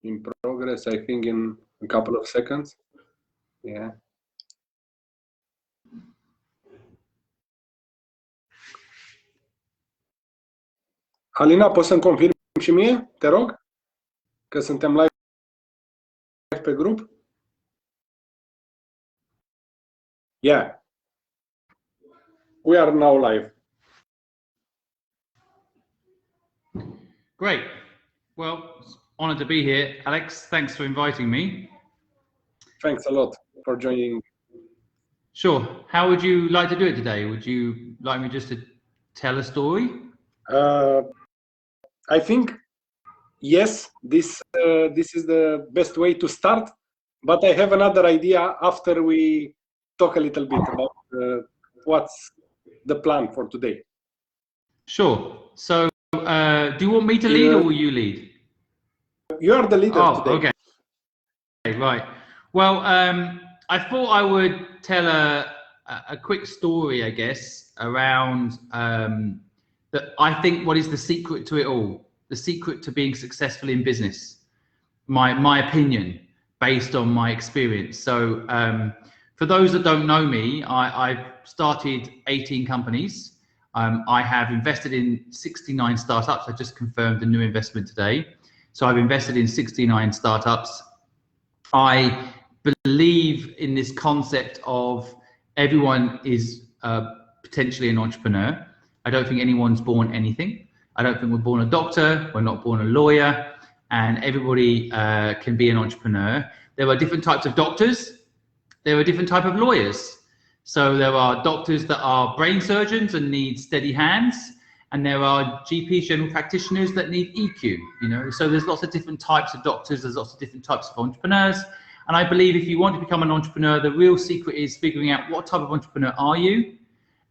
in progress, I think, in a couple of seconds. Yeah. Alina, poți să-mi confirmi și mie, te rog, că suntem live pe grup? Yeah. We are now live. Great. Well, honored to be here. Alex, thanks for inviting me. Thanks a lot for joining. Sure. How would you like to do it today? Would you like me just to tell a story? I think, yes, this is the best way to start, but I have another idea after we talk a little bit about what's the plan for today. Sure. So, do you want me to lead or will you lead? You are the leader today. Okay, right. Well, I thought I would tell a quick story, I guess, around I think what is the secret to it all, the secret to being successful in business, my opinion based on my experience. So for those that don't know me, I've started 18 companies. I have invested in 69 startups. I just confirmed a new investment today. So I've invested in 69 startups. I believe in this concept of everyone is potentially an entrepreneur. I don't think anyone's born anything. I don't think we're born a doctor, we're not born a lawyer, and everybody can be an entrepreneur. There are different types of doctors, there are different types of lawyers. So there are doctors that are brain surgeons and need steady hands, and there are GPs, general practitioners, that need EQ, you know. So there's lots of different types of doctors, there's lots of different types of entrepreneurs. And I believe if you want to become an entrepreneur, the real secret is figuring out what type of entrepreneur are you,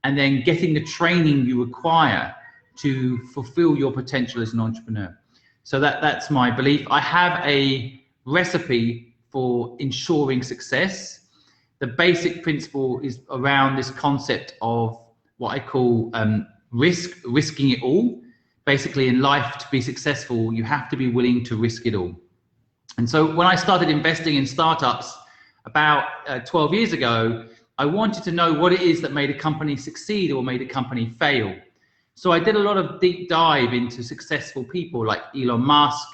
and then getting the training you require to fulfill your potential as an entrepreneur. So that's my belief. I have a recipe for ensuring success. The basic principle is around this concept of what I call risking it all. Basically, in life, to be successful, you have to be willing to risk it all. And so when I started investing in startups about 12 years ago, I wanted to know what it is that made a company succeed or made a company fail. So I did a lot of deep dive into successful people like Elon Musk,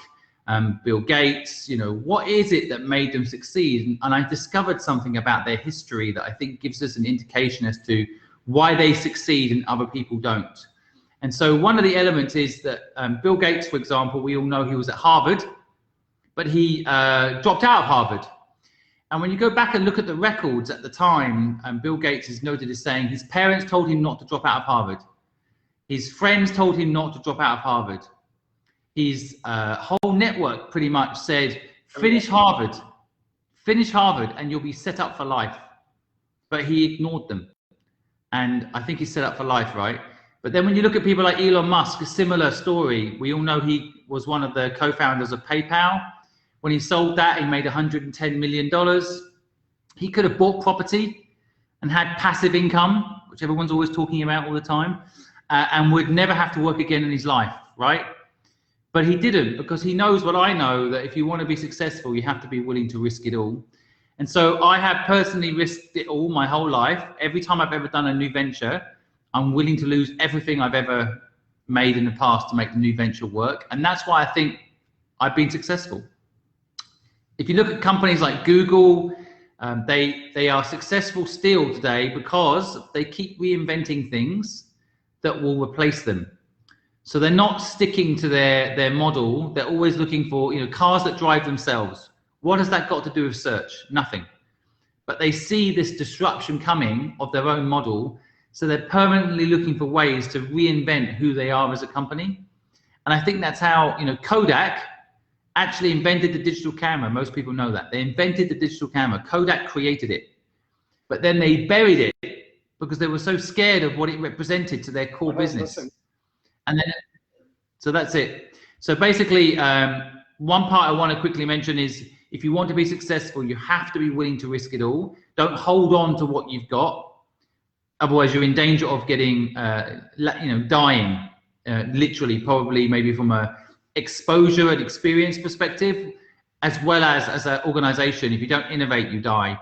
Bill Gates. You know, what is it that made them succeed? And I discovered something about their history that I think gives us an indication as to why they succeed and other people don't. And so one of the elements is that Bill Gates, for example, we all know he was at Harvard, but he dropped out of Harvard. And when you go back and look at the records at the time, Bill Gates is noted as saying his parents told him not to drop out of Harvard. His friends told him not to drop out of Harvard. His whole network pretty much said, finish Harvard and you'll be set up for life. But he ignored them. And I think he's set up for life, right? But then when you look at people like Elon Musk, a similar story. We all know he was one of the co-founders of PayPal. When he sold that, he made $110 million. He could have bought property and had passive income, which everyone's always talking about all the time, and would never have to work again in his life, right? But he didn't, because he knows what I know, that if you want to be successful, you have to be willing to risk it all. And so I have personally risked it all my whole life. Every time I've ever done a new venture, I'm willing to lose everything I've ever made in the past to make the new venture work. And that's why I think I've been successful. If you look at companies like Google, they are successful still today because they keep reinventing things that will replace them. So they're not sticking to their model. They're always looking for, you know, cars that drive themselves. What has that got to do with search? Nothing. But they see this disruption coming of their own model. So they're permanently looking for ways to reinvent who they are as a company. And I think that's how, you know, Kodak actually invented the digital camera. Most people know that. They invented the digital camera. Kodak created it. But then they buried it because they were so scared of what it represented to their core business. And then, so that's it. So basically, one part I want to quickly mention is, if you want to be successful, you have to be willing to risk it all. Don't hold on to what you've got. Otherwise, you're in danger of getting, you know, dying, literally, probably maybe from a exposure and experience perspective. as well as an organization. If you don't innovate, you die.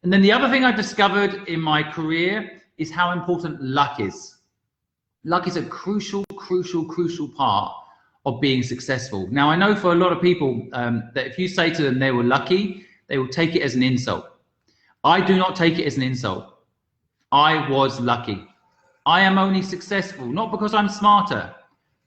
And then the other thing I've discovered in my career is how important luck is. Luck is a crucial part of being successful. Now, I know for a lot of people that if you say to them they were lucky, they will take it as an insult. I do not take it as an insult. I was lucky. I am only successful, not because I'm smarter,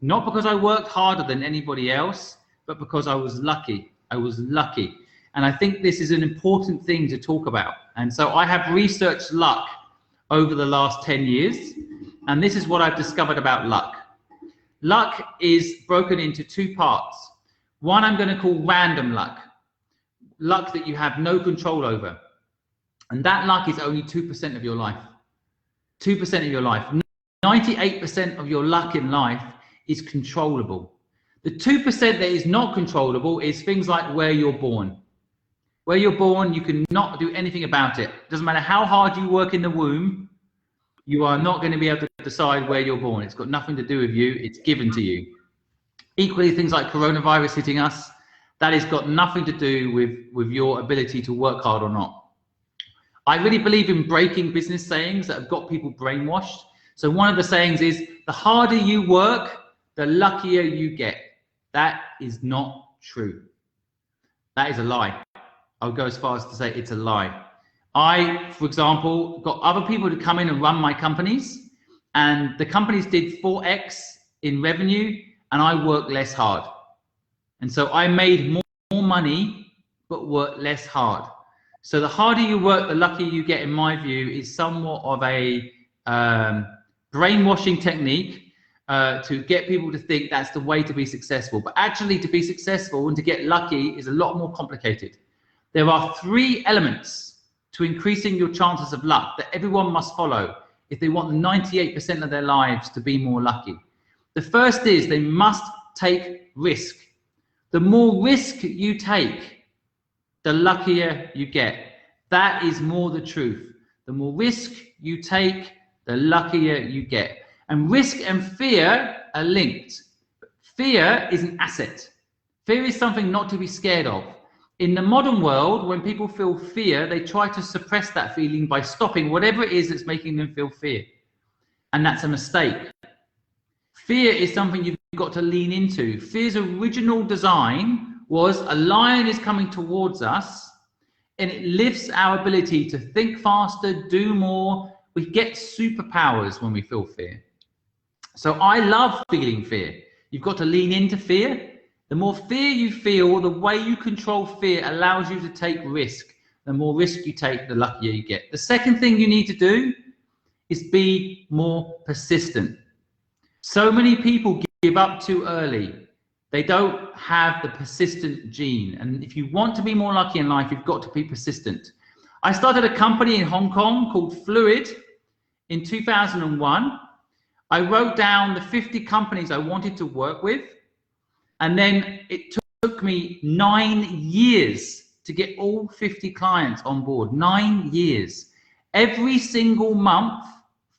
not because I worked harder than anybody else, but because I was lucky. I was lucky. And I think this is an important thing to talk about. And so I have researched luck over the last 10 years. And this is what I've discovered about luck. Luck is broken into two parts. One I'm going to call random luck. Luck that you have no control over. And that luck is only 2% of your life. 2% of your life. 98% of your luck in life is controllable. The 2% that is not controllable is things like where you're born. Where you're born, you cannot do anything about it. Doesn't matter how hard you work in the womb, you are not going to be able to decide where you're born. It's got nothing to do with you. It's given to you. Equally, things like coronavirus hitting us, that has got nothing to do with your ability to work hard or not. I really believe in breaking business sayings that have got people brainwashed. So one of the sayings is, the harder you work, the luckier you get. That is not true. That is a lie. I'll go as far as to say it's a lie. I, for example, got other people to come in and run my companies, and the companies did 4x in revenue, and I worked less hard. And so I made more money, but worked less hard. So the harder you work, the luckier you get, in my view, is somewhat of a brainwashing technique to get people to think that's the way to be successful. But actually, to be successful and to get lucky is a lot more complicated. There are 3 elements to increasing your chances of luck that everyone must follow if they want 98% of their lives to be more lucky. The first is they must take risk. The more risk you take, the luckier you get. That is more the truth. The more risk you take, the luckier you get. And risk and fear are linked. Fear is an asset. Fear is something not to be scared of. In the modern world, when people feel fear, they try to suppress that feeling by stopping whatever it is that's making them feel fear. And that's a mistake. Fear is something you've got to lean into. Fear's original design was a lion is coming towards us, and it lifts our ability to think faster, do more. We get superpowers when we feel fear. So I love feeling fear. You've got to lean into fear. The more fear you feel, the way you control fear allows you to take risk. The more risk you take, the luckier you get. The second thing you need to do is be more persistent. So many people give up too early. They don't have the persistent gene. And if you want to be more lucky in life, you've got to be persistent. I started a company in Hong Kong called Fluid in 2001. I wrote down the 50 companies I wanted to work with. And then it took me 9 years to get all 50 clients on board. 9 years. Every single month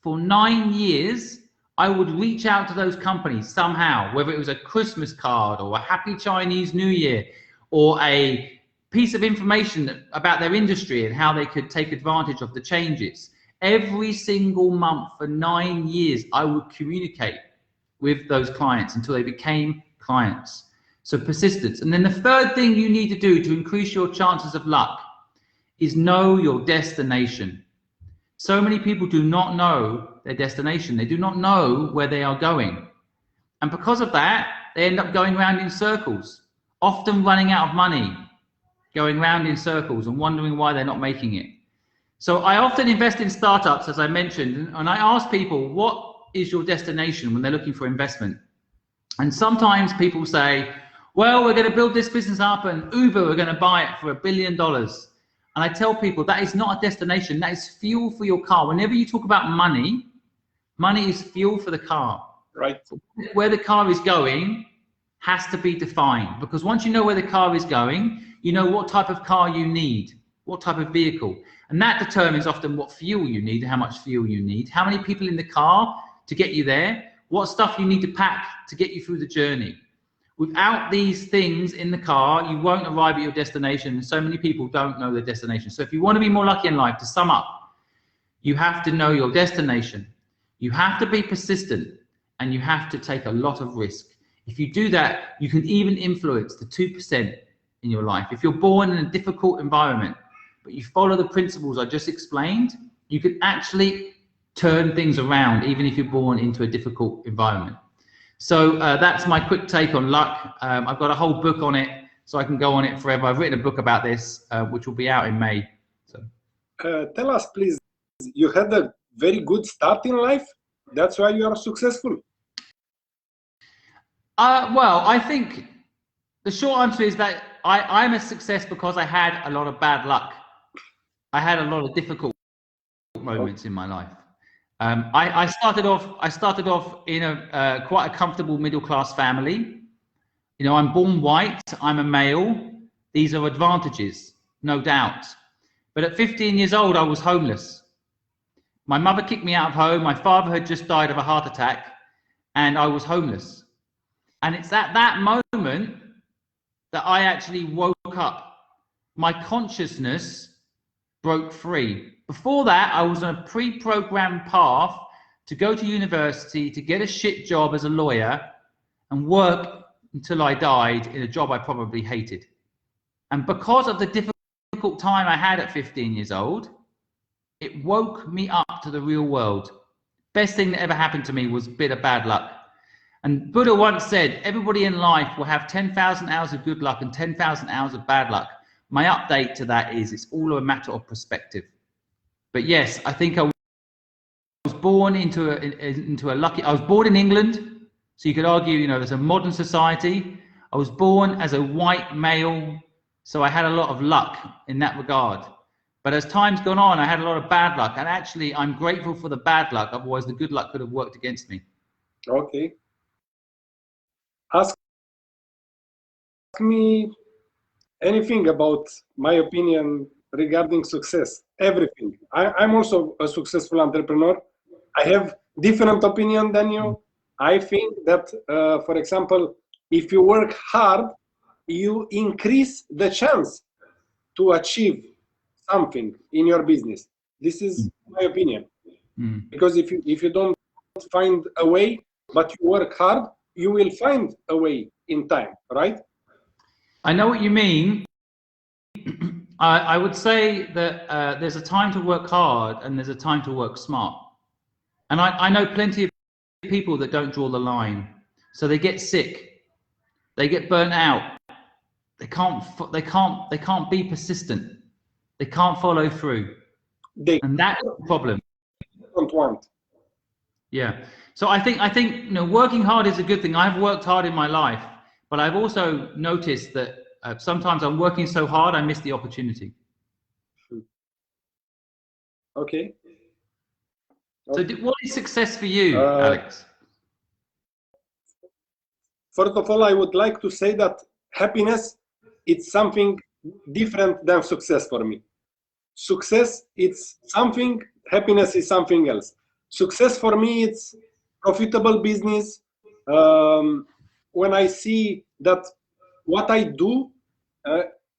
for 9 years, I would reach out to those companies somehow, whether it was a Christmas card or a happy Chinese New Year or a piece of information about their industry and how they could take advantage of the changes. Every single month for 9 years, I would communicate with those clients until they became clients. So persistence. And then the third thing you need to do to increase your chances of luck is know your destination. So many people do not know their destination. They do not know where they are going. And because of that, they end up going around in circles, often running out of money, going around in circles and wondering why they're not making it. So I often invest in startups, as I mentioned, and I ask people, what is your destination when they're looking for investment? And sometimes people say, well, we're going to build this business up and Uber, we're going to buy it for $1 billion. And I tell people that is not a destination, that is fuel for your car. Whenever you talk about money, money is fuel for the car. Right. Where the car is going has to be defined, because once you know where the car is going, you know what type of car you need, what type of vehicle. And that determines often what fuel you need, how much fuel you need, how many people in the car to get you there, what stuff you need to pack to get you through the journey. Without these things in the car, you won't arrive at your destination. So many people don't know their destination. So if you want to be more lucky in life, to sum up, you have to know your destination. You have to be persistent, and you have to take a lot of risk. If you do that, you can even influence the 2% in your life. If you're born in a difficult environment, but you follow the principles I just explained, you can actually turn things around, even if you're born into a difficult environment. So that's my quick take on luck. I've got a whole book on it, so I can go on it forever. I've written a book about this, which will be out in May. So, tell us, please, you had a very good start in life? That's why you are successful? Well, I think the short answer is that I'm a success because I had a lot of bad luck. I had a lot of difficult moments in my life. I started off in a quite a comfortable middle-class family. You know, I'm born white, I'm a male. These are advantages, no doubt. But at 15 years old, I was homeless. My mother kicked me out of home. My father had just died of a heart attack, and I was homeless. And it's at that moment that I actually woke up. My consciousness broke free. Before that, I was on a pre-programmed path to go to university, to get a shit job as a lawyer and work until I died in a job I probably hated. And because of the difficult time I had at 15 years old, it woke me up to the real world. Best thing that ever happened to me was a bit of bad luck. And Buddha once said, everybody in life will have 10,000 hours of good luck and 10,000 hours of bad luck. My update to that is it's all a matter of perspective. But yes, I think I was born into a lucky, I was born in England. So you could argue, you know, there's a modern society. I was born as a white male. So I had a lot of luck in that regard. But as time's gone on, I had a lot of bad luck. And actually, I'm grateful for the bad luck. Otherwise, the good luck could have worked against me. Okay. Ask me anything about my opinion regarding success. Everything. I'm also a successful entrepreneur. I have different opinion than you. I think that, for example, if you work hard, you increase the chance to achieve something in your business. This is my opinion. Because if you don't find a way, but you work hard, you will find a way in time, right? I know what you mean. I would say that there's a time to work hard and there's a time to work smart. And I know plenty of people that don't draw the line. So they get sick, they get burnt out, they can't be persistent, they can't follow through. And that's the problem. Don't want. Yeah. So I think you know, working hard is a good thing. I've worked hard in my life, but I've also noticed that sometimes I'm working so hard I miss the opportunity. Okay. So what is success for you, Alex? First of all, I would like to say that happiness is something different than success for me. Success, it's something, happiness is something else. Success for me, it's profitable business. When I see that what I do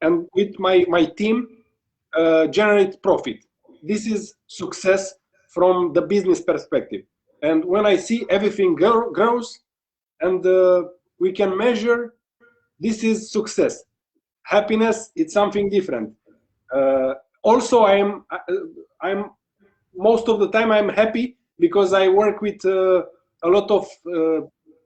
and with my team generate profit. This is success from the business perspective. And when I see everything grows and we can measure, this is success. Happiness, it's something different. Also, I'm most of the time I'm happy because I work with a lot of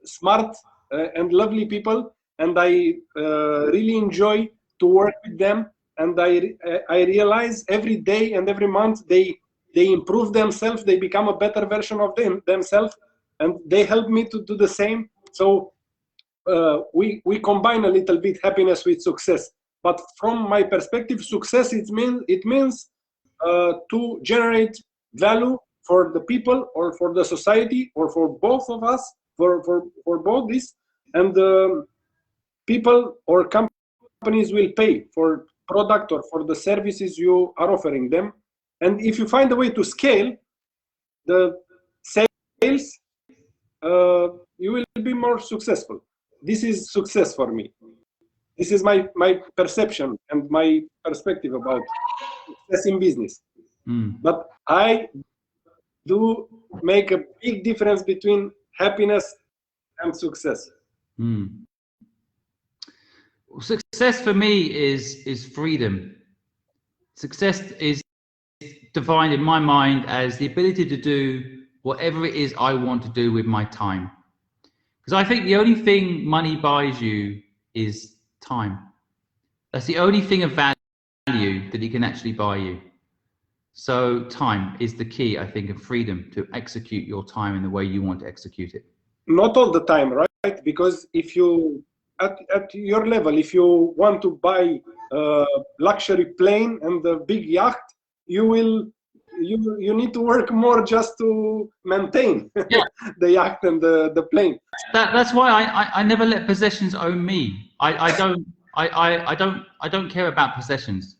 smart and lovely people, and I really enjoy to work with them. And I realize every day and every month they improve themselves, they become a better version of themselves, and they help me to do the same. So we combine a little bit happiness with success. But from my perspective, success it means to generate value for the people or for the society or for both of us, for both this, and people or companies will pay for product or for the services you are offering them. And if you find a way to scale the sales, you will be more successful. this is success for me. This is my perception and my perspective about success in business. But I do make a big difference between happiness and success. Success for me is freedom. Success is defined in my mind as the ability to do whatever it is I want to do with my time. Because I think the only thing money buys you is time. That's the only thing of value that it can actually buy you. So time is the key, I think, of freedom to execute your time in the way you want to execute it. Not all the time, right? Because if you, at your level, if you want to buy a luxury plane and a big yacht, you need to work more just to maintain the yacht and the plane. That's why I never let possessions own me. I don't care about possessions.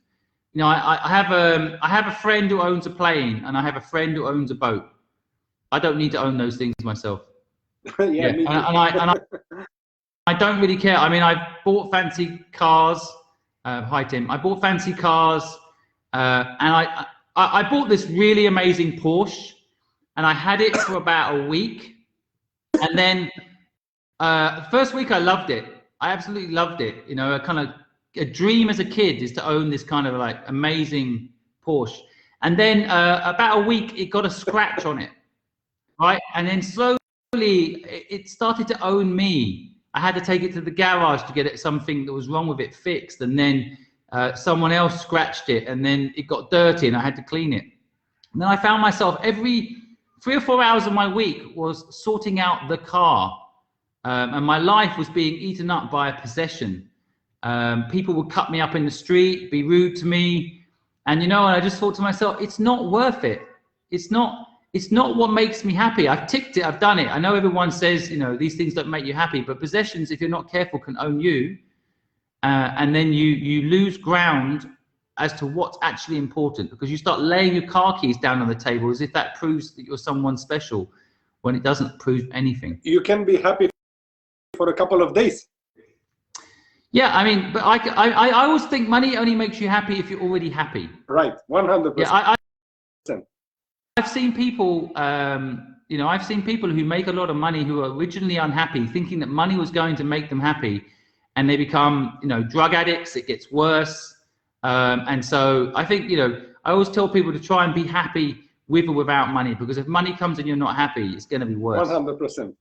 You know, I have a friend who owns a plane, and I have a friend who owns a boat. I don't need to own those things myself. And I don't really care. I mean, I've bought fancy cars. Hi Tim. I bought fancy cars, and I bought this really amazing Porsche, and I had it for about a week, and then the first week I loved it. I absolutely loved it. You know, a dream as a kid is to own this kind of like amazing Porsche. And then about a week, it got a scratch on it, right? And then slowly it started to own me. I had to take it to the garage to get something that was wrong with it fixed. And then someone else scratched it, and then it got dirty and I had to clean it. And then I found myself every 3 or 4 hours of my week was sorting out the car. And my life was being eaten up by a possession. People would cut me up in the street, be rude to me. And, you know, and I just thought to myself, it's not worth it. It's not what makes me happy. I've ticked it, I've done it. I know everyone says, you know, these things don't make you happy, but possessions, if you're not careful, can own you. And then you lose ground as to what's actually important, because you start laying your car keys down on the table as if that proves that you're someone special, when it doesn't prove anything. You can be happy for a couple of days. Yeah, I mean, but I always think money only makes you happy if you're already happy. Right, 100%. Yeah, I've seen people, you know, I've seen people who make a lot of money who are originally unhappy, thinking that money was going to make them happy, and they become, you know, drug addicts. It gets worse, and so I think, you know, I always tell people to try and be happy with or without money, because if money comes and you're not happy, it's going to be worse. 100%.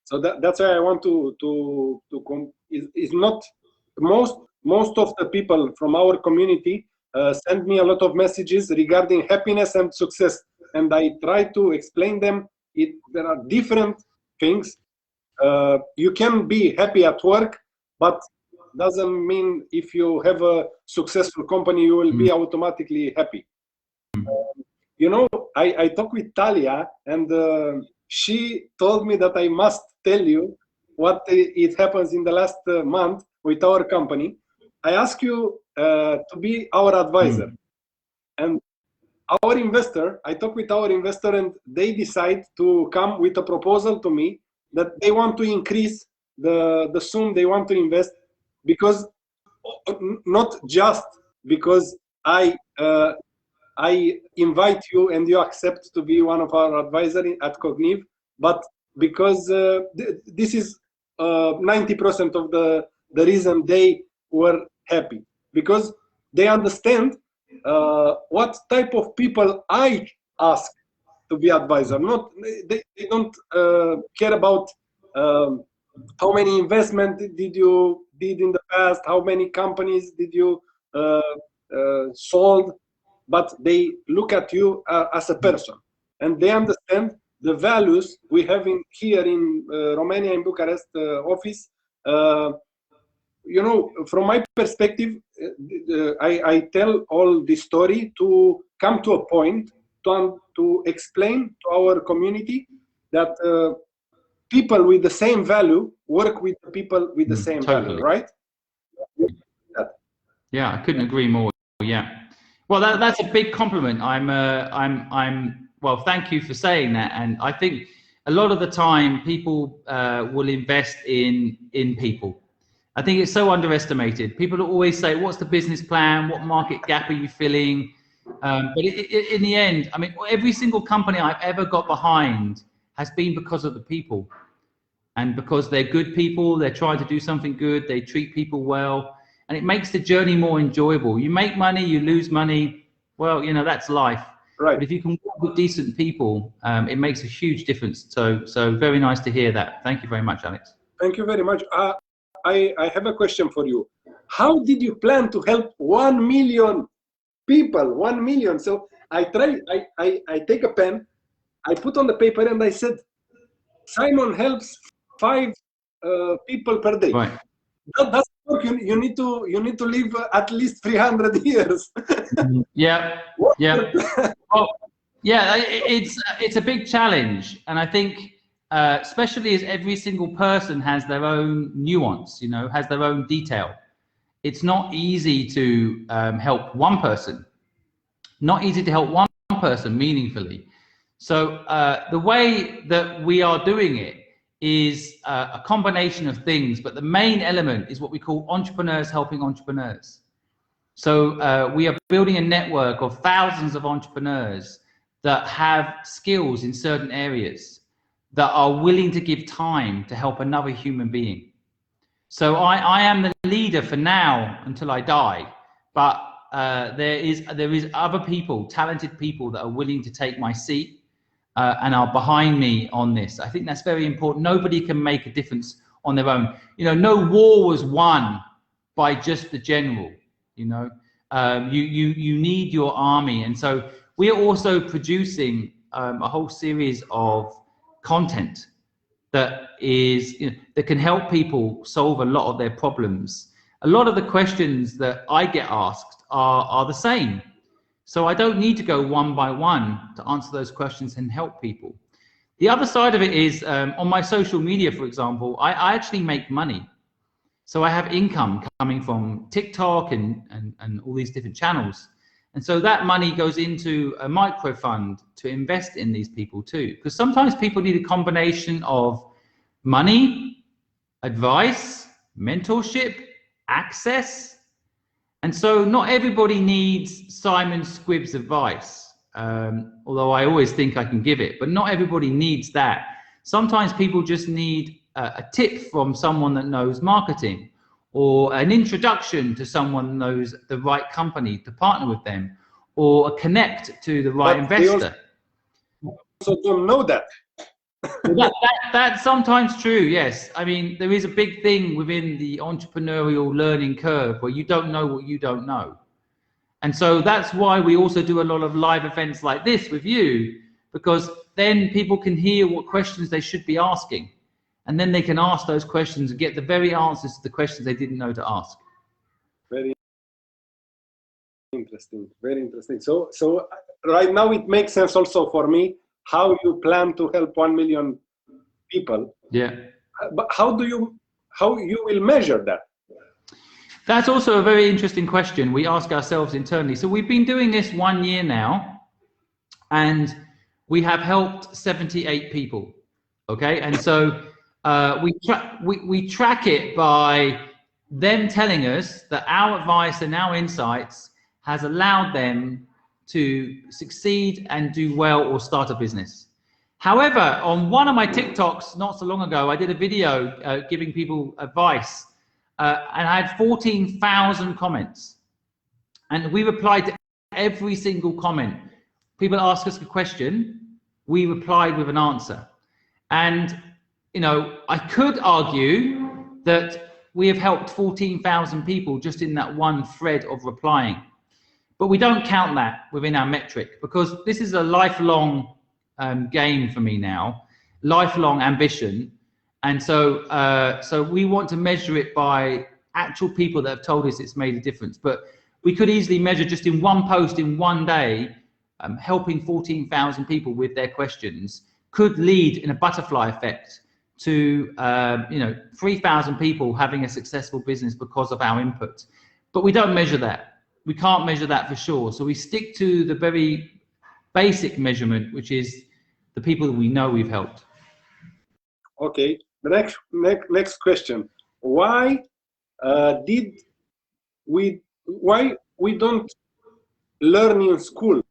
So that's why I want is not most of the people from our community send me a lot of messages regarding happiness and success, and I try to explain them. There are different things. You can be happy at work, but doesn't mean if you have a successful company you will be automatically happy. You know, I talked with Talia, and she told me that I must tell you what it happens in the last month with our company. I ask you to be our advisor. And our investor, I talk with our investor, and they decide to come with a proposal to me that they want to increase the sum they want to invest, because not just because I invite you and you accept to be one of our advisors at Cogneve, but because this is 90% of the reason they were happy, because they understand what type of people I ask to be advisor. Not they don't care about how many investment did you did in the past, how many companies did you sold, but they look at you as a person, and they understand the values we have here in Romania, in Bucharest office. You know, from my perspective, I tell all this story to come to a point to explain to our community that people with the same value work with people with the same value, right? Yeah, I couldn't agree more. Yeah. Well, that's a big compliment. Well, thank you for saying that. And I think a lot of the time people will invest in people. I think it's so underestimated. People always say, what's the business plan? What market gap are you filling? But in the end, I mean, every single company I've ever got behind has been because of the people, and because they're good people, they're trying to do something good, they treat people well, and it makes the journey more enjoyable. You make money, you lose money, well, you know, that's life. Right. But if you can work with decent people, it makes a huge difference. So very nice to hear that. Thank you very much, Alex. Thank you very much. I have a question for you. How did you plan to help 1 million people? 1 million. So I take a pen, I put on the paper, and I said, Simon helps 5 people per day. Right. That doesn't work. You need to live at least 300 years. Yeah. Yeah. Well, yeah, it's a big challenge, and I think especially as every single person has their own nuance, you know, has their own detail. It's not easy to help one person. Not easy to help one person meaningfully. So the way that we are doing it is a combination of things, but the main element is what we call entrepreneurs helping entrepreneurs. So we are building a network of thousands of entrepreneurs that have skills in certain areas that are willing to give time to help another human being. So I am the leader for now until I die, but there is other people, talented people that are willing to take my seat and are behind me on this. I think that's very important. Nobody can make a difference on their own. You know, no war was won by just the general. You know, you need your army, and so we are also producing a whole series of content that is, you know, that can help people solve a lot of their problems. A lot of the questions that I get asked are the same. So I don't need to go one by one to answer those questions and help people. The other side of it is on my social media, for example, I actually make money. So I have income coming from TikTok and all these different channels. And so that money goes into a micro fund to invest in these people too. Because sometimes people need a combination of money, advice, mentorship, access. And so not everybody needs Simon Squibb's advice, although I always think I can give it, but not everybody needs that. Sometimes people just need a tip from someone that knows marketing, or an introduction to someone who knows the right company to partner with them, or a connect to the right investor. They also don't know that. That's sometimes true, yes. I mean, there is a big thing within the entrepreneurial learning curve where you don't know what you don't know. And so that's why we also do a lot of live events like this with you, because then people can hear what questions they should be asking. And then they can ask those questions and get the very answers to the questions they didn't know to ask. Very interesting, very interesting. So right now it makes sense also for me how you plan to help 1 million people. Yeah. But how you will measure that? That's also a very interesting question we ask ourselves internally. So we've been doing this 1 year now, and we have helped 78 people. Okay, and so we track it by them telling us that our advice and our insights has allowed them to succeed and do well or start a business. However, on one of my TikToks not so long ago, I did a video giving people advice, and I had 14,000 comments, and we replied to every single comment. People ask us a question, we replied with an answer. And you know, I could argue that we have helped 14,000 people just in that one thread of replying. But we don't count that within our metric, because this is a lifelong game for me now, lifelong ambition. And so, so we want to measure it by actual people that have told us it's made a difference. But we could easily measure just in one post in one day, helping 14,000 people with their questions could lead in a butterfly effect to you know, 3,000 people having a successful business because of our input. But we don't measure that. We can't measure that for sure. So we stick to the very basic measurement, which is the people that we know we've helped. Okay. The next question. Why we don't learn in school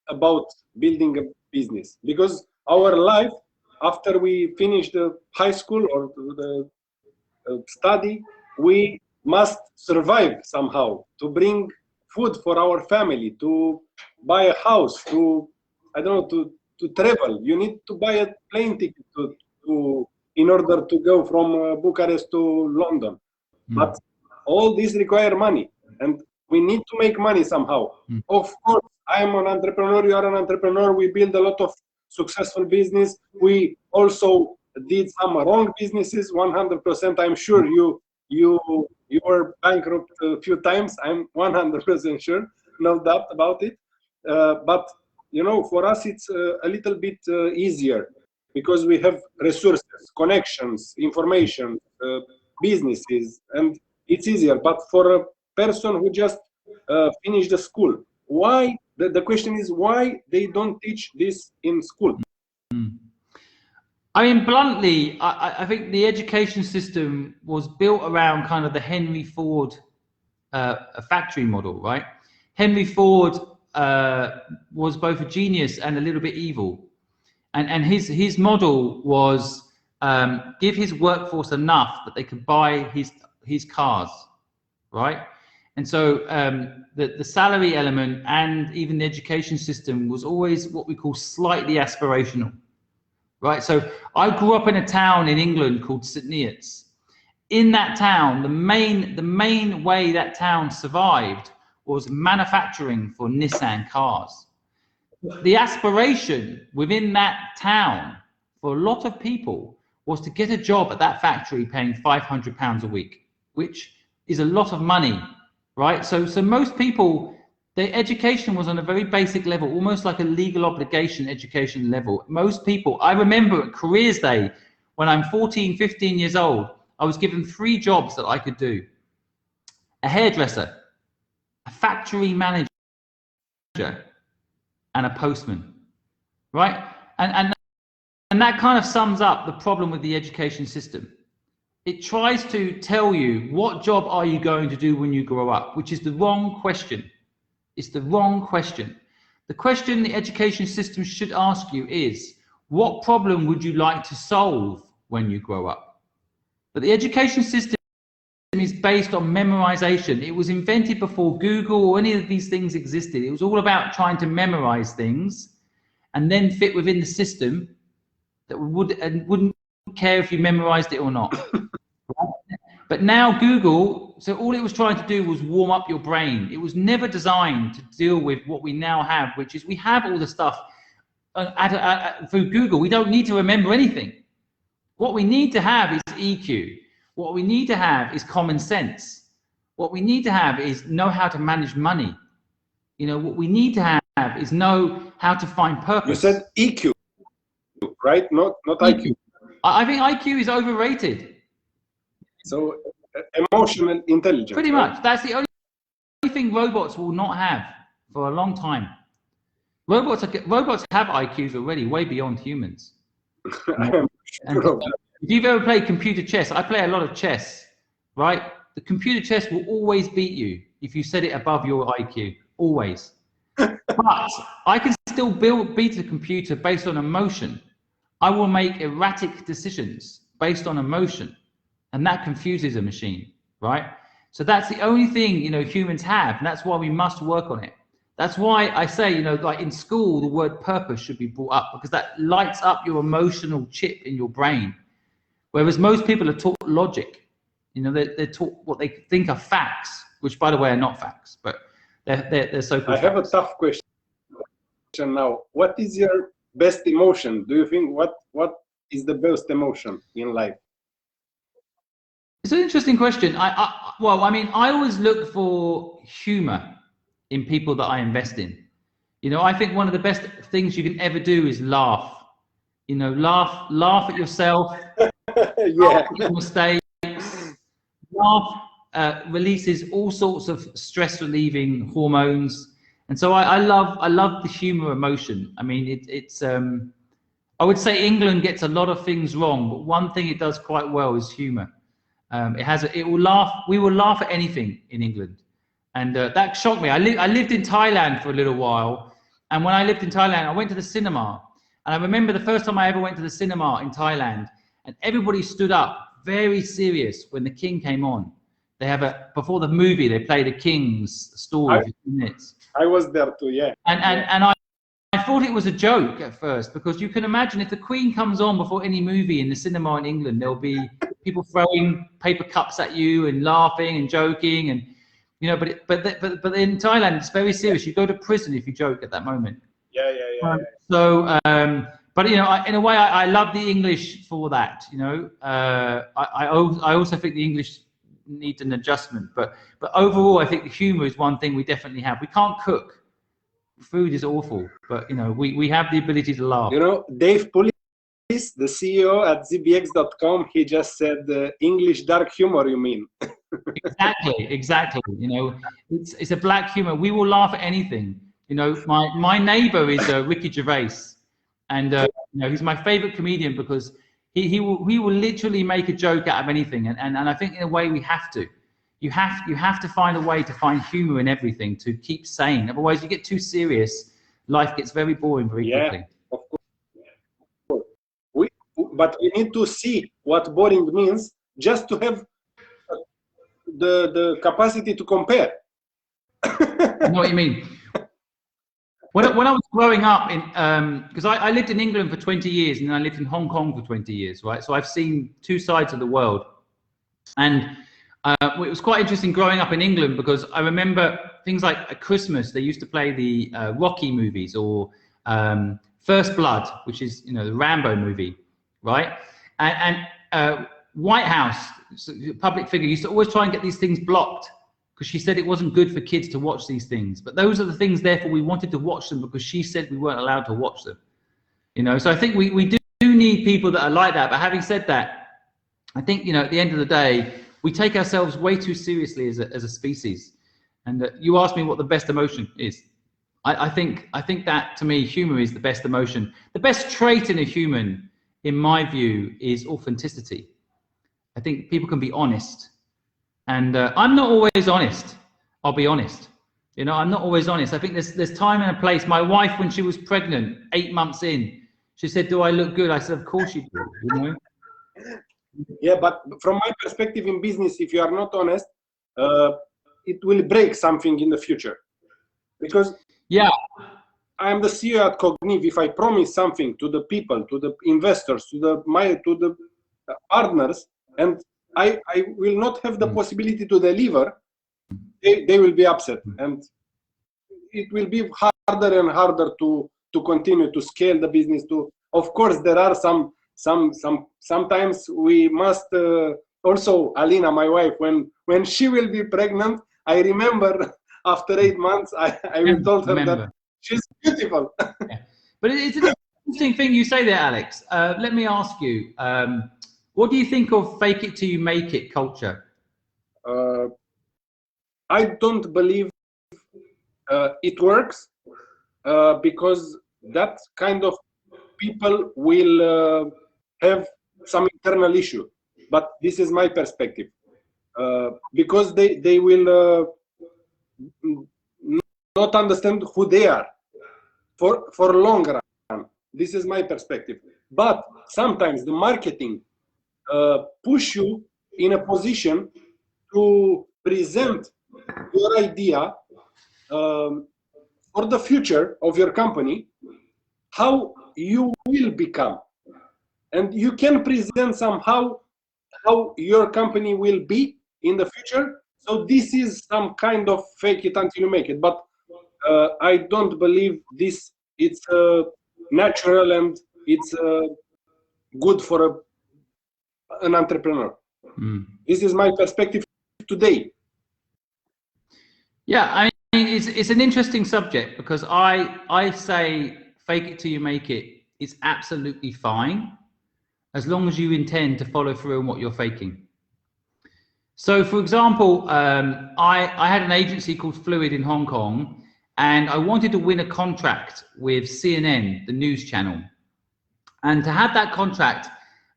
about building a business? Because our life after we finish the high school or the study, we must survive somehow to bring food for our family, to buy a house, to I don't know, to travel. You need to buy a plane ticket to in order to go from Bucharest to London. But all these require money, and we need to make money somehow. Of course, I am an entrepreneur, you are an entrepreneur, we build a lot of successful business. We also did some wrong businesses, 100%. I'm sure you were bankrupt a few times. I'm 100% sure, no doubt about it. But you know, for us it's a little bit easier because we have resources, connections, information, businesses, and it's easier. But for a person who just finished the school, why? The question is why they don't teach this in school. I mean, bluntly, I think the education system was built around kind of the Henry Ford factory model, right? Henry Ford was both a genius and a little bit evil, and his model was give his workforce enough that they could buy his cars, right? And so the salary element and even the education system was always what we call slightly aspirational. Right, so I grew up in a town in England called St Neots. In that town, the main way that town survived was manufacturing for Nissan cars. The aspiration within that town for a lot of people was to get a job at that factory paying £500 a week, which is a lot of money, right? So most people, their education was on a very basic level, almost like a legal obligation education level. Most people, I remember at Careers Day, when I'm 14, 15 years old, I was given 3 jobs that I could do. A hairdresser, a factory manager, and a postman, right? And that kind of sums up the problem with the education system. It tries to tell you what job are you going to do when you grow up, which is the wrong question. It's the wrong question. The question the education system should ask you is, what problem would you like to solve when you grow up? But the education system is based on memorization. It was invented before Google or any of these things existed. It was all about trying to memorize things and then fit within the system that wouldn't care if you memorized it or not. But now Google, so all it was trying to do was warm up your brain. It was never designed to deal with what we now have, which is we have all the stuff through Google. We don't need to remember anything. What we need to have is EQ. What we need to have is common sense. What we need to have is know how to manage money. You know, what we need to have is know how to find purpose. You said EQ, right? Not IQ. I think IQ is overrated. So emotional intelligence. Pretty much. That's the only thing robots will not have for a long time. Robots have IQs already, way beyond humans. If you've ever played computer chess, I play a lot of chess, right? The computer chess will always beat you if you set it above your IQ, always. But I can still beat a computer based on emotion. I will make erratic decisions based on emotion. And that confuses a machine, right? So that's the only thing, you know, humans have, and that's why we must work on it. That's why I say, you know, like in school, the word purpose should be brought up because that lights up your emotional chip in your brain. Whereas most people are taught logic, you know, they're taught what they think are facts, which by the way are not facts, but they're so-called I have facts. a tough question now. What is your best emotion? Do you think what is the best emotion in life? It's an interesting question. Well, I mean, I always look for humor in people that I invest in. You know, I think one of the best things you can ever do is laugh. You know, laugh at yourself, Yeah. laugh at your mistakes. Laugh releases all sorts of stress-relieving hormones, and so I love the humor emotion. I mean, I would say England gets a lot of things wrong, but one thing it does quite well is humor. It will laugh. We will laugh at anything in England, and that shocked me. I lived in Thailand for a little while, and when I lived in Thailand, I went to the cinema, and I remember the first time I ever went to the cinema in Thailand, and everybody stood up, very serious, when the King came on. They have before the movie, they play the King's story for 2 minutes. I was there too, yeah. And I thought it was a joke at first, because you can imagine if the Queen comes on before any movie in the cinema in England, there'll be people throwing paper cups at you and laughing and joking, and you know. But in Thailand, it's very serious. You go to prison if you joke at that moment. Yeah. So, but you know, in a way, I love the English for that. You know, I also think the English needs an adjustment, but overall, I think the humor is one thing we definitely have. We can't cook. Food is awful, but you know, we have the ability to laugh. You know, Dave Pulis, the CEO at zbx.com, he just said English dark humor, you mean? Exactly. You know, it's a black humor. We will laugh at anything. You know, my neighbor is Ricky Gervais, and you know, he's my favorite comedian because he will literally make a joke out of anything, and I think in a way we have to. You have to find a way to find humor in everything to keep sane. Otherwise, you get too serious, life gets very boring very quickly. Of course. But we need to see what boring means just to have the capacity to compare. I know what you mean. When I was growing up, because I lived in England for 20 years and then I lived in Hong Kong for 20 years, right? So I've seen two sides of the world. And it was quite interesting growing up in England because I remember things like at Christmas, they used to play the Rocky movies or First Blood, which is, you know, the Rambo movie, right? And White House, public figure, used to always try and get these things blocked because she said it wasn't good for kids to watch these things. But those are the things, therefore, we wanted to watch them because she said we weren't allowed to watch them. You know, so I think we do need people that are like that. But having said that, I think, you know, at the end of the day, we take ourselves way too seriously as a species. And you asked me what the best emotion is. I think that, to me, humor is the best emotion. The best trait in a human, in my view, is authenticity. I think people can be honest. And I'm not always honest. I'll be honest. You know, I'm not always honest. I think there's time and a place. My wife, when she was pregnant, 8 months in, she said, "Do I look good?" I said, "Of course you do." You know? Yeah, but from my perspective in business, if you are not honest, it will break something in the future. Because I am the CEO at Cogneve. If I promise something to the people, to the investors, to the partners, and I will not have the possibility to deliver, they will be upset, and it will be harder and harder to continue to scale the business. Of course, there are sometimes we must also, Alina, my wife, when she will be pregnant, I remember after 8 months, I will told her that she's beautiful. But it's an interesting thing you say there, Alex. Let me ask you, what do you think of fake it till you make it culture? I don't believe it works because that kind of people will have some internal issue. But this is my perspective. Because they will not understand who they are for long run. This is my perspective. But sometimes the marketing push you in a position to present your idea for the future of your company, how you will become. And you can present somehow how your company will be in the future. So this is some kind of fake it until you make it. But I don't believe this. It's natural and it's good for an entrepreneur. This is my perspective today. Yeah, I mean, it's an interesting subject because I say fake it till you make it is absolutely fine as long as you intend to follow through on what you're faking. So, for example, I had an agency called Fluid in Hong Kong, and I wanted to win a contract with CNN, the news channel. And to have that contract,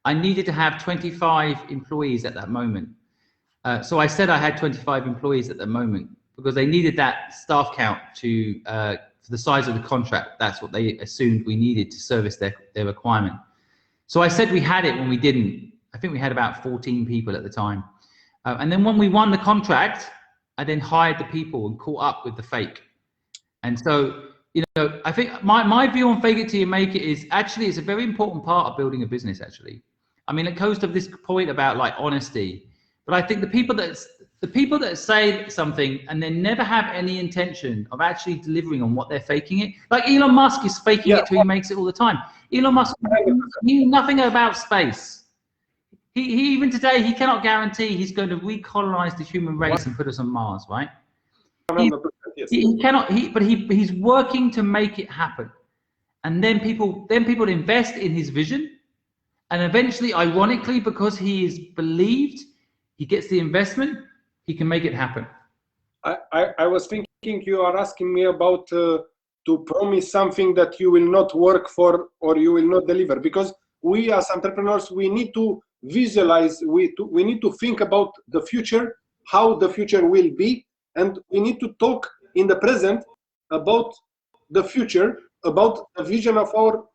I needed to have 25 employees at that moment. So I said I had 25 employees at the moment because they needed that staff count to for the size of the contract. That's what they assumed we needed to service their requirement. So I said we had it when we didn't. I think we had about 14 people at the time. And then when we won the contract, I then hired the people and caught up with the fake. And so, you know, I think my view on fake it till you make it is actually it's a very important part of building a business, actually. I mean, it goes to this point about like honesty. But I think the people that say something and then never have any intention of actually delivering on what they're faking it, like Elon Musk is faking it till he makes it all the time. Elon Musk knew nothing about space. He even today, he cannot guarantee he's going to recolonize the human race and put us on Mars, right? He cannot, but he's working to make it happen. And then people invest in his vision. And eventually, ironically, because he is believed, he gets the investment, he can make it happen. I was thinking you are asking me about to promise something that you will not work for or you will not deliver. Because we as entrepreneurs, we need to visualize, we need to think about the future, how the future will be, and we need to talk in the present about the future, about the vision of our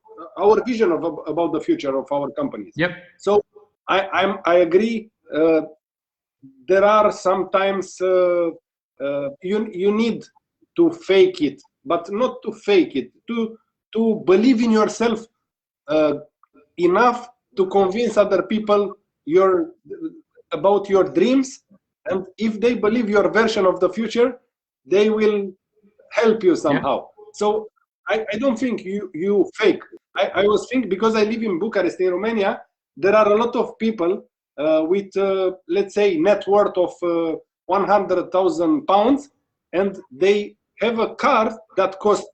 vision about the future of our companies. Yep. So I agree. There are sometimes you need to fake it, but not to fake it. To believe in yourself enough to convince other people about your dreams, and if they believe your version of the future, they will help you somehow. Yeah. So I don't think you fake. I was thinking, because I live in Bucharest in Romania, there are a lot of people with let's say net worth of 100,000 pounds, and they have a car that costs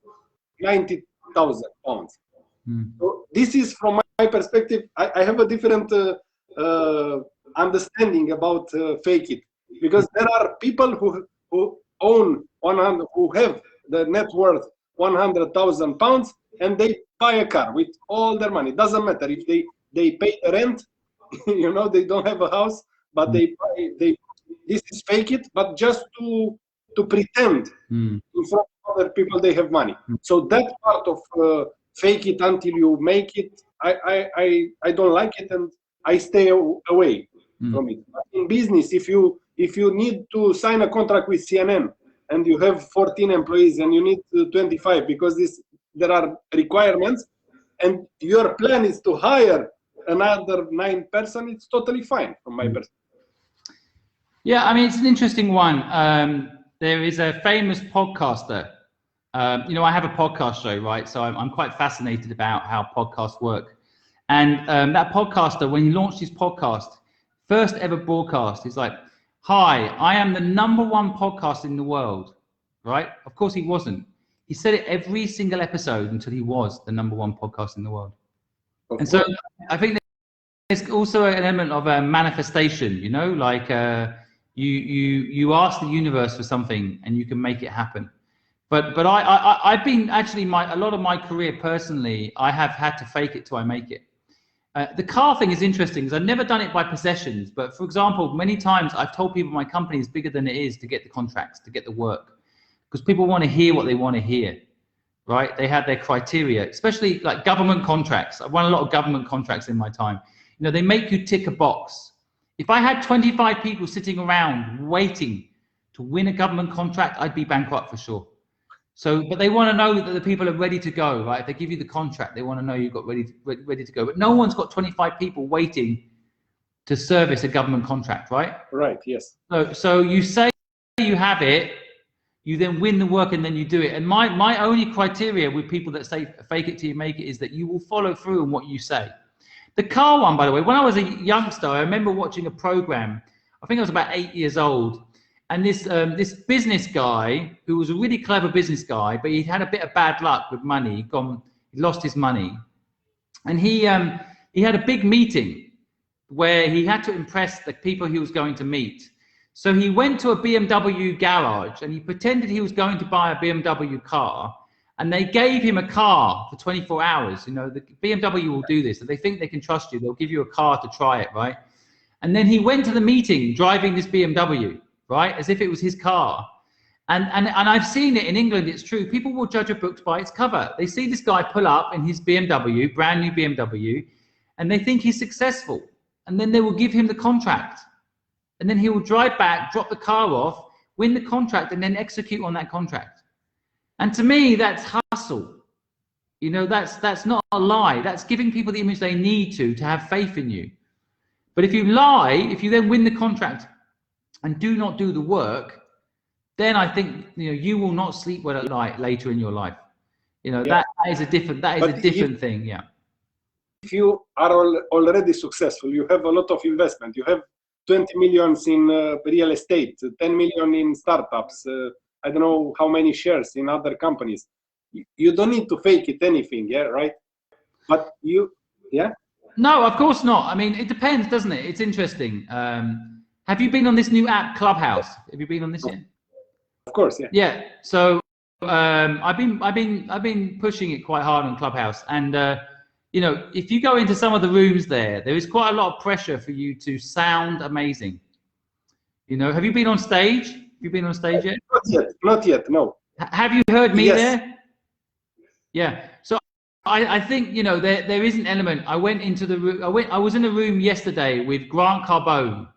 90,000 pounds. So this is, from my perspective, I have a different understanding about fake it, because there are people who own 100, who have the net worth 100,000 pounds, and they buy a car with all their money. It doesn't matter if they pay the rent, you know, they don't have a house, but this is fake it, but just to pretend in front of other people they have money. So that part of fake it until you make it, I don't like it, and I stay away from it. But in business, if you need to sign a contract with CNN and you have 14 employees and you need 25 because there are requirements, and your plan is to hire another 9 person, it's totally fine from my perspective. Yeah, I mean, it's an interesting one. There is a famous podcaster. You know, I have a podcast show, right? So I'm quite fascinated about how podcasts work. And that podcaster, when he launched his podcast, first ever broadcast, he's like, "Hi, I am the #1 podcast in the world," right? Of course he wasn't. He said it every single episode until he was the #1 podcast in the world. And so I think there's also an element of a manifestation, you know, like you ask the universe for something and you can make it happen. But I've been actually a lot of my career personally, I have had to fake it till I make it. The car thing is interesting because I've never done it by possessions. But for example, many times I've told people my company is bigger than it is to get the contracts, to get the work, because people want to hear what they want to hear, right? They have their criteria, especially like government contracts. I've won a lot of government contracts in my time. You know, they make you tick a box. If I had 25 people sitting around waiting to win a government contract, I'd be bankrupt for sure. So, but they want to know that the people are ready to go, right? If they give you the contract, they want to know you've got ready to go. But no one's got 25 people waiting to service a government contract, right? Right, yes. So you say you have it, you then win the work and then you do it. And my only criteria with people that say fake it till you make it is that you will follow through on what you say. The car one, by the way, when I was a youngster, I remember watching a program. I think I was about 8 years old. And this business guy, who was a really clever business guy, but he had a bit of bad luck with money. He lost his money, and he had a big meeting where he had to impress the people he was going to meet. So he went to a BMW garage and he pretended he was going to buy a BMW car, and they gave him a car for 24 hours. You know, the BMW will do this. If they think they can trust you, they'll give you a car to try it, right? And then he went to the meeting driving this BMW, right, as if it was his car. And I've seen it in England, it's true. People will judge a book by its cover. They see this guy pull up in his BMW, brand new BMW, and they think he's successful. And then they will give him the contract. And then he will drive back, drop the car off, win the contract, and then execute on that contract. And to me, that's hustle. You know, that's not a lie. That's giving people the image they need to have faith in you. But if you lie, if you then win the contract and do not do the work, then I think, you know, you will not sleep well at night later in your life. You know, that is a different thing. Yeah. If you are already successful, you have a lot of investment, you have 20 millions in real estate, 10 million in startups, I don't know how many shares in other companies. You don't need to fake it anything, yeah, right? But No, of course not. I mean, it depends, doesn't it? It's interesting. Have you been on this new app, Clubhouse? Have you been on this yet? Of course, yeah. Yeah. So I've been pushing it quite hard on Clubhouse, and you know, if you go into some of the rooms there is quite a lot of pressure for you to sound amazing. You know, have you been on stage? Have you been on stage yet? Not yet, no. Have you heard me there? Yeah. So I think, you know, there is an element. I went into the room. I was in a room yesterday with Grant Carbone,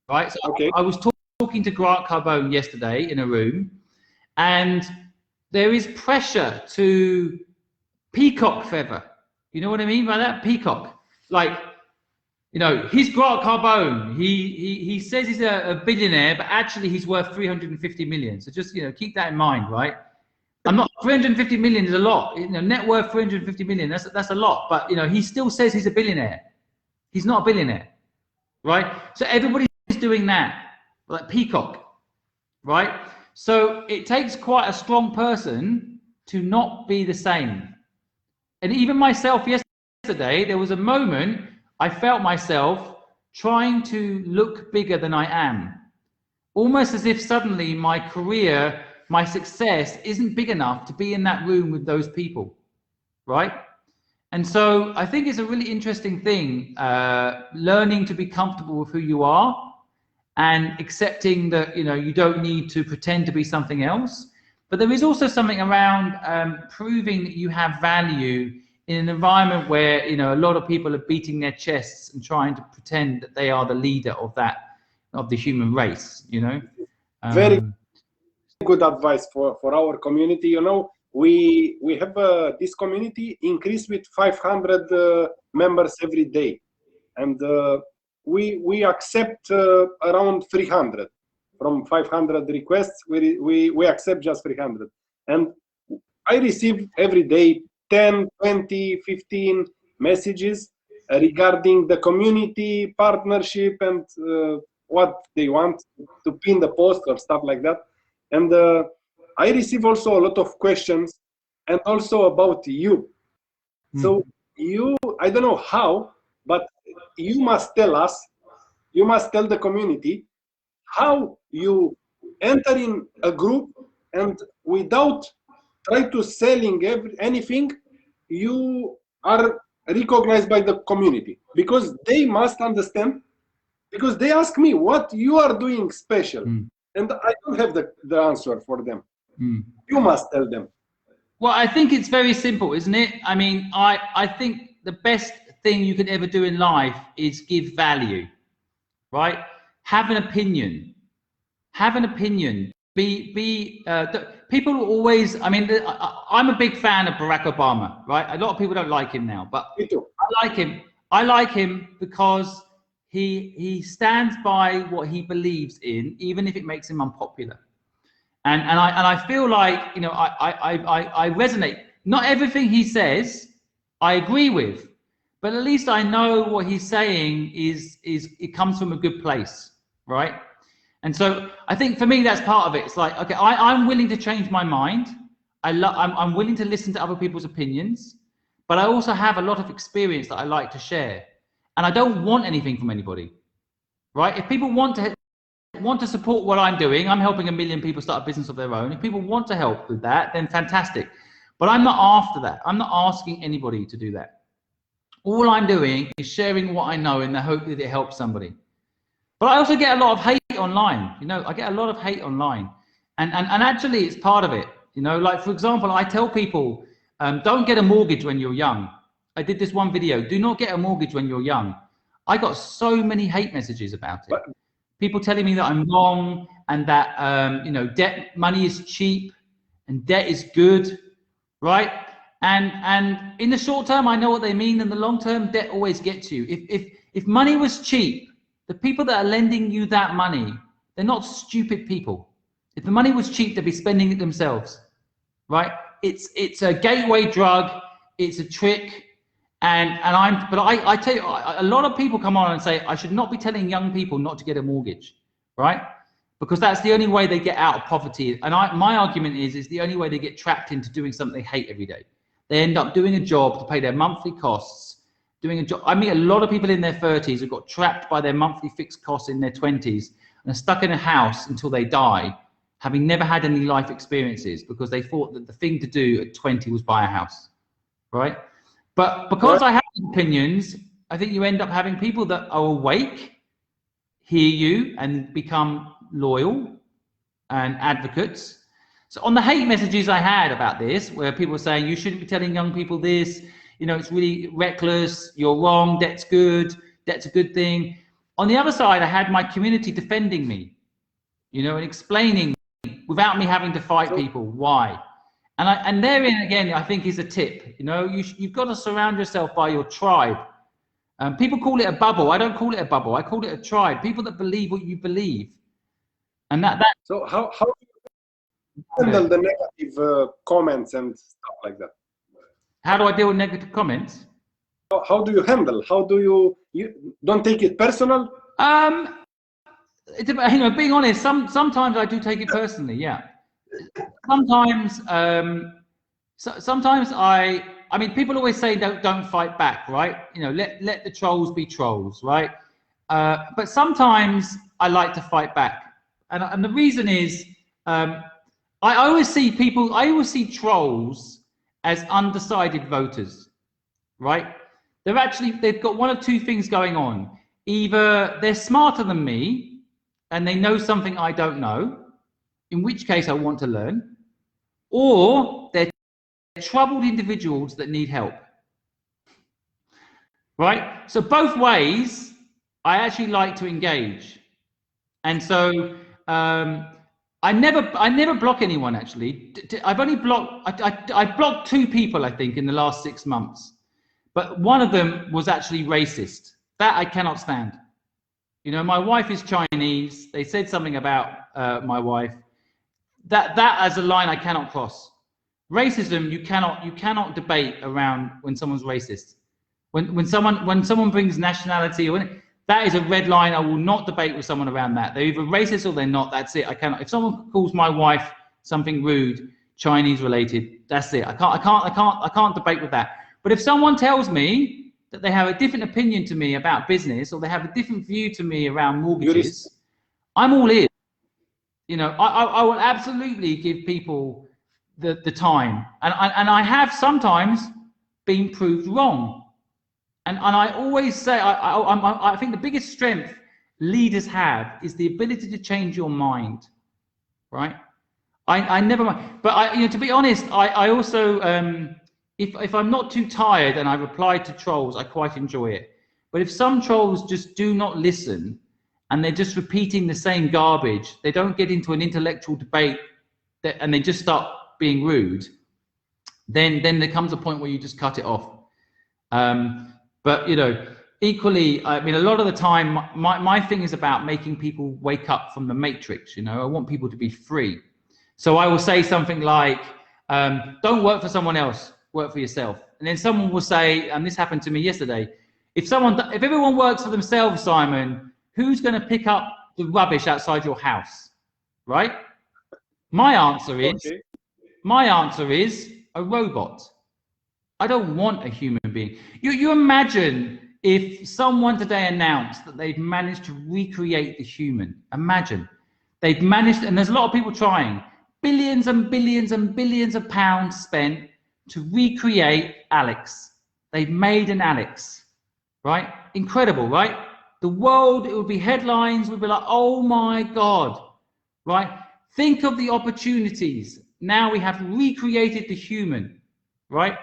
right? So I was talking to Grant Carbone yesterday in a room, and there is pressure to peacock feather. You know what I mean by that? Peacock. Like, you know, he's Grant Carbone. He says he's a billionaire, but actually he's worth 350 million. So just, you know, keep that in mind, right? 350 million is a lot. You know, net worth 350 million, that's a lot. But, you know, he still says he's a billionaire. He's not a billionaire, right? So everybody's doing that, like peacock, right? So it takes quite a strong person to not be the same. And even myself yesterday, there was a moment I felt myself trying to look bigger than I am. Almost as if suddenly my career, my success isn't big enough to be in that room with those people, right? And so I think it's a really interesting thing, learning to be comfortable with who you are and accepting that, you know, you don't need to pretend to be something else. But there is also something around proving that you have value in an environment where, you know, a lot of people are beating their chests and trying to pretend that they are the leader of the human race, you know. Very good advice for our community. You know, we have this community increase with 500 members every day, and we accept around 300. From 500 requests, we accept just 300. And I receive every day 10, 20, 15 messages regarding the community partnership and what they want to pin the post or stuff like that. And I receive also a lot of questions and also about you. So you, I don't know how, but you must tell us, you must tell the community how you enter in a group and without try to selling anything, you are recognized by the community, because they must understand, because they ask me what you are doing special, and I don't have the answer for them. You must tell them. Well, I think it's very simple, isn't it? I mean, I think the best thing you can ever do in life is give value, right? Have an opinion. Have an opinion. People always, I mean, I'm a big fan of Barack Obama, right? A lot of people don't like him now, but Me too. I like him. I like him because he stands by what he believes in, even if it makes him unpopular. And I feel like, you know, I resonate. Not everything he says I agree with, but at least I know what he's saying is it comes from a good place, right? And so I think for me that's part of it. It's like, okay, I'm willing to change my mind. I'm willing to listen to other people's opinions, but I also have a lot of experience that I like to share, and I don't want anything from anybody, right? If people want to support what I'm doing, I'm helping 1 million people start a business of their own. If people want to help with that, then fantastic. But I'm not after that. I'm not asking anybody to do that. All I'm doing is sharing what I know in the hope that it helps somebody. But I also get a lot of hate online. You know, I get a lot of hate online. And actually it's part of it. You know, like for example, I tell people, don't get a mortgage when you're young. I did this one video, do not get a mortgage when you're young. I got so many hate messages about it. People telling me that I'm wrong and that, you know, money is cheap and debt is good, right? And in the short term, I know what they mean. In the long term, debt always gets you. If money was cheap, the people that are lending you that money, they're not stupid people. If the money was cheap, they'd be spending it themselves, right? It's a gateway drug. It's a trick. But I tell you, a lot of people come on and say, I should not be telling young people not to get a mortgage, right? Because that's the only way they get out of poverty. And my argument is it's the only way they get trapped into doing something they hate every day. They end up doing a job to pay their monthly costs, doing a job. I meet a lot of people in their 30s who got trapped by their monthly fixed costs in their 20s and are stuck in a house until they die, having never had any life experiences because they thought that the thing to do at 20 was buy a house, right? But because I have opinions, I think you end up having people that are awake, hear you, and become loyal and advocates. So on the hate messages I had about this, where people were saying, you shouldn't be telling young people this, you know, it's really reckless, you're wrong, debt's good, debt's a good thing. On the other side, I had my community defending me, you know, and explaining without me having to fight people why. And therein again, I think is a tip. You know, you've got to surround yourself by your tribe. People call it a bubble. I don't call it a bubble. I call it a tribe. People that believe what you believe. And that. So how do you handle the negative comments and stuff like that? How do I deal with negative comments? How do you handle? How do you don't take it personal? It's about, you know, being honest. Sometimes I do take it personally. Yeah. Sometimes, sometimes I mean, people always say don't fight back, right? You know, let the trolls be trolls, right? But sometimes I like to fight back, and the reason is, I always see trolls as undecided voters, right? They've got one of two things going on. Either they're smarter than me and they know something I don't know, in which case I want to learn, or they're troubled individuals that need help, right? So both ways, I actually like to engage. And so I never block anyone, actually. I've only blocked, I've blocked 2 people, I think, in the last 6 months. But one of them was actually racist. That I cannot stand. You know, my wife is Chinese. They said something about my wife. That as a line I cannot cross. Racism, you cannot debate around when someone's racist. When someone brings nationality, that is a red line. I will not debate with someone around that. They're either racist or they're not. That's it. I cannot. If someone calls my wife something rude, Chinese related, that's it. I can't debate with that. But if someone tells me that they have a different opinion to me about business, or they have a different view to me around mortgages, I'm all in. You know, I will absolutely give people the time, and I have sometimes been proved wrong, and I always say I think the biggest strength leaders have is the ability to change your mind, right? I never mind, but you know, to be honest, I also if I'm not too tired and I reply to trolls, I quite enjoy it. But if some trolls just do not listen, and they're just repeating the same garbage, they don't get into an intellectual debate, and they just start being rude, then there comes a point where you just cut it off. But you know, equally, I mean, a lot of the time, my thing is about making people wake up from the matrix. You know, I want people to be free. So I will say something like, don't work for someone else, work for yourself. And then someone will say, and this happened to me yesterday, if everyone works for themselves, Simon, who's going to pick up the rubbish outside your house, right? My answer is a robot. I don't want a human being. You imagine if someone today announced that they've managed to recreate the human. Imagine they've managed, and there's a lot of people trying, billions and billions and billions of pounds spent to recreate Alex. They've made an Alex, right? Incredible, right? The world, it would be headlines, would be like, oh my God, right? Think of the opportunities. Now we have recreated the human, right?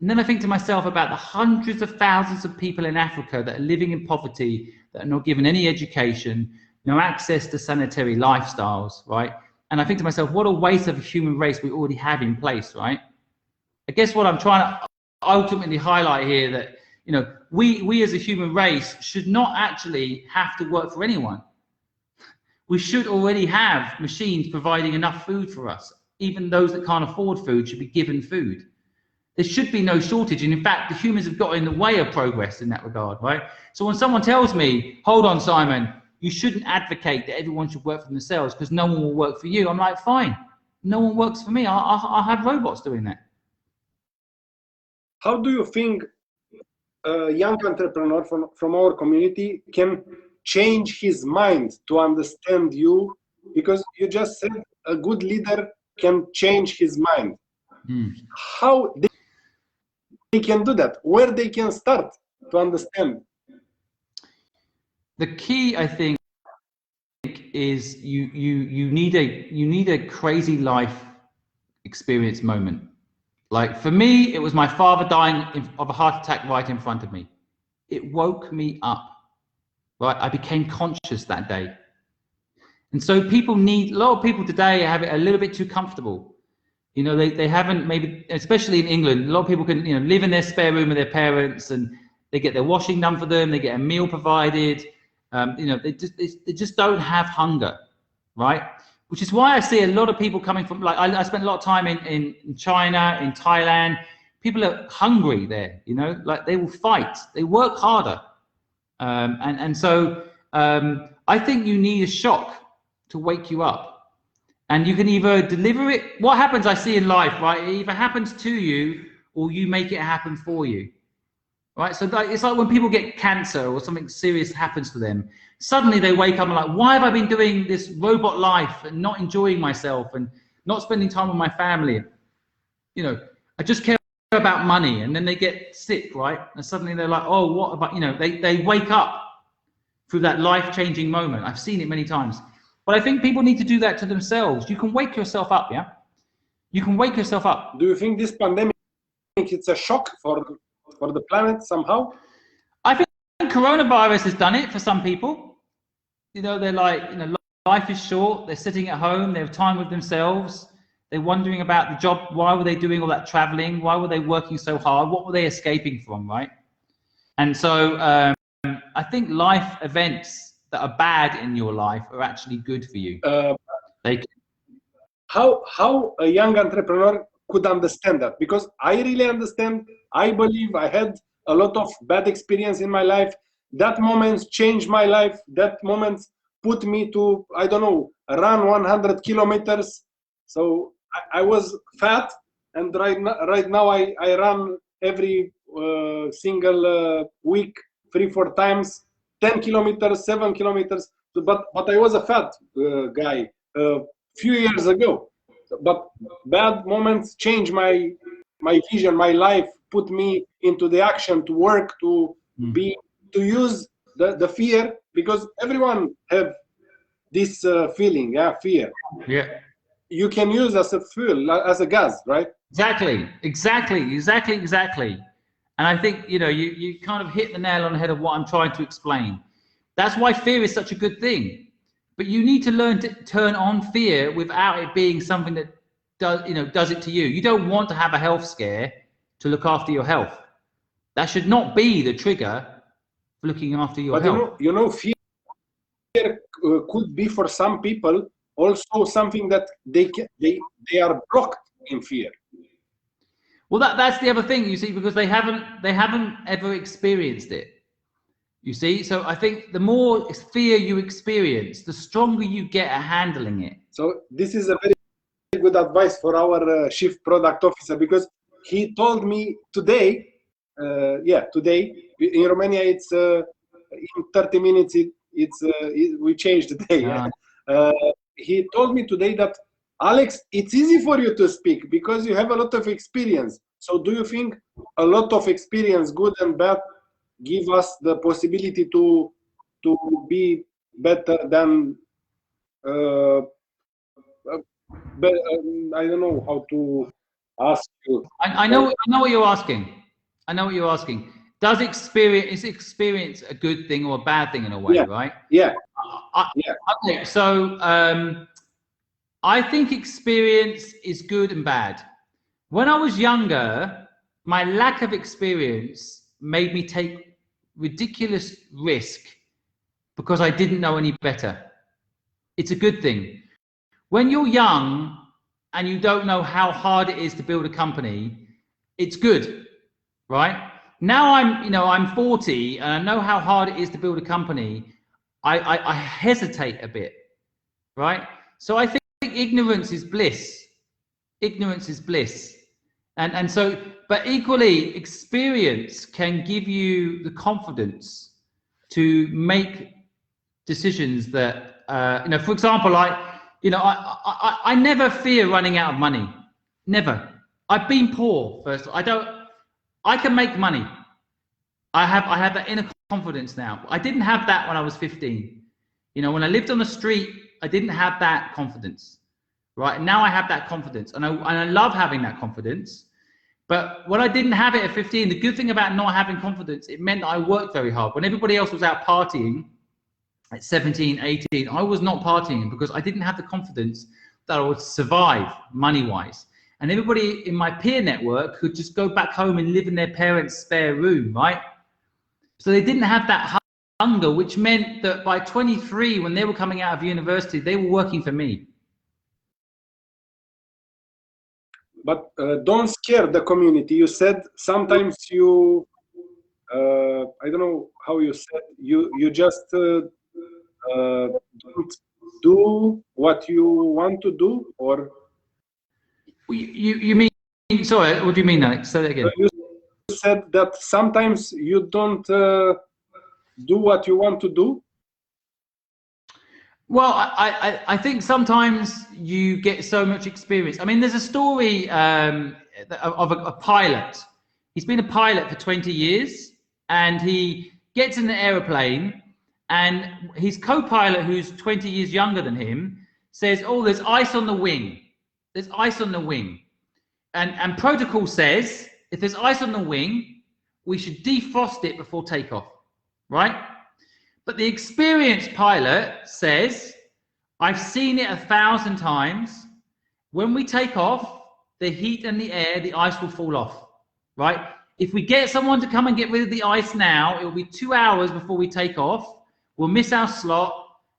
And then I think to myself about the hundreds of thousands of people in Africa that are living in poverty, that are not given any education, no access to sanitary lifestyles, right? And I think to myself, what a waste of a human race we already have in place, right? I guess what I'm trying to ultimately highlight here that, you know, we as a human race should not actually have to work for anyone. We should already have machines providing enough food for us. Even those that can't afford food should be given food. There should be no shortage. And in fact, the humans have got in the way of progress in that regard, right? So when someone tells me, hold on, Simon, you shouldn't advocate that everyone should work for themselves because no one will work for you. I'm like, fine, no one works for me. I'll have robots doing that. How do you think a young entrepreneur from our community can change his mind to understand you? Because you just said a good leader can change his mind. How they can do that? Where they can start to understand? The key, I think, is you need a crazy life experience moment. Like for me, it was my father dying of a heart attack right in front of me. It woke me up, right? I became conscious that day. And so people need, a lot of people today have it a little bit too comfortable. You know, they haven't, maybe, especially in England, a lot of people can, you know, live in their spare room with their parents and they get their washing done for them, they get a meal provided. You know, they just don't have hunger, right? Which is why I see a lot of people coming from, like, I spent a lot of time in China, in Thailand. People are hungry there, you know, like they will fight, they work harder. So I think you need a shock to wake you up. And you can either deliver it. What happens, I see in life, right? It either happens to you or you make it happen for you, right? So it's like when people get cancer or something serious happens to them, suddenly they wake up and like, why have I been doing this robot life and not enjoying myself and not spending time with my family? You know, I just care about money. And then they get sick, right? And suddenly they're like, oh, what about, you know, they wake up through that life-changing moment. I've seen it many times. But I think people need to do that to themselves. You can wake yourself up, yeah? You can wake yourself up. Do you think this pandemic, it's a shock for the planet somehow? I think coronavirus has done it for some people. You know, they're like, you know, life is short. They're sitting at home. They have time with themselves. They're wondering about the job. Why were they doing all that traveling? Why were they working so hard? What were they escaping from, right? And so I think life events that are bad in your life are actually good for you. How a young entrepreneur could understand that? Because I really understand. I believe I had a lot of bad experience in my life. That moment changed my life. That moment put me to, I don't know, run 100 kilometers. So I was fat, and right now I run every single week 3-4 times, 10 kilometers, 7 kilometers. But I was a fat guy a few years ago. But bad moments changed my vision, my life, put me into the action to work, to use the fear, because everyone have this feeling, fear. Yeah. You can use as a fuel, as a gas, right? Exactly. And I think, you know, you kind of hit the nail on the head of what I'm trying to explain. That's why fear is such a good thing. But you need to learn to turn on fear without it being something that does it to you. You don't want to have a health scare to look after your health. That should not be the trigger for looking after your health. You know, fear could be for some people also something that they are blocked in fear. Well, that's the other thing, you see, because they haven't ever experienced it. You see, so I think the more fear you experience, the stronger you get at handling it. So this is a very good advice for our chief product officer, because he told me today, today in Romania, it's in 30 minutes. We changed the day. He told me today that Alex, it's easy for you to speak because you have a lot of experience. So do you think a lot of experience, good and bad, give us the possibility to be better than I don't know how to ask you. I know what you're asking. I know what you're asking. Is experience a good thing or a bad thing in a way, right? Yeah. Okay, so I think experience is good and bad. When I was younger, my lack of experience made me take ridiculous risk because I didn't know any better. It's a good thing. When you're young and you don't know how hard it is to build a company, it's good, right? Now I'm 40 and I know how hard it is to build a company. I hesitate a bit, right? So I think ignorance is bliss. Ignorance is bliss. And so, but equally, experience can give you the confidence to make decisions that, for example, I never fear running out of money. Never. I've been poor first. I can make money. I have that inner confidence now. I didn't have that when I was 15. When I lived on the street, I didn't have that confidence, right? And now I have that confidence, and I love having that confidence. But when I didn't have it at 15, the good thing about not having confidence, it meant that I worked very hard. When everybody else was out partying at 17, 18, I was not partying because I didn't have the confidence that I would survive money-wise. And everybody in my peer network could just go back home and live in their parents' spare room, right? So they didn't have that hunger, which meant that by 23, when they were coming out of university, they were working for me. But don't scare the community. You said sometimes you, I don't know how you said, you just don't do what you want to do, or? You mean, sorry, what do you mean, Alex? Say that again. You said that sometimes you don't do what you want to do. Well, I think sometimes you get so much experience. I mean, there's a story of a pilot. He's been a pilot for 20 years, and he gets in the aeroplane, and his co-pilot, who's 20 years younger than him, says, "Oh, there's ice on the wing. There's ice on the wing." And protocol says, if there's ice on the wing, we should defrost it before takeoff, right? But the experienced pilot says, "I've seen it 1,000 times. When we take off, the heat and the air, the ice will fall off, right? If we get someone to come and get rid of the ice now, it will be 2 hours before we take off. We'll miss our slot,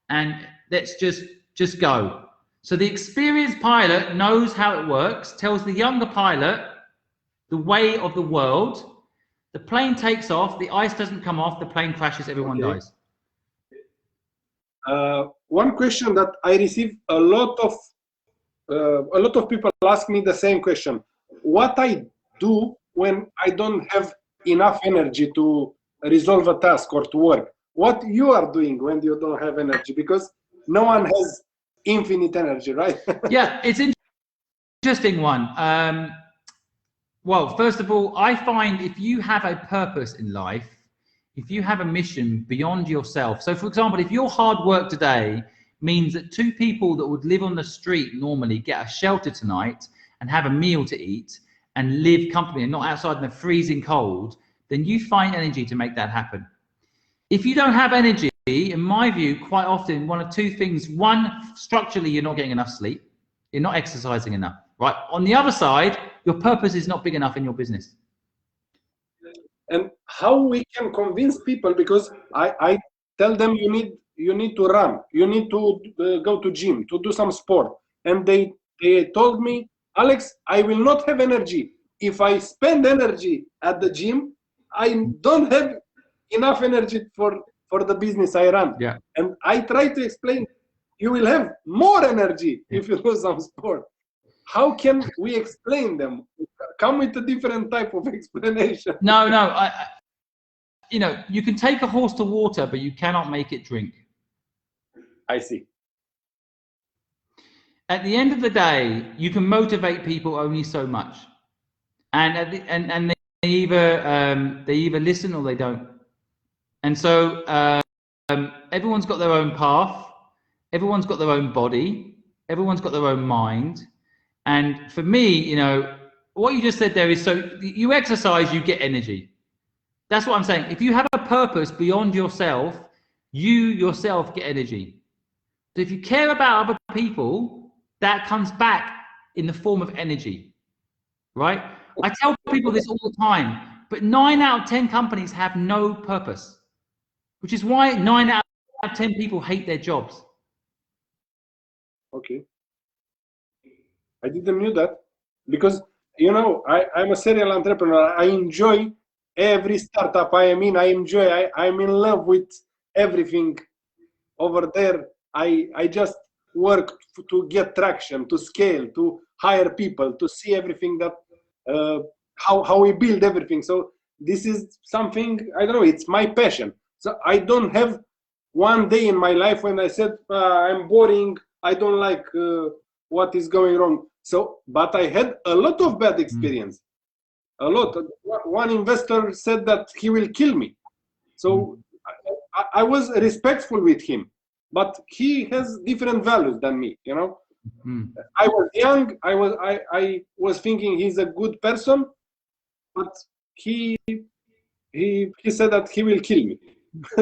and let's just go." So the experienced pilot knows how it works, tells the younger pilot the way of the world. The plane takes off, the ice doesn't come off, the plane crashes, everyone dies. One question that I receive a lot of people ask me the same question: what I do when I don't have enough energy to resolve a task or to work? What you are doing when you don't have energy? Because no one has infinite energy, right? Yeah, it's an interesting one. Well, first of all, I find if you have a purpose in life, if you have a mission beyond yourself. So for example, if your hard work today means that 2 people that would live on the street normally get a shelter tonight and have a meal to eat and live comfortably and not outside in the freezing cold, then you find energy to make that happen. If you don't have energy, in my view, quite often one of 2 things. One, structurally, you're not getting enough sleep. You're not exercising enough, right? On the other side, your purpose is not big enough in your business. And how we can convince people, because I tell them you need to run, you need to go to gym, to do some sport, and they told me, "Alex, I will not have energy. If I spend energy at the gym, I don't have enough energy for the business I run." Yeah. And I try to explain, you will have more energy if you do some sport. How can we explain them? Come with a different type of explanation. No, you can take a horse to water, but you cannot make it drink. I see. at the end of the day, you can motivate people only so much, and and they either listen or they don't. And so everyone's got their own path, everyone's got their own body, everyone's got their own mind. And for me, you know, what you just said there is, so you exercise, you get energy. That's what I'm saying. If you have a purpose beyond yourself, you yourself get energy. So if you care about other people, that comes back in the form of energy, right? I tell people this all the time, but 9 out of 10 companies have no purpose, which is why 9 out of 10 people hate their jobs. Okay. I didn't know that, because, you know, I'm a serial entrepreneur. I enjoy every startup I am in. I'm in love with everything over there. I just work to get traction, to scale, to hire people, to see everything that, how we build everything. So this is something, I don't know, it's my passion. So I don't have one day in my life when I said, I'm boring, I don't like what is going wrong. So, but I had a lot of bad experience. A lot. One investor said that he will kill me. So I was respectful with him, but he has different values than me, you know. I was young. I was thinking he's a good person, but he said that he will kill me.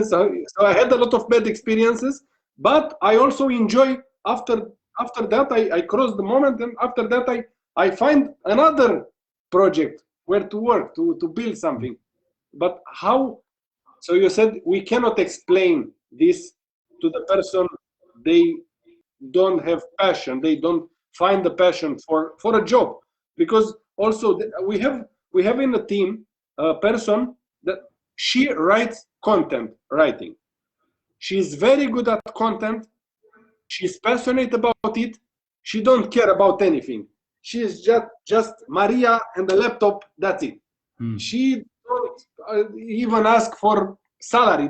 So I had a lot of bad experiences, but I also enjoy, after that I crossed the moment, and after that I find another project where to work, to build something. But how? So you said we cannot explain this to the person. They don't have passion, they don't find the passion for a job, because also we have in the team a person that she writes content writing. She's very good at content, she's passionate about it, she don't care about anything. She is just Maria and the laptop, that's it. She don't even ask for salary.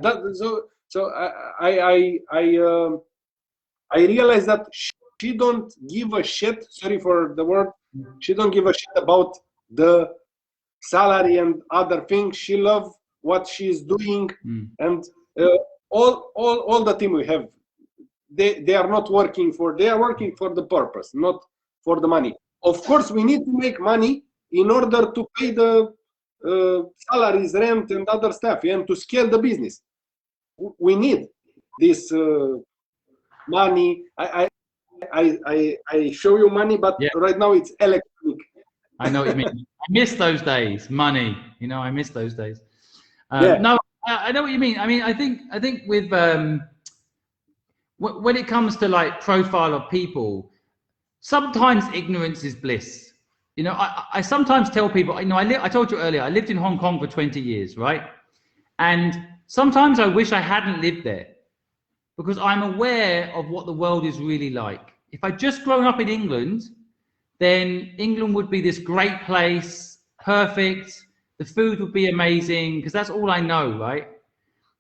So I realized that she don't give a shit, sorry for the word, she don't give a shit about the salary and other things. She loves what she's doing, and all the team we have, they are not working for, they are working for the purpose, not for the money. Of course, we need to make money in order to pay the salaries, rent, and other stuff, and to scale the business. We need this money. I show you money, but right now it's electronic. I know what you mean. I miss those days. Money, you know, I miss those days. No, I know what you mean. I mean, I think with when it comes to like profile of people, sometimes ignorance is bliss. You know, I sometimes tell people, you know, I told you earlier, I lived in Hong Kong for 20 years, right? And sometimes I wish I hadn't lived there, because I'm aware of what the world is really like. If I'd just grown up in England, then England would be this great place, perfect. The food would be amazing, because that's all I know, right?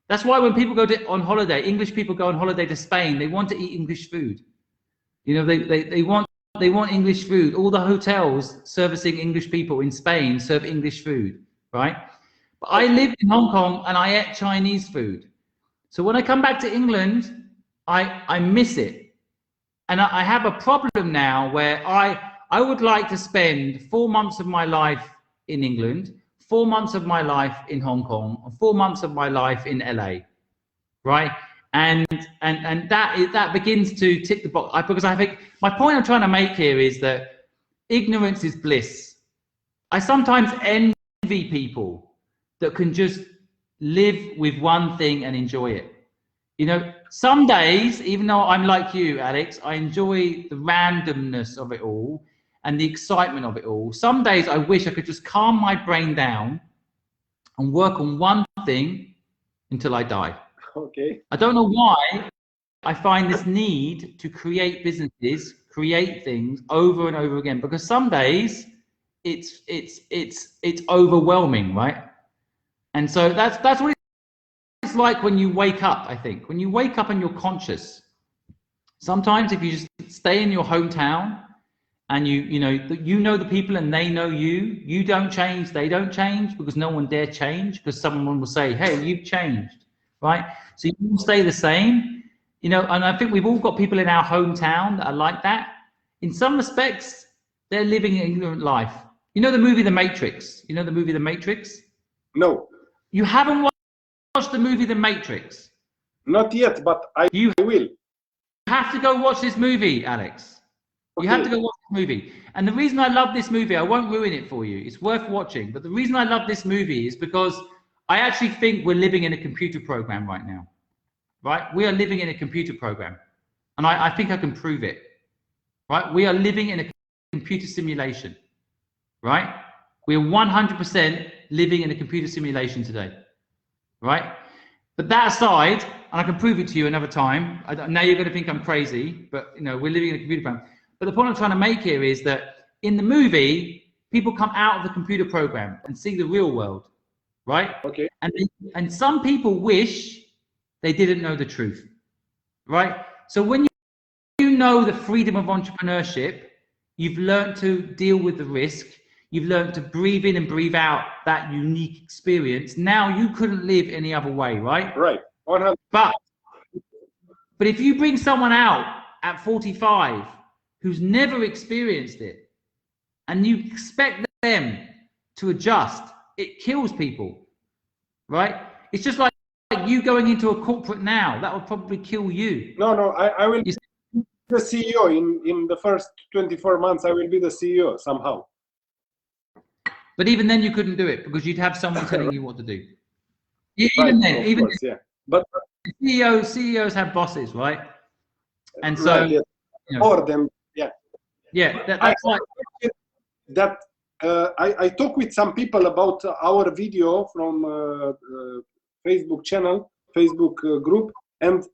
That's why when people go on holiday, English people go on holiday to Spain, they want to eat English food. You know, they want English food. All the hotels servicing English people in Spain serve English food, right? But I lived in Hong Kong and I ate Chinese food. So when I come back to England, I miss it. And I have a problem now where I would like to spend 4 months of my life in England, 4 months of my life in Hong Kong, and 4 months of my life in LA, right? And that begins to tick the box, because I think my point I'm trying to make here is that ignorance is bliss. I sometimes envy people that can just live with one thing and enjoy it. You know, some days, even though I'm like you, Alex, I enjoy the randomness of it all and the excitement of it all. Some days I wish I could just calm my brain down and work on one thing until I die. Okay. I don't know why I find this need to create businesses, create things over and over again, because some days it's overwhelming, right? And so that's what it's like when you wake up. I think when you wake up and you're conscious, Sometimes if you just stay in your hometown and you know the people and they know you, you don't change, they don't change, because no one dare change, because someone will say, hey, you've changed, right? So you will stay the same, you know, and I think we've all got people in our hometown that are like that. In some respects, they're living an ignorant life. You know the movie The Matrix? You know the movie The Matrix? No. You haven't watched the movie The Matrix? Not yet, but I will. You have to go watch this movie, Alex. You have to go watch this movie. And the reason I love this movie, I won't ruin it for you, it's worth watching, but the reason I love this movie is because I actually think we're living in a computer program right now, right? We are living in a computer program, and I think I can prove it, right? We are living in a computer simulation, right? We're 100% living in a computer simulation today, right? But that aside, and I can prove it to you another time, now you're going to think I'm crazy, but you know, we're living in a computer program. But the point I'm trying to make here is that in the movie, people come out of the computer program and see the real world, right? Okay. And some people wish they didn't know the truth, right? So when you know the freedom of entrepreneurship, you've learned to deal with the risk, you've learned to breathe in and breathe out that unique experience. Now you couldn't live any other way, right? Right. 100. But if you bring someone out at 45 who's never experienced it, and you expect them to adjust, it kills people, right? It's just like you going into a corporate now, that would probably kill you. No, I will be the CEO in the first 24 months. I will be the CEO somehow. But even then you couldn't do it because you'd have someone telling you what to do. Even then, yeah. But CEOs have bosses, right? And so, right, yeah. You know, or them, yeah. Yeah, that's like that. I talk with some people about our video from Facebook channel, Facebook group, and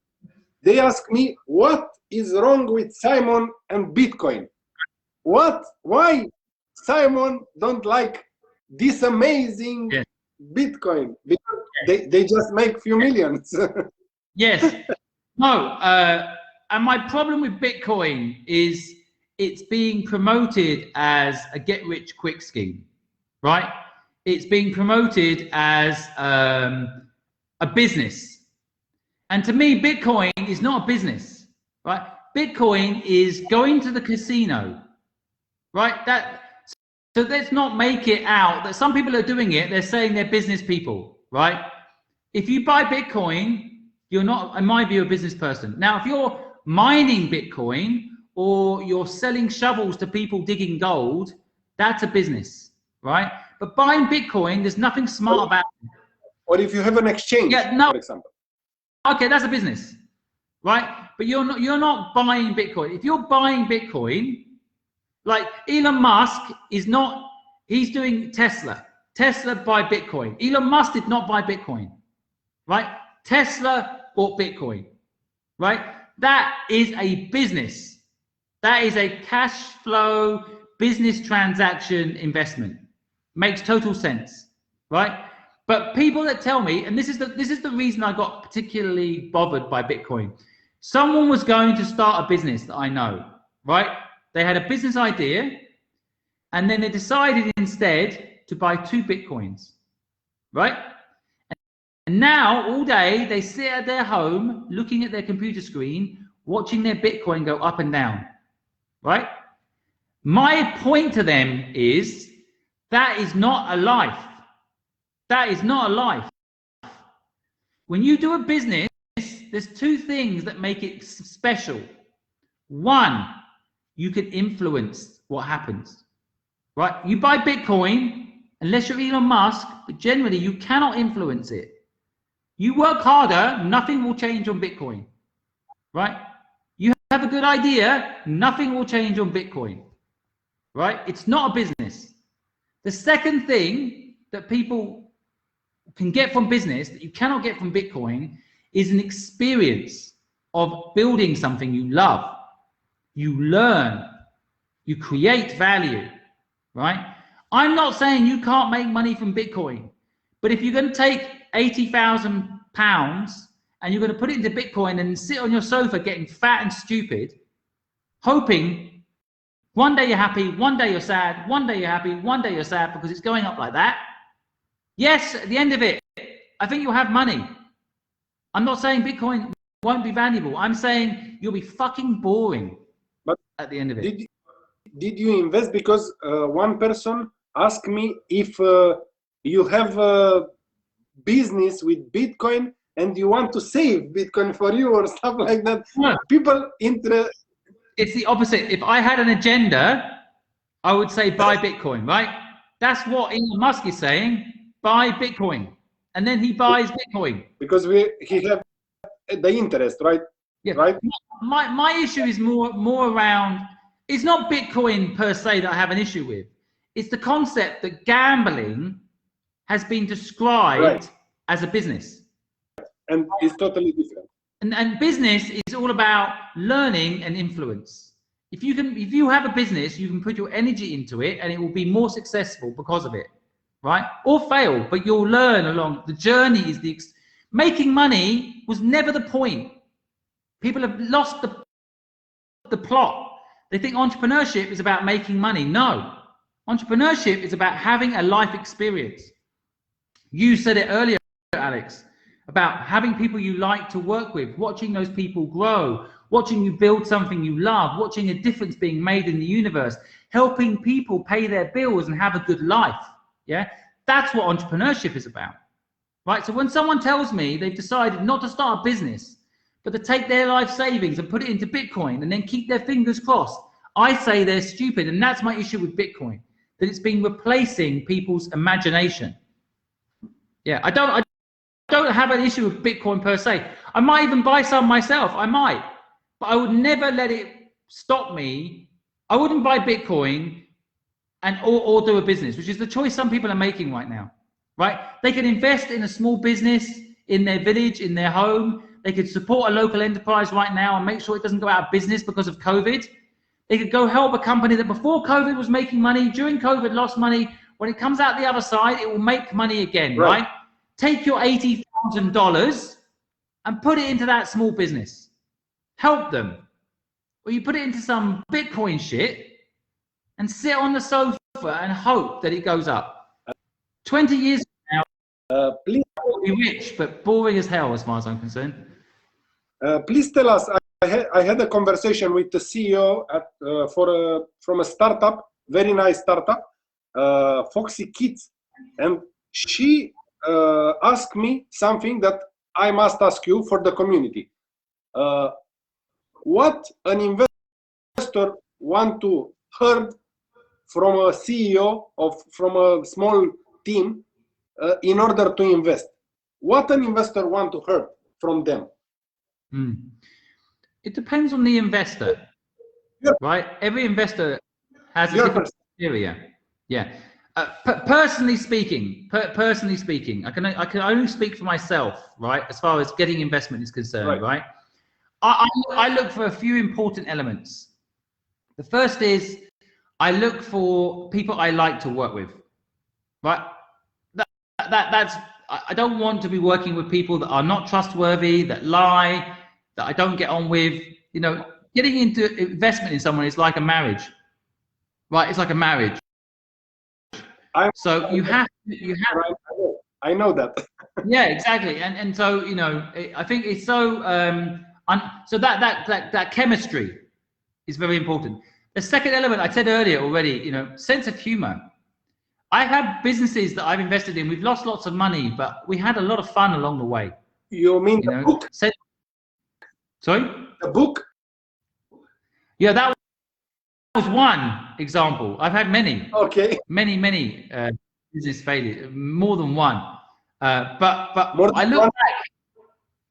they ask me, what is wrong with Simon and Bitcoin? Why Simon don't like this amazing Bitcoin? Because they just make few millions. Yes. No, and my problem with Bitcoin is it's being promoted as a get-rich-quick scheme, right? It's being promoted as a business. And to me, Bitcoin is not a business, right? Bitcoin is going to the casino, right? So let's not make it out that some people are doing it. They're saying they're business people, right? If you buy Bitcoin, you're not, in my view, a business person. Now, if you're mining Bitcoin or you're selling shovels to people digging gold, that's a business, right? But buying Bitcoin, there's nothing smart about it. Or if you have an exchange, for example. Okay, that's a business, right? But you're not buying Bitcoin. If you're buying Bitcoin, like Elon Musk is not, he's doing Tesla. Tesla buy Bitcoin. Elon Musk did not buy Bitcoin, right? Tesla bought Bitcoin, right? That is a business. That is a cash flow business transaction investment. Makes total sense, right? But people that tell me, and this is the reason I got particularly bothered by Bitcoin. Someone was going to start a business that I know, right? They had a business idea, and then they decided instead to buy 2 Bitcoins, right? And now all day they sit at their home looking at their computer screen, watching their Bitcoin go up and down, right? My point to them is that is not a life. That is not a life. When you do a business, there's 2 things that make it special. One, you can influence what happens, right? You buy Bitcoin, unless you're Elon Musk, but generally you cannot influence it. You work harder, nothing will change on Bitcoin, right? You have a good idea, nothing will change on Bitcoin, right? It's not a business. The second thing that people can get from business that you cannot get from Bitcoin is an experience of building something you love. You learn, you create value, right? I'm not saying you can't make money from Bitcoin, but if you're going to take £80,000 and you're going to put it into Bitcoin and sit on your sofa getting fat and stupid, hoping one day you're happy, one day you're sad, one day you're happy, one day you're sad because it's going up like that. Yes, at the end of it, I think you'll have money. I'm not saying Bitcoin won't be valuable. I'm saying you'll be fucking boring at the end of it. Did you invest? Because one person asked me if you have a business with Bitcoin and you want to save Bitcoin for you or stuff like that. No. People It's the opposite. If I had an agenda, I would say buy Bitcoin, right? That's what Elon Musk is saying. Buy Bitcoin. And then he buys Bitcoin. Because he have the interest, right? Yeah. Right. My issue is more around, it's not Bitcoin per se that I have an issue with. It's the concept that gambling has been described as a business. And it's totally different. And business is all about learning and influence. If you have a business, you can put your energy into it and it will be more successful because of it, right? Or fail, but you'll learn along. The journey is making money was never the point. People have lost the plot. They think entrepreneurship is about making money. No, entrepreneurship is about having a life experience. You said it earlier, Alex, about having people you like to work with, watching those people grow, watching you build something you love, watching a difference being made in the universe, helping people pay their bills and have a good life. Yeah, that's what entrepreneurship is about, right? So when someone tells me they've decided not to start a business, but to take their life savings and put it into Bitcoin and then keep their fingers crossed, I say they're stupid. And that's my issue with Bitcoin, that it's been replacing people's imagination. Yeah, I don't have an issue with Bitcoin per se. I might even buy some myself. I might, but I would never let it stop me. I wouldn't buy Bitcoin or do a business, which is the choice some people are making right now, right? They can invest in a small business in their village, in their home. They could support a local enterprise right now and make sure it doesn't go out of business because of COVID. They could go help a company that before COVID was making money, during COVID lost money. When it comes out the other side, it will make money again, right? Take your $80,000 and put it into that small business. Help them. Or you put it into some Bitcoin shit and sit on the sofa and hope that it goes up. 20 years from now, please be rich, but boring as hell as far as I'm concerned. Please tell us, I had a conversation with the CEO from a startup, very nice startup, Foxy Kids, and she asked me something that I must ask you for the community. What an investor want to hear from a CEO from a small team in order to invest? What an investor want to hear from them? It depends on the investor, right? Every investor has a different criteria. Yeah. Personally speaking, I can only speak for myself, right? As far as getting investment is concerned, right? I look for a few important elements. The first is I look for people I like to work with, right? That's I don't want to be working with people that are not trustworthy, that lie, that I don't get on with. You know, getting into investment in someone is like a marriage, right? It's like a marriage. So you have. I know that. Yeah, exactly. And so, you know, I think it's so so that chemistry is very important. The second element I said earlier already, you know, sense of humor. I have businesses that I've invested in. We've lost lots of money, but we had a lot of fun along the way. You mean the book? Sorry? The book? Yeah, that was one example. I've had many. Okay. Many business failures, more than one. But I look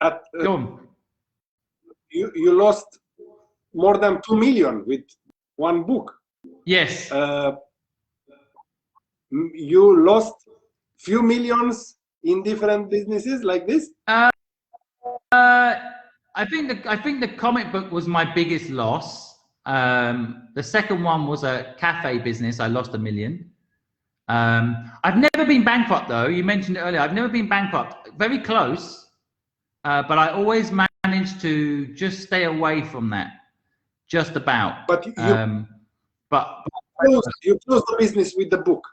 back. Go on. You lost more than 2 million with one book. Yes. You lost few millions in different businesses like this? I think the comic book was my biggest loss. The second one was a cafe business. I lost $1 million. I've never been bankrupt though. You mentioned it earlier. I've never been bankrupt. Very close, but I always managed to just stay away from that, just about. But you closed the business with the book.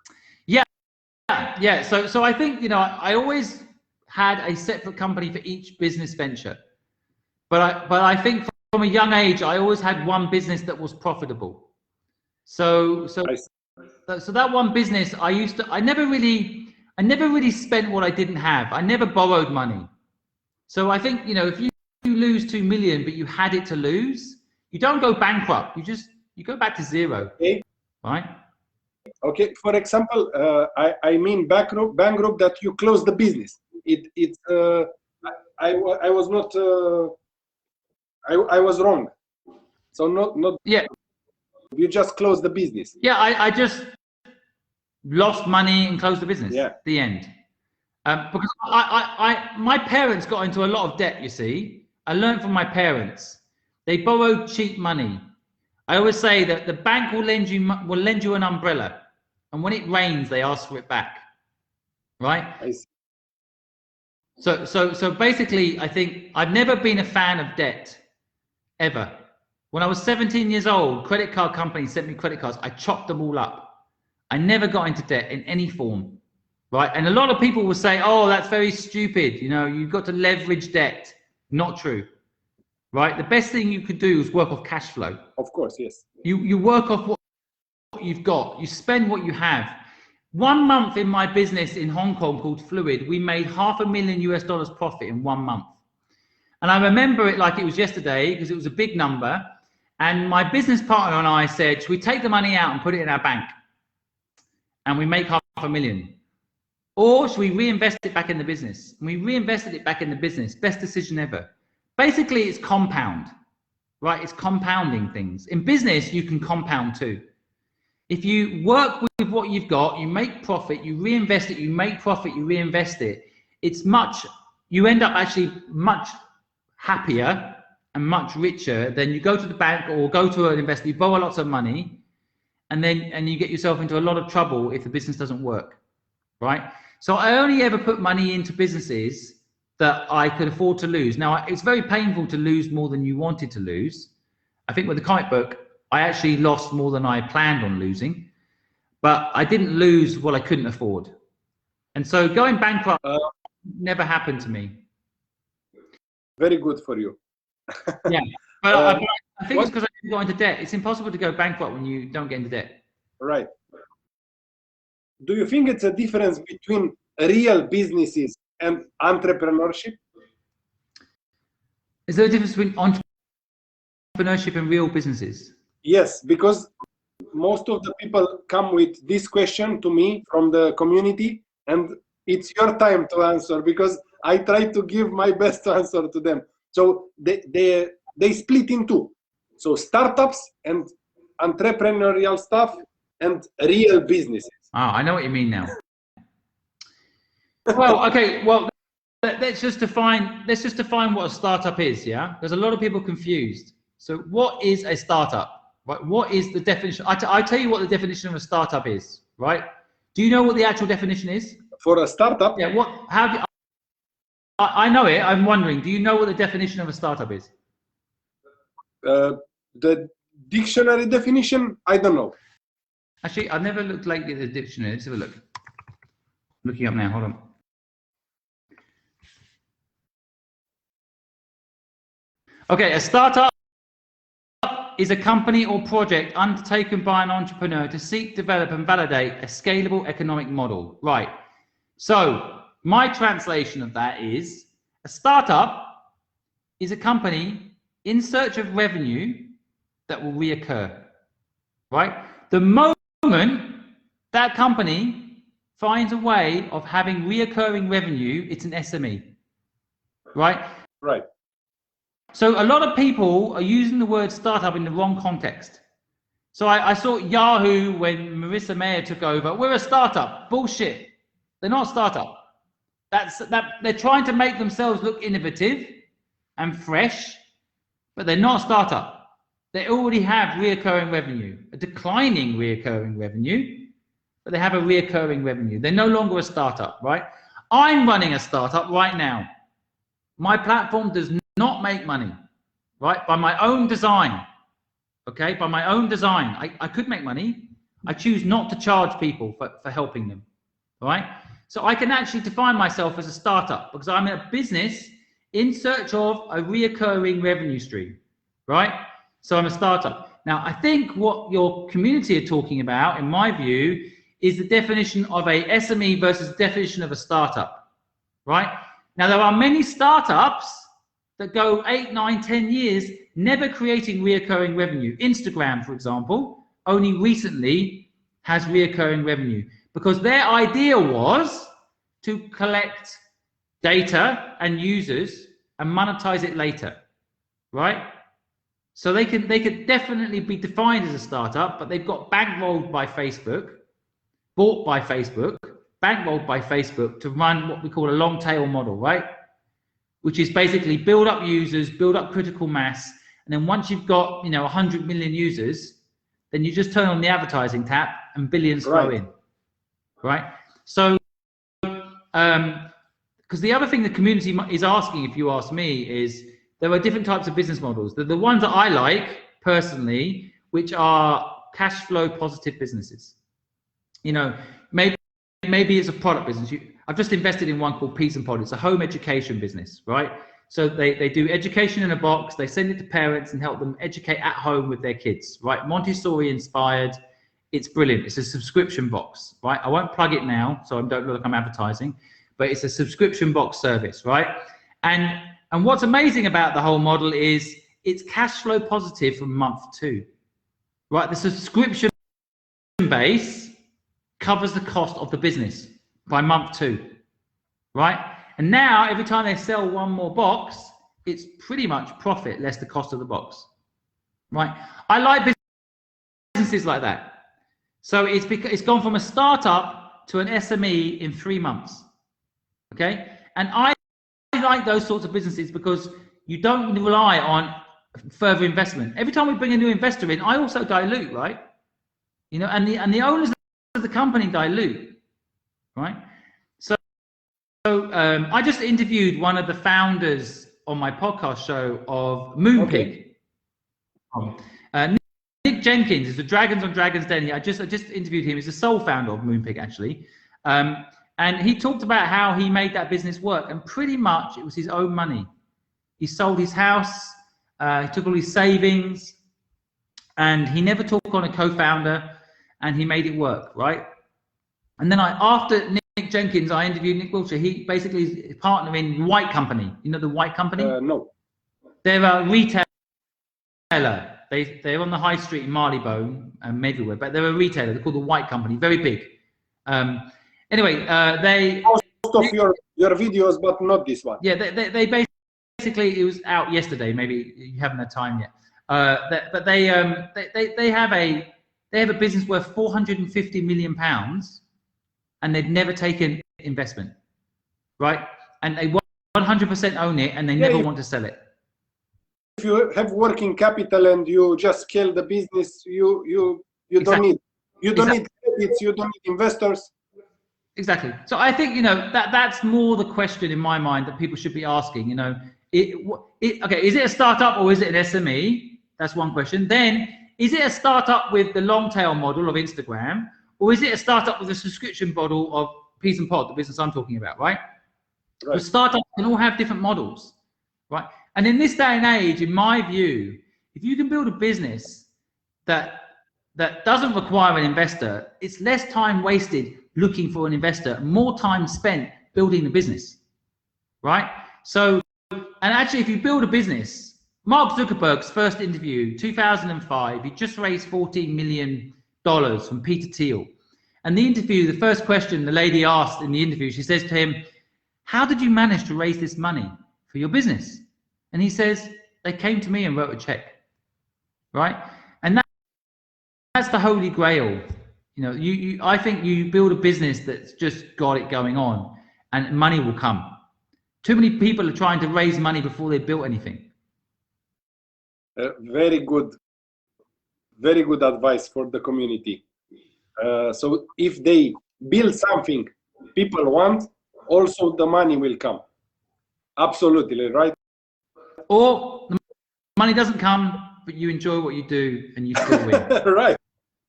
Yeah. So I think, you know, I always had a separate company for each business venture, but I think from a young age I always had one business that was profitable. So that one business I never really spent what I didn't have. I never borrowed money. So I think, you know, if you lose 2 million but you had it to lose, you don't go bankrupt. You go back to zero. Okay. Right? Okay. For example, I mean bankrupt that you close the business. I was not. I was wrong. So not. Yeah. You just close the business. Yeah. I just lost money and closed the business. Yeah. The end. Because my parents got into a lot of debt. You see, I learned from my parents. They borrowed cheap money. I always say that the bank will lend you an umbrella, and when it rains, they ask for it back. Right? I see. So basically, I think I've never been a fan of debt, ever. When I was 17 years old, credit card companies sent me credit cards. I chopped them all up. I never got into debt in any form, right? And a lot of people will say, oh, that's very stupid. You know, you've got to leverage debt. Not true, right? The best thing you could do is work off cash flow. Of course, yes. You work off what you've got. You spend what you have. 1 month in my business in Hong Kong called Fluid, we made $500,000 profit in 1 month. And I remember it like it was yesterday because it was a big number. And my business partner and I said, should we take the money out and put it in our bank? And we make $500,000. Or should we reinvest it back in the business? And we reinvested it back in the business. Best decision ever. Basically, it's compound, right? It's compounding things. In business, you can compound too. If you work with what you've got, you make profit, you reinvest it, you make profit, you reinvest it, you end up actually much happier and much richer than you go to the bank or go to an investor, you borrow lots of money, and you get yourself into a lot of trouble if the business doesn't work, right? So I only ever put money into businesses that I could afford to lose. Now, it's very painful to lose more than you wanted to lose. I think with the comic book, I actually lost more than I planned on losing, but I didn't lose what I couldn't afford. And so going bankrupt never happened to me. Very good for you. Yeah, but I think it's because I didn't go into debt. It's impossible to go bankrupt when you don't get into debt. Right. Do you think it's a difference between real businesses and entrepreneurship? Is there a difference between entrepreneurship and real businesses? Yes, because most of the people come with this question to me from the community, and it's your time to answer because I try to give my best answer to them. So they split in two. So startups and entrepreneurial stuff and real businesses. Oh, I know what you mean now. Well, okay. Well, let's just define what a startup is. Yeah, there's a lot of people confused. So, what is a startup? Right? What is the definition? I tell you what the definition of a startup is. Right? Do you know what the actual definition is for a startup? Yeah. What? How do? I know it. I'm wondering. Do you know what the definition of a startup is? The dictionary definition, I don't know. Actually, I've never looked lately at the dictionary. Let's have a look. Looking up now. Hold on. Okay, a startup is a company or project undertaken by an entrepreneur to seek, develop, and validate a scalable economic model. Right. So my translation of that is a startup is a company in search of revenue that will reoccur. Right. The moment that company finds a way of having reoccurring revenue, it's an SME. Right. Right. So a lot of people are using the word startup in the wrong context. So I saw Yahoo when Marissa Mayer took over. We're a startup. Bullshit. They're not a startup. They're trying to make themselves look innovative and fresh, but they're not a startup. They already have reoccurring revenue, a declining reoccurring revenue, but they have a reoccurring revenue. They're no longer a startup, right? I'm running a startup right now. My platform does not make money, right? By my own design, okay? By my own design. I could make money. I choose not to charge people for helping them, right? So I can actually define myself as a startup because I'm a business in search of a reoccurring revenue stream, right? So I'm a startup. Now, I think what your community are talking about, in my view, is the definition of a SME versus the definition of a startup, right? Now, there are many startups that go 8, 9, 10 years never creating reoccurring revenue. Instagram, for example, only recently has reoccurring revenue because their idea was to collect data and users and monetize it later, right? So they could definitely be defined as a startup, but they've got bankrolled by Facebook, bought by Facebook, bankrolled by Facebook to run what we call a long tail model, right? Which is basically build up users, build up critical mass, and then once you've got 100 million users, then you just turn on the advertising tap and billions flow in, right? So, because the other thing the community is asking, if you ask me, is there are different types of business models. The ones that I like personally, which are cash flow positive businesses. Maybe it's a product business. I've just invested in one called Peas and Pod. It's a home education business, right? So they do education in a box. They send it to parents and help them educate at home with their kids, right? Montessori inspired. It's brilliant. It's a subscription box, right? I won't plug it now, so I don't look like I'm advertising, but it's a subscription box service, right? And what's amazing about the whole model is it's cash flow positive from month 2, right? The subscription base covers the cost of the business by month 2, right? And now every time they sell one more box, it's pretty much profit less the cost of the box, right? I like businesses like that. So it's gone from a startup to an SME in 3 months, okay? And I like those sorts of businesses because you don't rely on further investment. Every time we bring a new investor in, I also dilute, right? And the owners of the company dilute, right? So I just interviewed one of the founders on my podcast show of Moonpig. Nick Jenkins is the Dragons on Dragons Den. I just interviewed him. He's the sole founder of Moonpig, actually. And he talked about how he made that business work, and pretty much it was his own money. He sold his house, he took all his savings, and he never took on a co-founder, and he made it work, right? And then after Nick Jenkins, I interviewed Nick Wiltshire. He basically is a partner in White Company. You know the White Company? No. They're a retailer. They're on the high street in Marylebone and everywhere, but they're a retailer. They're called the White Company, very big. Anyway, they most of your videos, but not this one. Yeah, they basically, it was out yesterday. Maybe you haven't had time yet. But they have a business worth £450 million, and they've never taken investment, right? And they 100% own it, and they never want to sell it. If you have working capital and you just scale the business, you don't need credits, you don't need investors. Exactly. So I think that's more the question in my mind that people should be asking. Okay, is it a startup or is it an SME? That's one question. Then is it a startup with the long tail model of Instagram, or is it a startup with a subscription model of Peas and Pod, the business I'm talking about, right? The startups can all have different models, right? And in this day and age, in my view, if you can build a business that doesn't require an investor, it's less time wasted looking for an investor, more time spent building the business, right? So, and actually, if you build a business, Mark Zuckerberg's first interview, 2005, he just raised $14 million from Peter Thiel. And the first question the lady asked in the interview, she says to him, "How did you manage to raise this money for your business?" And he says, "They came to me and wrote a check," right? And that's the holy grail. I think you build a business that's just got it going on, and money will come. Too many people are trying to raise money before they built anything. Very good advice for the community. So if they build something people want, also the money will come. Absolutely, right? Or the money doesn't come, but you enjoy what you do and you still win. Right.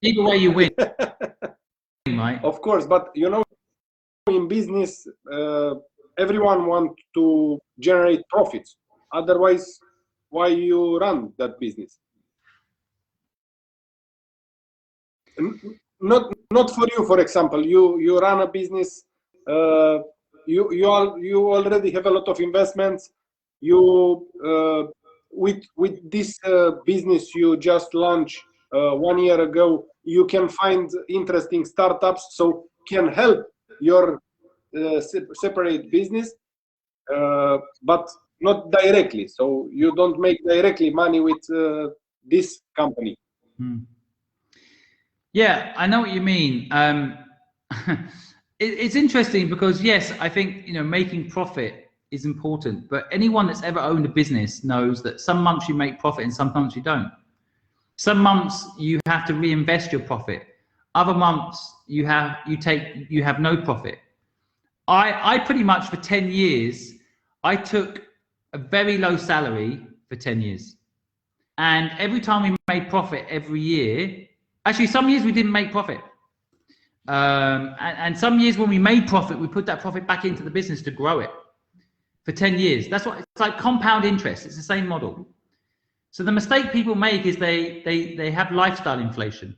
Either way you win, right? Of course, but you know, in business, everyone wants to generate profits. Otherwise, why you run that business? Not for you, for example. You run a business. You already have a lot of investments. You with this business you just launched 1 year ago, you can find interesting startups, so can help your separate business, but not directly. So you don't make directly money with this company. Yeah, I know what you mean. It's interesting because yes, I think making profit is important, but anyone that's ever owned a business knows that some months you make profit and some months you don't. Some months you have to reinvest your profit. Other months you have no profit. I pretty much for 10 years, I took a very low salary for 10 years. And every time we made profit every year, actually some years we didn't make profit. And some years when we made profit, we put that profit back into the business to grow it for 10 years. That's what it's like, compound interest. It's the same model. So the mistake people make is they have lifestyle inflation,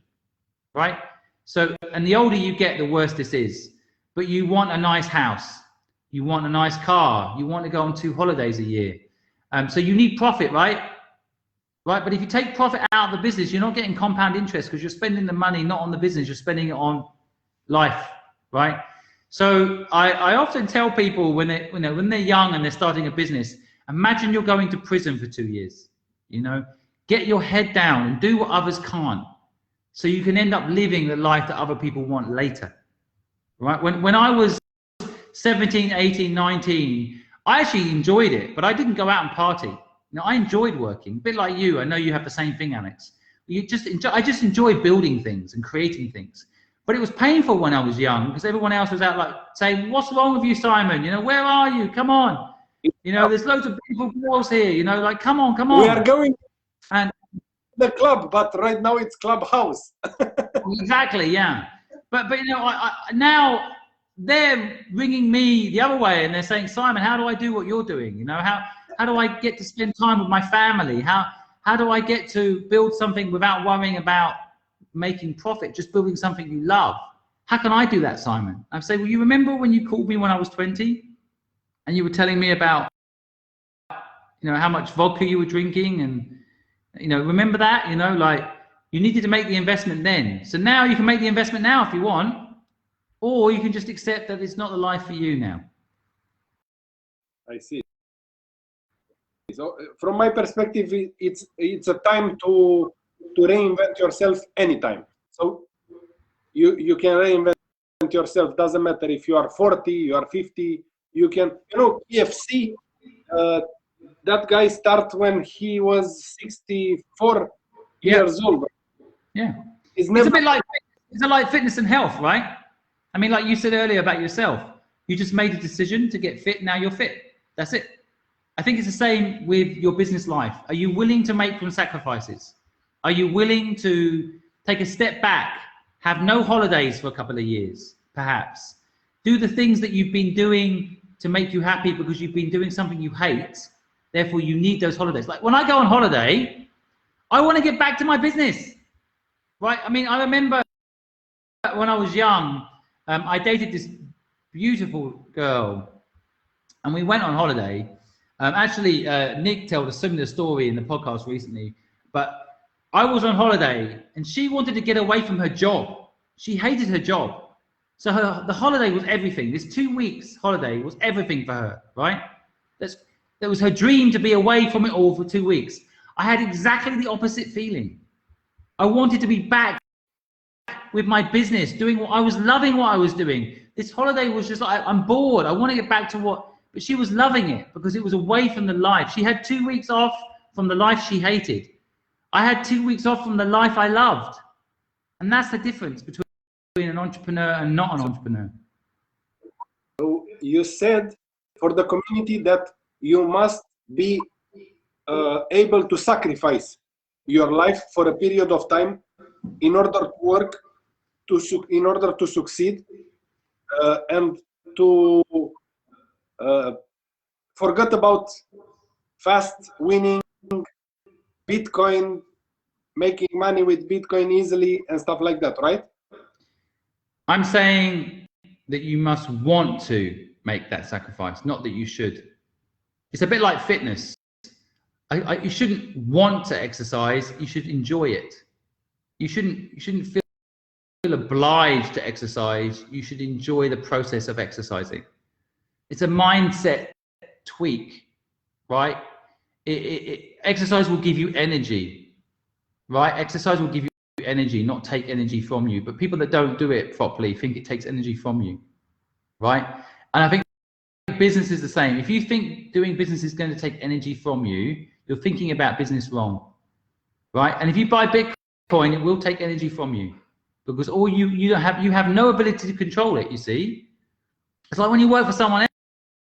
right? So, and the older you get, the worse this is. But you want a nice house, you want a nice car, you want to go on 2 holidays a year. So you need profit, right? Right, but if you take profit out of the business, you're not getting compound interest because you're spending the money not on the business, you're spending it on life, right? So I often tell people when they're young and they're starting a business, imagine you're going to prison for 2 years. Get your head down and do what others can't, so you can end up living the life that other people want later, right? When I was 17, 18, 19, I actually enjoyed it, but I didn't go out and party. I enjoyed working, a bit like you. I know you have the same thing, Alex. I just enjoy building things and creating things. But it was painful when I was young because everyone else was out like saying, "What's wrong with you, Simon? Where are you? Come on. There's loads of beautiful girls here. Like, come on, come on." We are going and the club, but right now it's clubhouse. Exactly, yeah. But now they're ringing me the other way and they're saying, "Simon, how do I do what you're doing? How do I get to spend time with my family? How do I get to build something without worrying about making profit, just building something you love? How can I do that, Simon?" I say, "Well, you remember when you called me when I was 20 and you were telling me about, how much vodka you were drinking and, remember that, like you needed to make the investment then. So now you can make the investment now if you want, or you can just accept that it's not the life for you now." I see. So from my perspective, it's a time to reinvent yourself anytime. So you can reinvent yourself. Doesn't matter if you are 40, you are 50. You can, KFC. That guy started when he was 64 years old. Yeah, it's a bit like fitness and health, right? I mean, like you said earlier about yourself, you just made a decision to get fit. Now you're fit. That's it. I think it's the same with your business life. Are you willing to make some sacrifices? Are you willing to take a step back, have no holidays for a couple of years, perhaps? Do the things that you've been doing to make you happy because you've been doing something you hate. Therefore, you need those holidays. Like when I go on holiday, I want to get back to my business, right? I mean, I remember when I was young, I dated this beautiful girl and we went on holiday. Actually, Nick told a similar story in the podcast recently, but I was on holiday and she wanted to get away from her job. She hated her job. So the holiday was everything. This 2 weeks holiday was everything for her, right? That was her dream, to be away from it all for 2 weeks. I had exactly the opposite feeling. I wanted to be back with my business, doing what I was loving what I was doing. This holiday was just like, I'm bored. I want to get back to but she was loving it because it was away from the life. She had 2 weeks off from the life she hated. I had 2 weeks off from the life I loved. And that's the difference between an entrepreneur and not an entrepreneur. So you said for the community that you must be able to sacrifice your life for a period of time in order to work, in order to succeed, and to forget about fast winning, Bitcoin, making money with Bitcoin easily and stuff like that, right? I'm saying that you must want to make that sacrifice, not that you should. It's a bit like fitness. You shouldn't want to exercise, you should enjoy it. You shouldn't feel obliged to exercise, you should enjoy the process of exercising. It's a mindset tweak, right? Exercise will give you energy, right? Exercise will give you energy, not take energy from you. But people that don't do it properly think it takes energy from you, right? And I think business is the same. If you think doing business is going to take energy from you, you're thinking about business wrong, right? And if you buy Bitcoin, it will take energy from you, because all you have no ability to control it. You see, it's like when you work for someone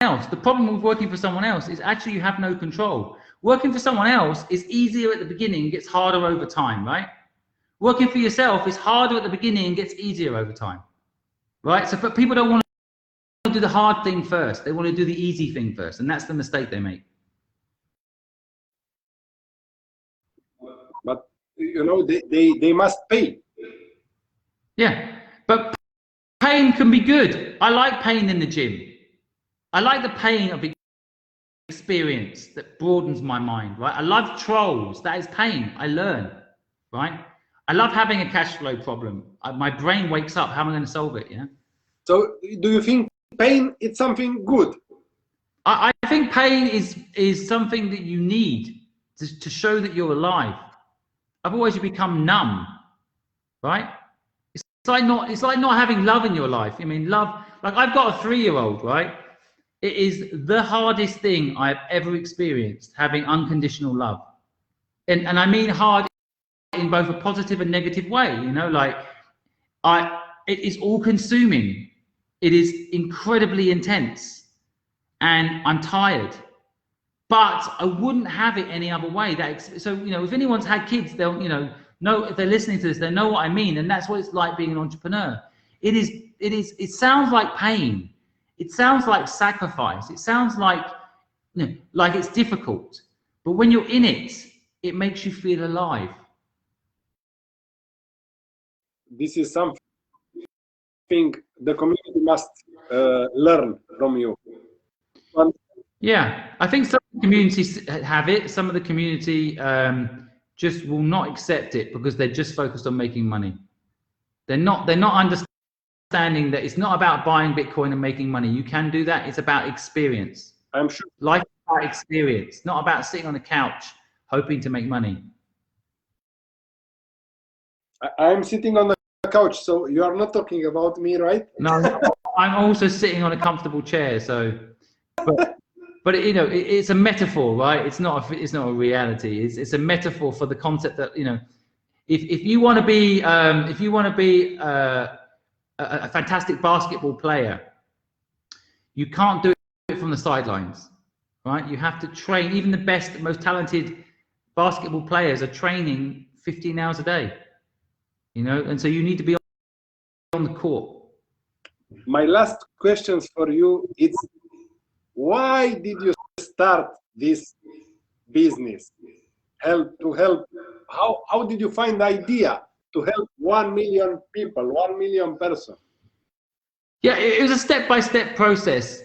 else. The problem with working for someone else is actually you have no control. Working for someone else is easier at the beginning, gets harder over time, right? Working for yourself is harder at the beginning and gets easier over time, right? So but people don't want to do the hard thing first. They want to do the easy thing first, and that's the mistake they make. But you know, they must pay. Yeah, but pain can be good. I like pain in the gym. I like the pain of experience that broadens my mind, right? I love trolls. That is pain. I learn, right? I love having a cash flow problem. My brain wakes up. How am I going to solve it? Yeah. So, do you think pain is something good? I think pain is something that you need to show that you're alive. Otherwise, you become numb, right? It's like not having love in your life. I mean, love. Like I've got a 3-year-old, right? It is the hardest thing I've ever experienced, having unconditional love, and I mean hard in both a positive and negative way. You know, like it is all consuming. It is incredibly intense, and I'm tired. But I wouldn't have it any other way. So you know, if anyone's had kids, they'll know if they're listening to this, they know what I mean, and that's what it's like being an entrepreneur. It sounds like pain. It sounds like sacrifice. It sounds like like it's difficult. But when you're in it, it makes you feel alive. This is something the community must learn from you. Yeah, I think some communities have it. Some of the community just will not accept it because they're just focused on making money. They're not understanding that it's not about buying Bitcoin and making money. You can do that. It's about experience. I'm sure. Life is about experience, not about sitting on a couch hoping to make money. I'm sitting on the couch, so you are not talking about me, right? No, I'm also sitting on a comfortable chair. So, but it's a metaphor, right? It's not a reality. It's a metaphor for the concept that if you want to be a fantastic basketball player, you can't do it from the sidelines, right? You have to train. Even the best, most talented basketball players are training 15 hours a day, and so you need to be on the court. My last questions for you is, why did you start this business? How did you find the idea to help 1 million people, 1 million person? Yeah, it was a step-by-step process.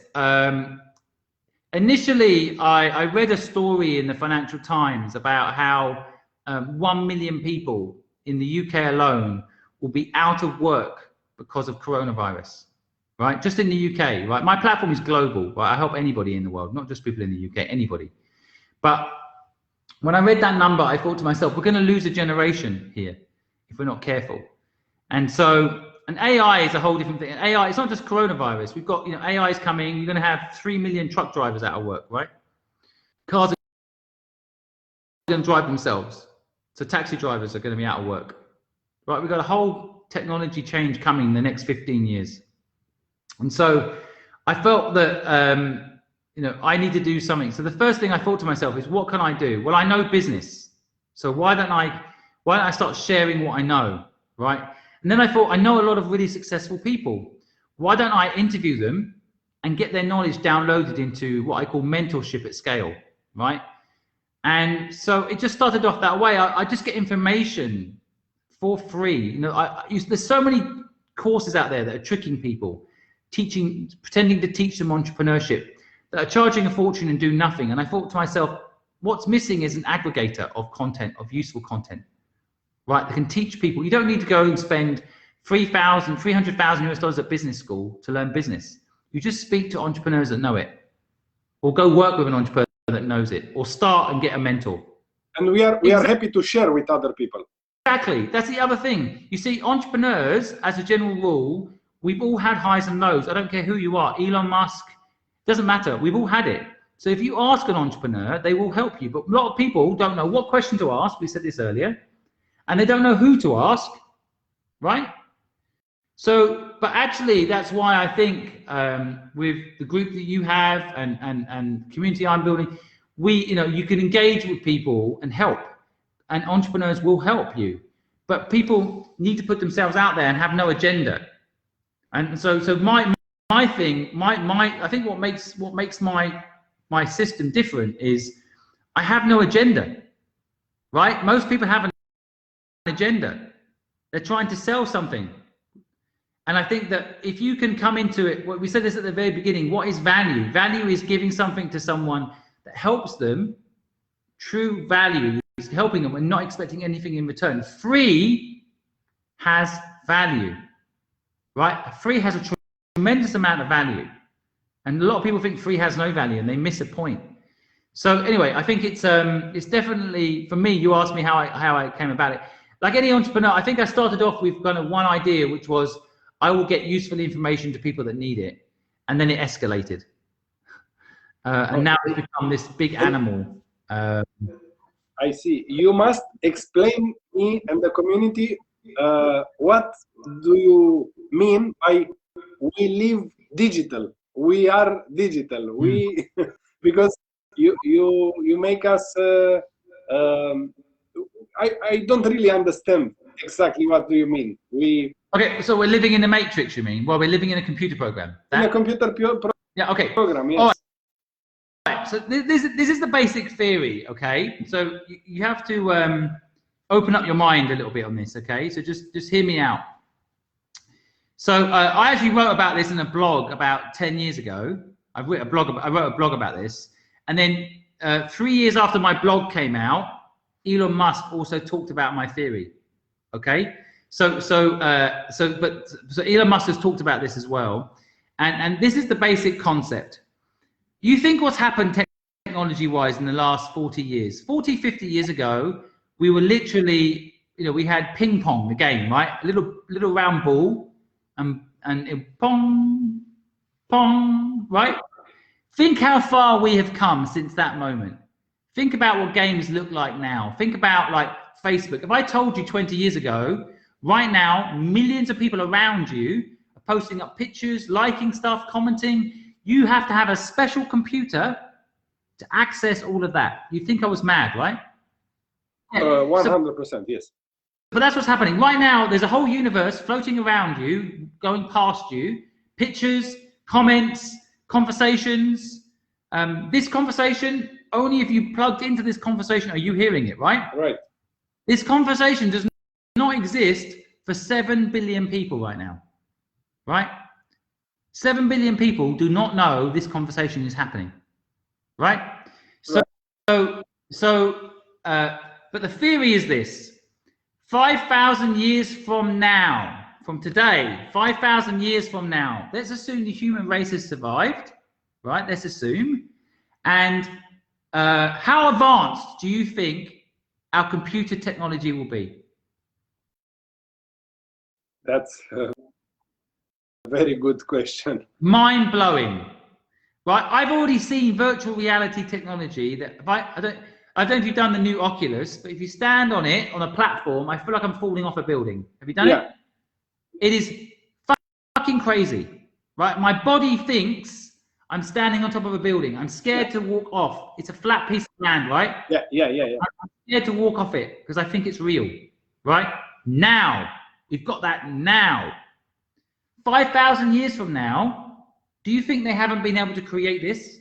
Initially, I read a story in the Financial Times about how 1 million people in the UK alone will be out of work because of coronavirus, right? Just in the UK, right? My platform is global, right? I help anybody in the world, not just people in the UK, anybody. But when I read that number, I thought to myself, we're going to lose a generation here if we're not careful. And so, and AI is a whole different thing. And AI, it's not just coronavirus. We've got, AI is coming. You're going to have 3 million truck drivers out of work, right? Cars are going to drive themselves. So taxi drivers are going to be out of work, right? We've got a whole technology change coming in the next 15 years. And so I felt that I need to do something. So the first thing I thought to myself is, what can I do? Well, I know business. So why don't I start sharing what I know, right? And then I thought, I know a lot of really successful people. Why don't I interview them and get their knowledge downloaded into what I call mentorship at scale, right? And so it just started off that way. I just get information for free. There's so many courses out there that are tricking people, pretending to teach them entrepreneurship, that are charging a fortune and do nothing. And I thought to myself, what's missing is an aggregator of content, of useful content, right? That can teach people. You don't need to go and spend $300,000 at business school to learn business. You just speak to entrepreneurs that know it, or go work with an entrepreneur that knows it, or start and get a mentor. And we are happy to share with other people. Exactly. That's the other thing. You see, entrepreneurs, as a general rule, we've all had highs and lows. I don't care who you are. Elon Musk, doesn't matter. We've all had it. So if you ask an entrepreneur, they will help you. But a lot of people don't know what question to ask. We said this earlier. And they don't know who to ask, right? So, but actually, that's why I think with the group that you have and community I'm building, you can engage with people and help. And entrepreneurs will help you, but people need to put themselves out there and have no agenda. And so I think what makes my system different is I have no agenda, right? Most people have an agenda. They're trying to sell something. And I think that if you can come into it, we said this at the very beginning, what is value? Value is giving something to someone that helps them. True value is helping them and not expecting anything in return. Free has value, right? Free has a tremendous amount of value. And a lot of people think free has no value and they miss a point. So anyway, I think it's definitely, for me, you asked me how I came about it. Like any entrepreneur, I think I started off with kind of one idea, which was I will get useful information to people that need it. And then it escalated. And now it's become this big animal. I see. You must explain me and the community what do you mean by we live digital? We are digital. We because you make us. I don't really understand exactly what do you mean. Okay, so we're living in the matrix. You mean? Well, we're living in a computer program. In a computer yeah. Okay. Program. Yes. All right. So this is the basic theory, okay? So you have to open up your mind a little bit on this, okay? So just hear me out. So I actually wrote about this in a blog about 10 years ago. I wrote a blog about this, and then 3 years after my blog came out, Elon Musk also talked about my theory, okay? So Elon Musk has talked about this as well, and this is the basic concept. You think what's happened technology-wise in the last 40 years? 40, 50 years ago, we were literally, we had ping pong, the game, right? A little round ball, and pong, pong, right? Think how far we have come since that moment. Think about what games look like now. Think about like Facebook. If I told you 20 years ago, right now, millions of people around you are posting up pictures, liking stuff, commenting. You have to have a special computer to access all of that. You think I was mad, right? 100%, yes. But that's what's happening. Right now, there's a whole universe floating around you, going past you. Pictures, comments, conversations. This conversation, only if you plugged into this conversation are you hearing it, right? Right. This conversation does not exist for 7 billion people right now, right? 7 billion people do not know this conversation is happening, right? But the theory is this: 5,000 years from now, from today, 5,000 years from now, let's assume the human race has survived, right? Let's assume. And how advanced do you think our computer technology will be? That's a very good question. Mind blowing, right? I've already seen virtual reality technology that I don't know if you've done the new Oculus, but if you stand on it on a platform, I feel like I'm falling off a building. Have you done it? It is fucking crazy, right? My body thinks I'm standing on top of a building. I'm scared to walk off. It's a flat piece of land, right? Yeah. I'm scared to walk off it because I think it's real, right? Now, we've got that now. 5,000 years from now, do you think they haven't been able to create this?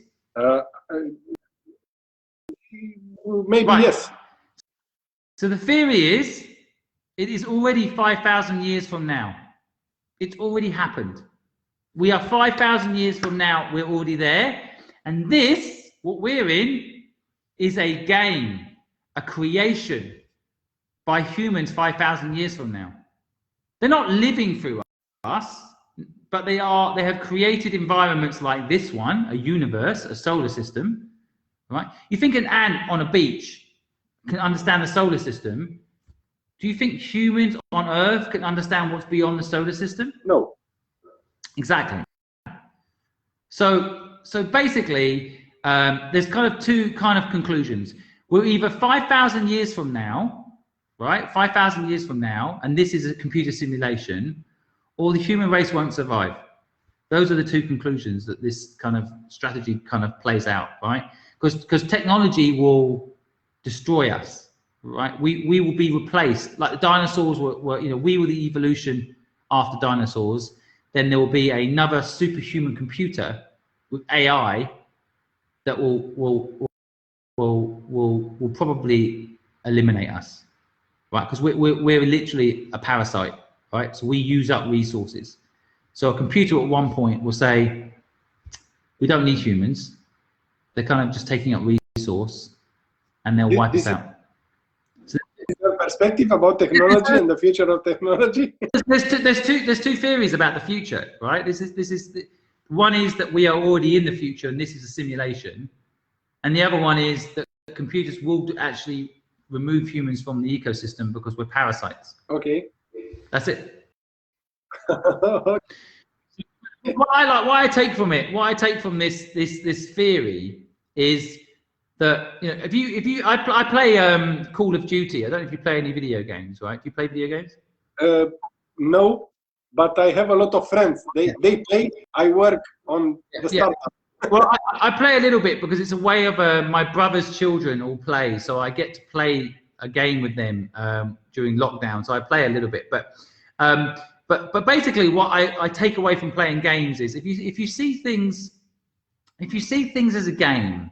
Maybe right. Yes. So the theory is, it is already 5,000 years from now. It's already happened. We are 5,000 years from now. We're already there. And this, what we're in, is a game, a creation by humans 5,000 years from now. They're not living through us, but they have created environments like this one, a universe, a solar system, right? You think an ant on a beach can understand the solar system. Do you think humans on Earth can understand what's beyond the solar system? No. Exactly. So basically, there's kind of two kind of conclusions. We're either 5,000 years from now, right? 5,000 years from now, and this is a computer simulation, or the human race won't survive. Those are the two conclusions that this kind of strategy kind of plays out, right? Because technology will destroy us, right? We will be replaced. Like the dinosaurs were, you know, we were the evolution after dinosaurs. Then there will be another superhuman computer with AI that will probably eliminate us, right? Because we're literally a parasite, right? So we use up resources. So a computer at one point will say, we don't need humans. They're kind of just taking up resource, and they'll wipe us out. So, is your perspective about technology and the future of technology? There's two theories about the future, right? One is that we are already in the future, and this is a simulation, and the other one is that computers will actually remove humans from the ecosystem because we're parasites. Okay. That's it. What I take from this theory is that, you know, I play Call of Duty. I don't know if you play any video games, right? Do you play video games? No, but I have a lot of friends. They play. I work on the startup. Well, I play a little bit because it's a way of my brother's children all play, so I get to play a game with them during lockdown. So I play a little bit, but basically, what I take away from playing games is if you see things as a game,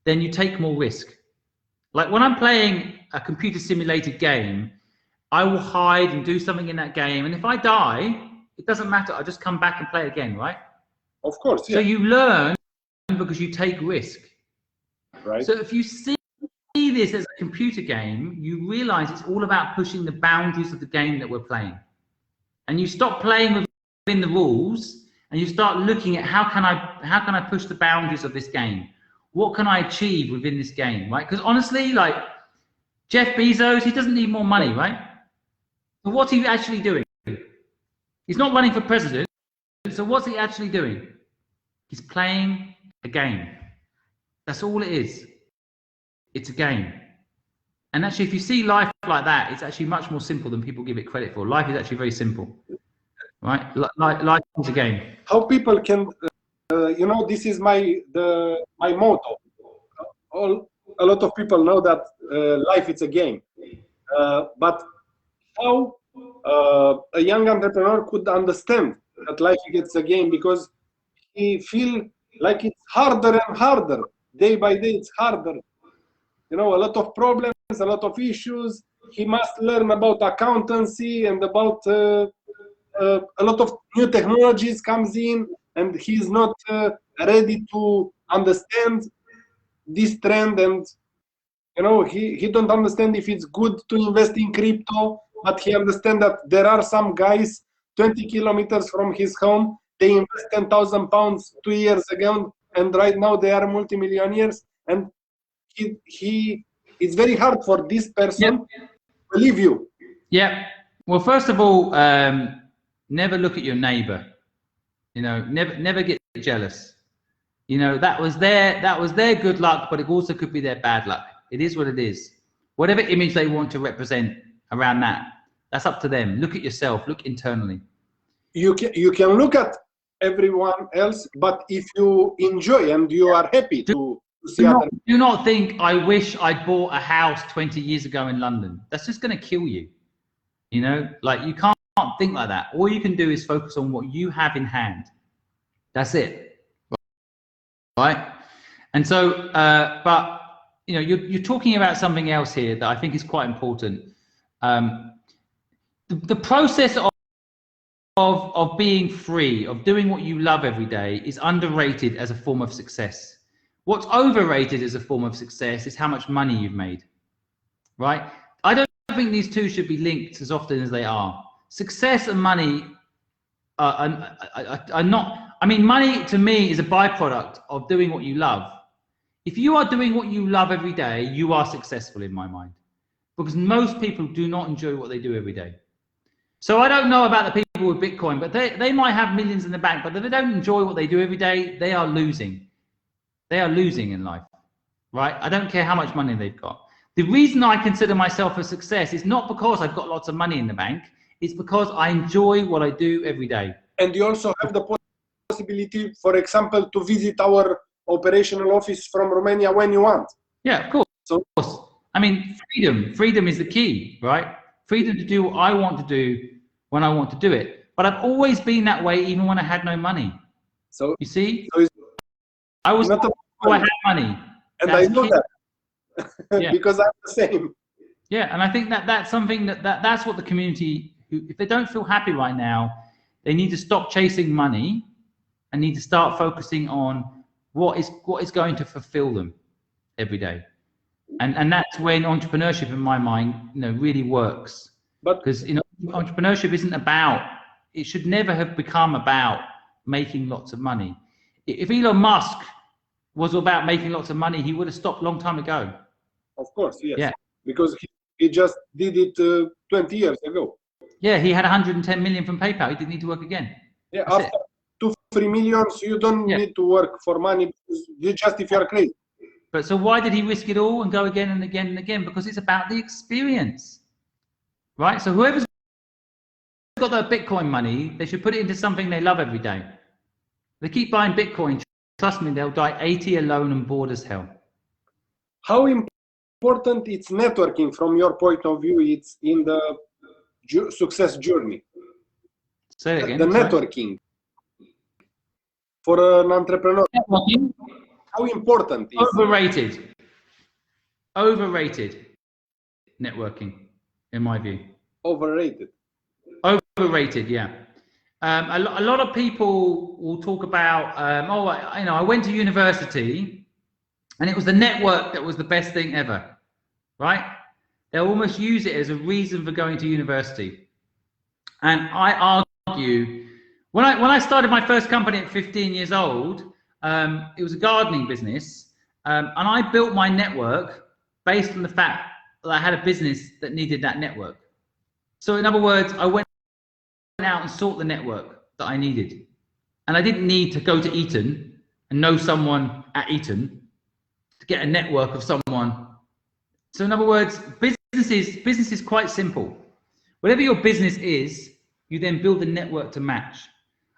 then you take more risk. Like when I'm playing a computer simulated game, I will hide and do something in that game, and if I die, it doesn't matter. I just come back and play again, right? Of course. Yeah. So you learn because you take risk. Right. So if you see this as a computer game, you realize it's all about pushing the boundaries of the game that we're playing. And you stop playing within the rules, and you start looking at how can I push the boundaries of this game? What can I achieve within this game, right? Because honestly, like Jeff Bezos, he doesn't need more money, right? So what's he actually doing? He's not running for president. So what's he actually doing? He's playing a game. That's all it is. It's a game. And actually, if you see life like that, it's actually much more simple than people give it credit for. Life is actually very simple, right? Life is a game. How people can, you know, this is my motto. A lot of people know that life is a game, but how a young entrepreneur could understand that life is a game, because he feel like it's harder and harder day by day. It's harder. You know, a lot of problems, a lot of issues. He must learn about accountancy and about a lot of new technologies comes in, and he's not ready to understand this trend. And you know, he don't understand if it's good to invest in crypto, but he understands that there are some guys 20 kilometers from his home. They invest 10,000 pounds 2 years ago, and right now they are multimillionaires. And it's very hard for this person to believe you. Yeah. Well, first of all, never look at your neighbor. You know, never get jealous. You know, that was their good luck, but it also could be their bad luck. It is what it is. Whatever image they want to represent around that, that's up to them. Look at yourself. Look internally. You can look at everyone else, but if you enjoy and you are happy to see other. Do not think, I wish I'd bought a house 20 years ago in London. That's just going to kill you. You know, like, you can't think like that. All you can do is focus on what you have in hand. That's it. Right? And so, but, you know, you're talking about something else here that I think is quite important. The process of being free, of doing what you love every day, is underrated as a form of success. What's overrated as a form of success is how much money you've made, right? I don't think these two should be linked as often as they are. Success and money are not, I mean, money to me is a byproduct of doing what you love. If you are doing what you love every day, you are successful in my mind, because most people do not enjoy what they do every day. So I don't know about the people with Bitcoin, but they might have millions in the bank, but if they don't enjoy what they do every day, they are losing. They are losing in life, right? I don't care how much money they've got. The reason I consider myself a success is not because I've got lots of money in the bank. It's because I enjoy what I do every day. And you also have the possibility, for example, to visit our operational office from Romania when you want. Yeah, of course. So, of course. I mean, freedom is the key, right? Freedom to do what I want to do when I want to do it. But I've always been that way, even when I had no money. So you see, so I was not I had money, and I know that yeah. because I'm the same. Yeah, and I think that's something that's what the community, if they don't feel happy right now, they need to stop chasing money and need to start focusing on what is going to fulfill them every day. And that's when entrepreneurship, in my mind, you know, really works. Because, you know, entrepreneurship isn't about, it should never have become about making lots of money. If Elon Musk was about making lots of money, he would have stopped a long time ago. Of course, yes. Yeah. Because he just did it 20 years ago. Yeah, he had 110 million from PayPal. He didn't need to work again. Yeah, That's after 2-3 millions, you don't need to work for money. Just if you're crazy. But so why did he risk it all and go again and again and again? Because it's about the experience, right? So whoever's got that Bitcoin money, they should put it into something they love every day. They keep buying Bitcoin, trust me, they'll die 80 alone and bored as hell. How important it's networking from your point of view? It's in the success journey. Say it again. The networking for an entrepreneur. Networking. How important is overrated? Overrated networking, in my view. Overrated. Overrated, yeah. A lot of people will talk about, you know, I went to university and it was the network that was the best thing ever, right? They'll almost use it as a reason for going to university. And I argue, when I started my first company at 15 years old, it was a gardening business, and I built my network based on the fact that I had a business that needed that network. So in other words, I went out and sought the network that I needed. And I didn't need to go to Eton and know someone at Eton to get a network of someone. So in other words, business is quite simple. Whatever your business is, you then build a network to match.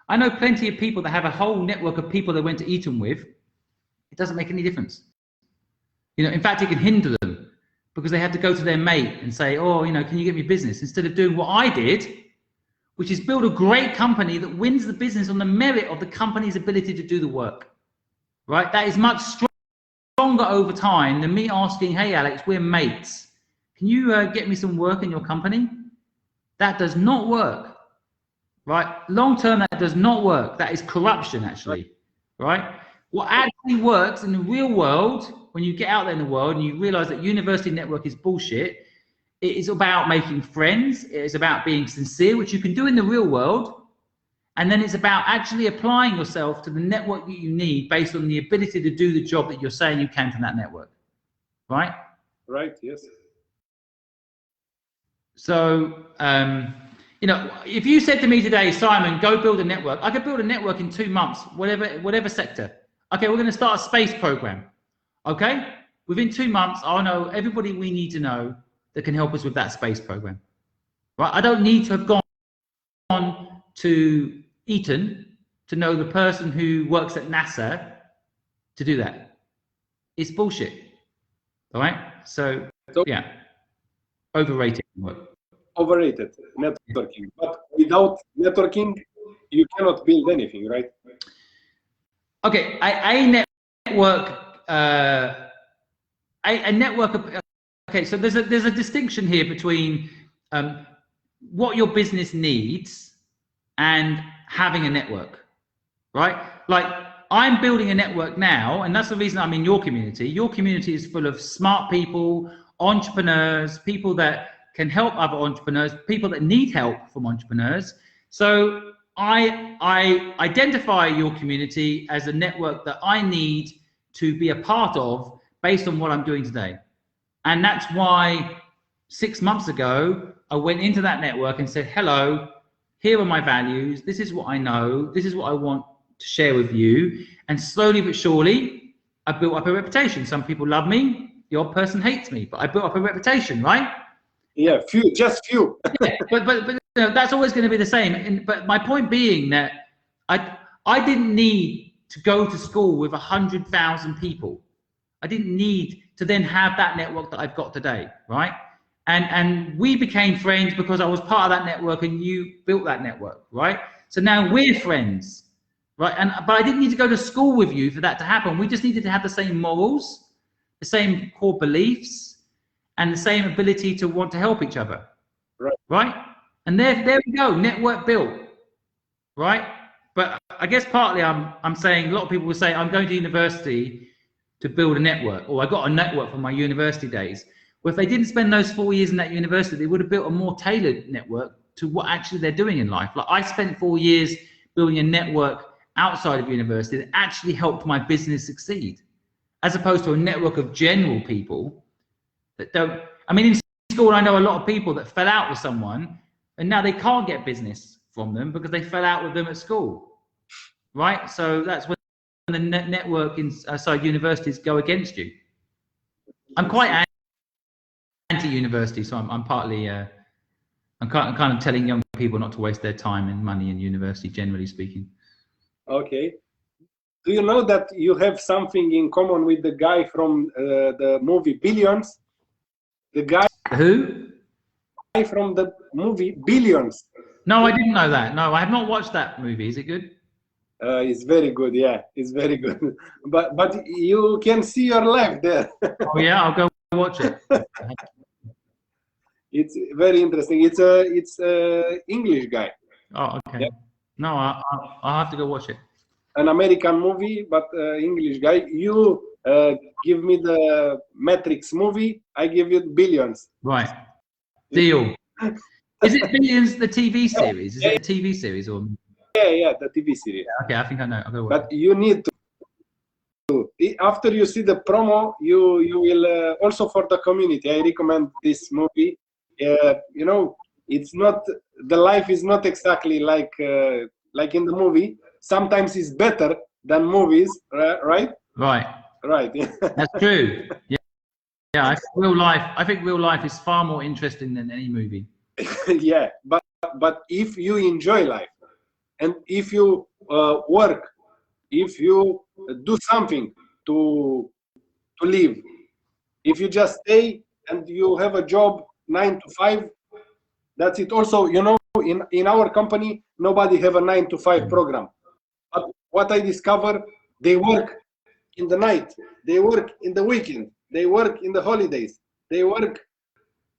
I know plenty of people that have a whole network of people they went to Eton with. It doesn't make any difference. You know, in fact, it can hinder them because they have to go to their mate and say, oh, you know, can you get me business? Instead of doing what I did, which is build a great company that wins the business on the merit of the company's ability to do the work, right? That is much stronger over time than me asking, hey, Alex, we're mates. Can you get me some work in your company? That does not work. Right? Long term, that does not work. That is corruption, actually. Right? What actually works in the real world, when you get out there in the world and you realize that university network is bullshit, it is about making friends. It is about being sincere, which you can do in the real world. And then it's about actually applying yourself to the network that you need based on the ability to do the job that you're saying you can from that network. Right? Right, yes. So, you know, if you said to me today, Simon, go build a network, I could build a network in 2 months, whatever sector. Okay, we're going to start a space program. Okay, within 2 months, I'll know everybody we need to know that can help us with that space program. Right? I don't need to have gone to Eton to know the person who works at NASA to do that. It's bullshit. All right. So yeah, overrated work. Overrated networking, but without networking, you cannot build anything, right? Okay, a network. A network. Okay, so there's a distinction here between what your business needs and having a network, right? Like I'm building a network now, and that's the reason I'm in your community. Your community is full of smart people, entrepreneurs, people that can help other entrepreneurs, people that need help from entrepreneurs. So I identify your community as a network that I need to be a part of based on what I'm doing today. And that's why 6 months ago, I went into that network and said, hello, here are my values. This is what I know. This is what I want to share with you. And slowly but surely, I built up a reputation. Some people love me. The odd person hates me, but I built up a reputation, right? Yeah, just few. Yeah, but you know, that's always going to be the same. But my point being that I didn't need to go to school with 100,000 people. I didn't need to then have that network that I've got today, right? And we became friends because I was part of that network and you built that network, right? So now we're friends, right? But I didn't need to go to school with you for that to happen. We just needed to have the same morals, the same core beliefs, and the same ability to want to help each other, right? And there we go, network built, right? But I guess partly I'm saying a lot of people will say I'm going to university to build a network, or I got a network from my university days. Well, if they didn't spend those 4 years in that university, they would have built a more tailored network to what actually they're doing in life. Like I spent 4 years building a network outside of university that actually helped my business succeed, as opposed to a network of general people that don't. I mean, in school, I know a lot of people that fell out with someone and now they can't get business from them because they fell out with them at school, right? So that's when the network inside universities go against you. I'm quite anti-university, so I'm partly, I'm kind of telling young people not to waste their time and money in university, generally speaking. Okay. Do you know that you have something in common with the guy from the movie Billions? The guy Who? from the movie Billions. No, I didn't know that. No, I have not watched that movie. Is it good? It's very good. Yeah, it's very good. But you can see your life there. Oh yeah, I'll go watch it. It's very interesting. It's a English guy. Oh, okay. Yeah. No, I'll have to go watch it. An American movie, but English guy. You give me the Matrix movie, I give you Billions. Right. Deal. Is it Billions the TV series? Is it a TV series or? Yeah, the TV series. Okay, I think I know. I'll go watch but you need to. After you see the promo, you will also for the community. I recommend this movie. You know, it's not, the life is not exactly like in the movie. Sometimes it's better than movies, right? Right. That's true. Yeah. I think real life is far more interesting than any movie. Yeah, but if you enjoy life and if you work, if you do something to live, if you just stay and you have a job 9 to 5, that's it. Also, you know, in our company, nobody have a 9 to 5 program. But what I discover, they work in the night, they work in the weekend, they work in the holidays, they work.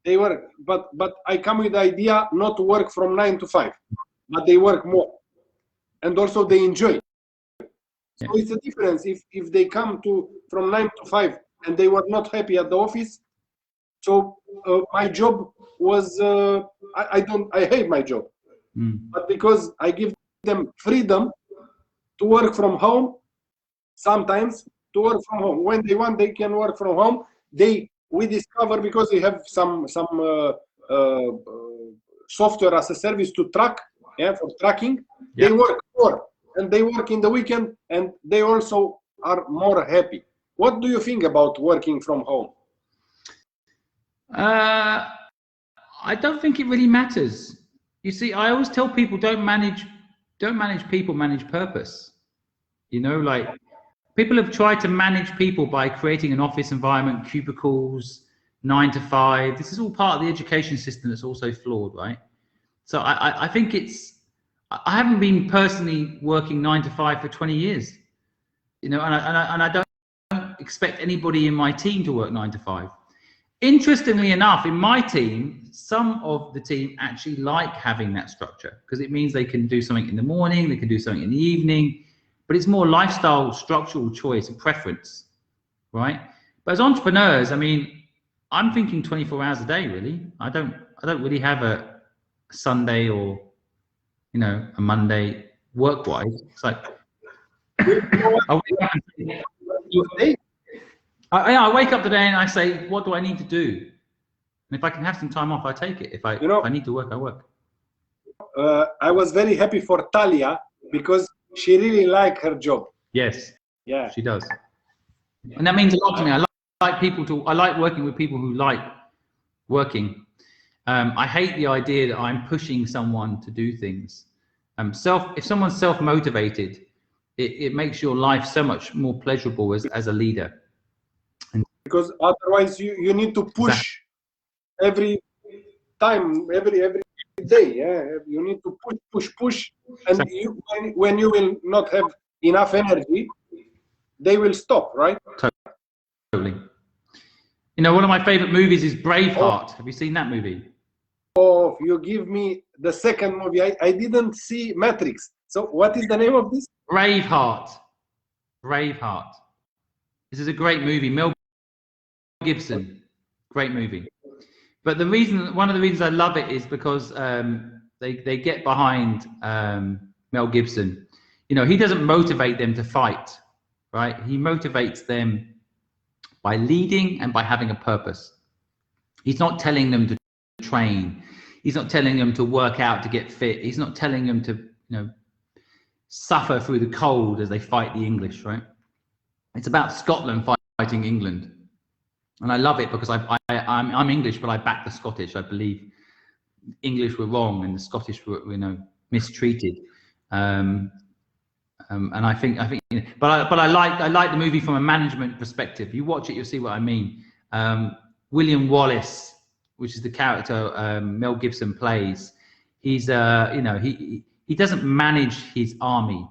But I come with the idea not to work from 9 to 5, but they work more, and also they enjoy. So it's a difference if they come from 9 to 5 and they were not happy at the office. So my job was I hate my job, but because I give them freedom to work from home, sometimes to work from home when they want, they can work from home. We discover, because they have some software as a service to track, for tracking. They work more and they work in the weekend, and they also are more happy. What do you think about working from home? I don't think it really matters. You see, I always tell people don't manage don't manage people, manage purpose. You know, like people have tried to manage people by creating an office environment, cubicles, 9 to 5. This is all part of the education system that's also flawed, right? So I think I haven't been personally working 9 to 5 for 20 years, you know, and I don't expect anybody in my team to work 9 to 5. Interestingly enough, in my team, some of the team actually like having that structure because it means they can do something in the morning, they can do something in the evening, but it's more lifestyle, structural choice and preference, right? But as entrepreneurs, I mean, I'm thinking 24 hours a day, really. I don't really have a Sunday or, you know, a Monday work-wise. It's like I wake up today and I say, what do I need to do? And if I can have some time off, I take it. If I need to work, I work. I was very happy for Talia because she really liked her job. Yes. Yeah. She does. And that means a lot to me. I like working with people who like working. I hate the idea that I'm pushing someone to do things. If someone's self-motivated, it makes your life so much more pleasurable as a leader. Because otherwise you need to push every time, every day. Yeah, you need to push, and when you will not have enough energy, they will stop, right? Totally. You know, one of my favorite movies is Braveheart. Have you seen that movie? Oh, you give me the second movie. I didn't see Matrix. So what is the name of this? Braveheart. Braveheart. This is a great movie. Mel Gibson. Great movie. But one of the reasons I love it is because they get behind Mel Gibson. You know, he doesn't motivate them to fight, right? He motivates them by leading and by having a purpose. He's not telling them to train. He's not telling them to work out to get fit. He's not telling them to, you know, suffer through the cold as they fight the English, right? It's about Scotland fighting England. And I love it because I'm English, but I back the Scottish. I believe English were wrong and the Scottish were, you know, mistreated. And I think, you know, but I like the movie from a management perspective. You watch it, you'll see what I mean. William Wallace, which is the character Mel Gibson plays, he's you know, he doesn't manage his army.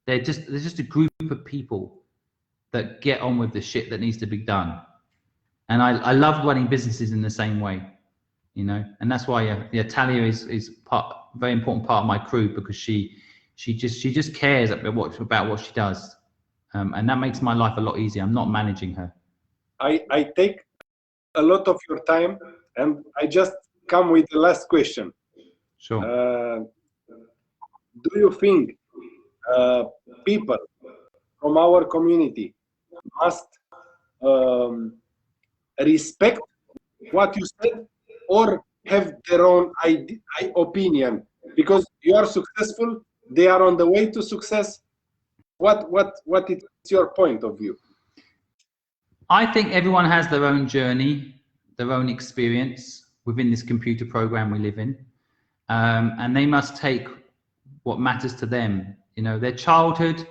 They're just a group of people that get on with the shit that needs to be done. And I love running businesses in the same way, you know, and that's why Talia is a very important part of my crew because she just cares about what she does, and that makes my life a lot easier. I'm not managing her. I take a lot of your time, and I just come with the last question. Sure. Do you think people from our community must respect what you said or have their own opinion? Because you are successful, they are on the way to success. What is your point of view? I think everyone has their own journey, their own experience within this computer program we live in, and they must take what matters to them. You know, their childhood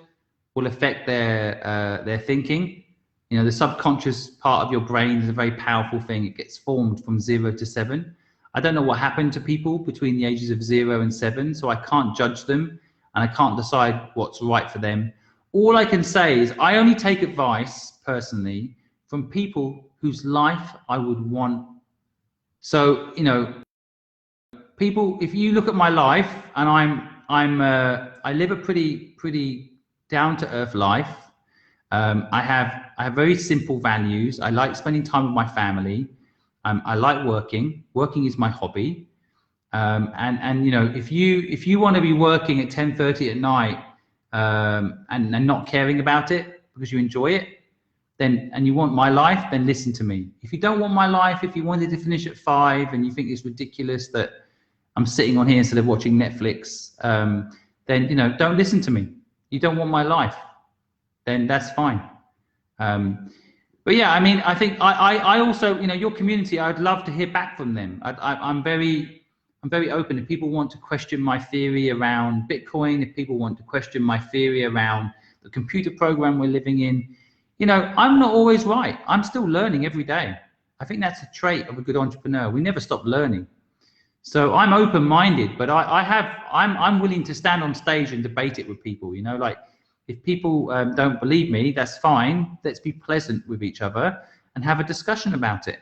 will affect their thinking. You know, the subconscious part of your brain is a very powerful thing. It gets formed from 0 to 7. I don't know what happened to people between the ages of 0 and 7, so I can't judge them and I can't decide what's right for them. All I can say is I only take advice personally from people whose life I would want. So, you know, people, if you look at my life, and I live a pretty down to earth life. I have very simple values. I like spending time with my family. I like working. Working is my hobby. And you know, if you want to be working at 10:30 at night and not caring about it because you enjoy it, then and you want my life, then listen to me. If you don't want my life, if you wanted to finish at 5 and you think it's ridiculous that I'm sitting on here instead of watching Netflix, then you know, don't listen to me. You don't want my life, then that's fine. But yeah, I mean, I think I also, you know, your community, I'd love to hear back from them. I'm very I'm very open. If people want to question my theory around Bitcoin, if people want to question my theory around the computer program we're living in, you know, I'm not always right. I'm still learning every day. I think that's a trait of a good entrepreneur. We never stop learning. So I'm open-minded, but I'm willing to stand on stage and debate it with people. You know, like if people don't believe me, that's fine. Let's be pleasant with each other and have a discussion about it.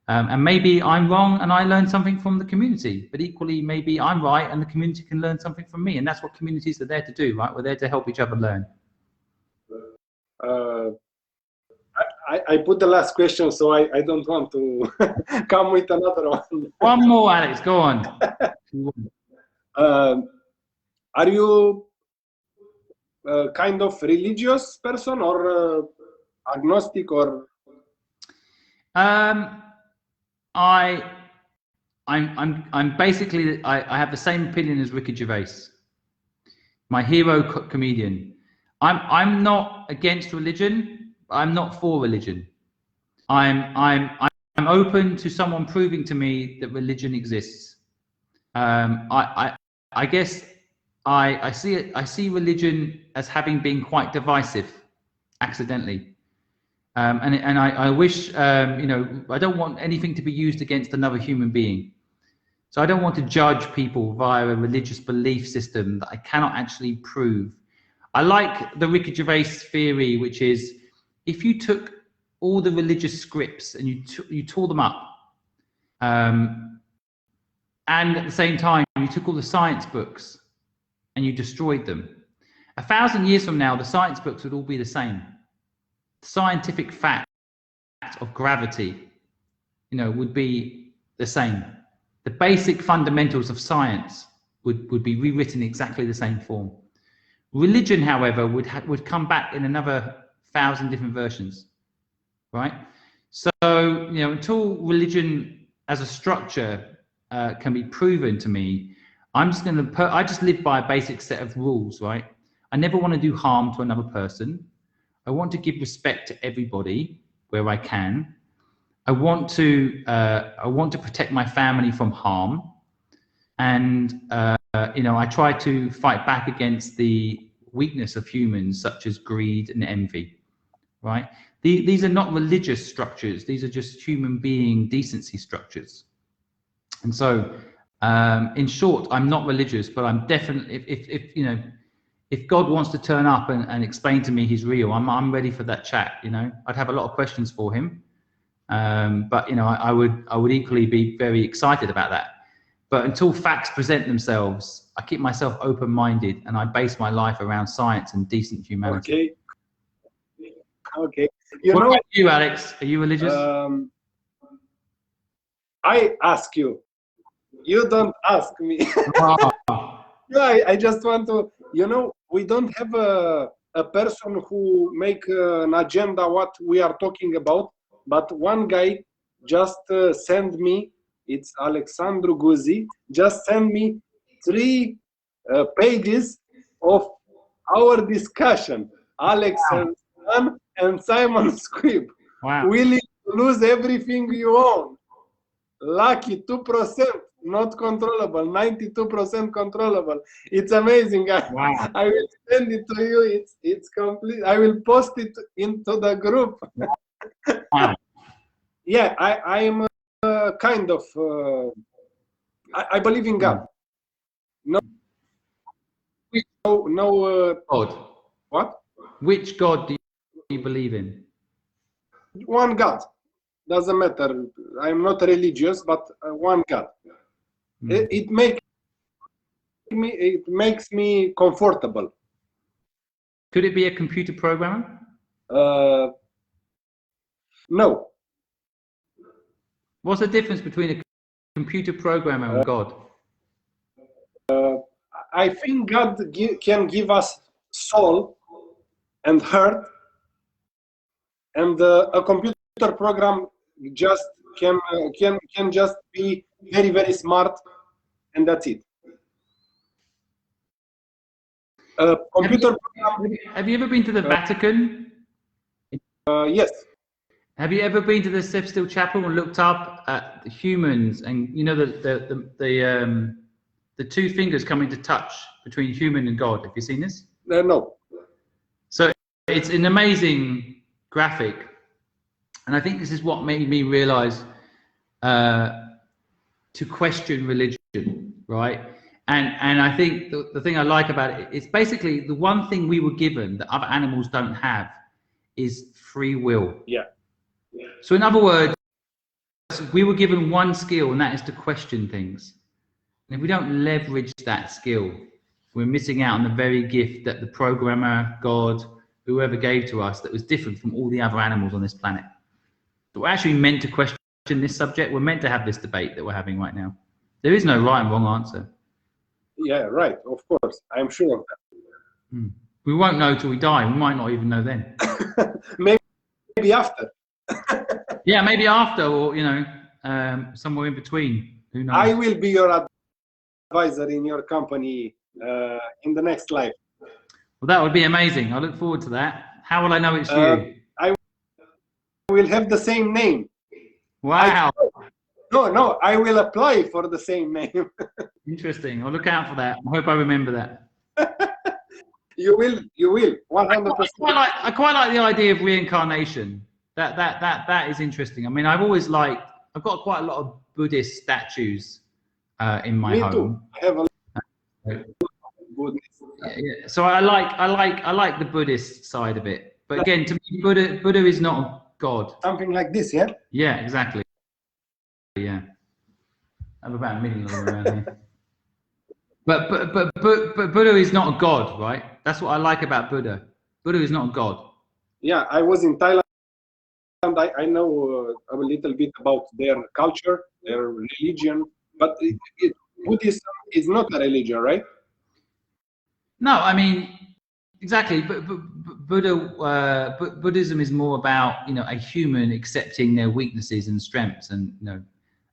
And maybe I'm wrong and I learn something from the community, but equally maybe I'm right and the community can learn something from me. And that's what communities are there to do, right? We're there to help each other learn. I put the last question, so I don't want to come with another one. One more, Alex, go on. Are you a kind of religious person or agnostic or? I'm basically, I have the same opinion as Ricky Gervais, my hero comedian. I'm not against religion. I'm not for religion. I'm open to someone proving to me that religion exists. I guess I see religion as having been quite divisive, accidentally. And I wish, you know, I don't want anything to be used against another human being. So I don't want to judge people via a religious belief system that I cannot actually prove. I like the Ricky Gervais theory, which is if you took all the religious scripts and you tore them up, and at the same time you took all the science books and you destroyed them, 1,000 years from now the science books would all be the same. The scientific fact of gravity, you know, would be the same. The basic fundamentals of science would be rewritten exactly the same form. Religion, however, would come back in another 1,000 different versions, right? So, you know, until religion as a structure can be proven to me, I just live by a basic set of rules, right? I never want to do harm to another person. I want to give respect to everybody where I can. I want to protect my family from harm, and you know, I try to fight back against the weakness of humans, such as greed and envy. Right? These are not religious structures; these are just human being decency structures. And so, in short, I'm not religious, but I'm definitely, if you know, if God wants to turn up and explain to me He's real, I'm ready for that chat. You know, I'd have a lot of questions for Him. But you know, I would equally be very excited about that. But until facts present themselves, I keep myself open-minded and I base my life around science and decent humanity. Okay. What about you, Alex? Are you religious? I ask you. You don't ask me. No, I just want to. You know, we don't have a person who make an agenda what we are talking about. But one guy just sent me, it's Alexandru Guzi, just sent me 3 pages of our discussion. Alex and Simon Squibb. Wow. Willing to lose everything you own. Lucky 2%, not controllable. 92% controllable. It's amazing. Wow. I will send it to you. It's complete. I will post it into the group. Wow. Yeah, I am kind of. I believe in God. No. God. What? Which God do you believe in? One God. Doesn't matter. I'm not religious, but one God. It makes me comfortable. Could it be a computer programmer? No. What's the difference between a computer programmer and God? I think God can give us soul and heart, and a computer program just can just be very, very smart, and that's it. Computer have you ever been to the Vatican? Yes. Have you ever been to the Still Chapel and looked up at the humans and you know the two fingers coming to touch between human and God? Have you seen this? No. So it's an amazing graphic, and I think this is what made me realize to question religion, right? And I think the thing I like about it is basically the one thing we were given that other animals don't have is free will. Yeah. So in other words, we were given one skill, and that is to question things. And if we don't leverage that skill, we're missing out on the very gift that the programmer, God, whoever gave to us that was different from all the other animals on this planet. So we're actually meant to question this subject. We're meant to have this debate that we're having right now. There is no right and wrong answer. Yeah, right. Of course. I'm sure of that. We won't know till we die. We might not even know then. Maybe after. Yeah, maybe after, or you know, somewhere in between. Who knows? I will be your advisor in your company in the next life. Well, that would be amazing. I look forward to that. How will I know it's you? I will have the same name. Wow. No, I will apply for the same name. Interesting. I'll look out for that. I hope I remember that. You will, 100%. I quite like the idea of reincarnation. That is interesting. I mean, I've got quite a lot of Buddhist statues in my home. Me too. I have a lot of Buddhist. Yeah. So I like the Buddhist side of it. But again, to me, Buddha is not a god. Something like this, yeah? Yeah, exactly. Yeah. I have about 1 million of them around here. But Buddha is not a god, right? That's what I like about Buddha. Buddha is not a god. Yeah, I was in Thailand. I know a little bit about their culture, their religion, but Buddhism is not a religion, right? No, I mean, exactly. But Buddhism is more about, you know, a human accepting their weaknesses and strengths, and you know,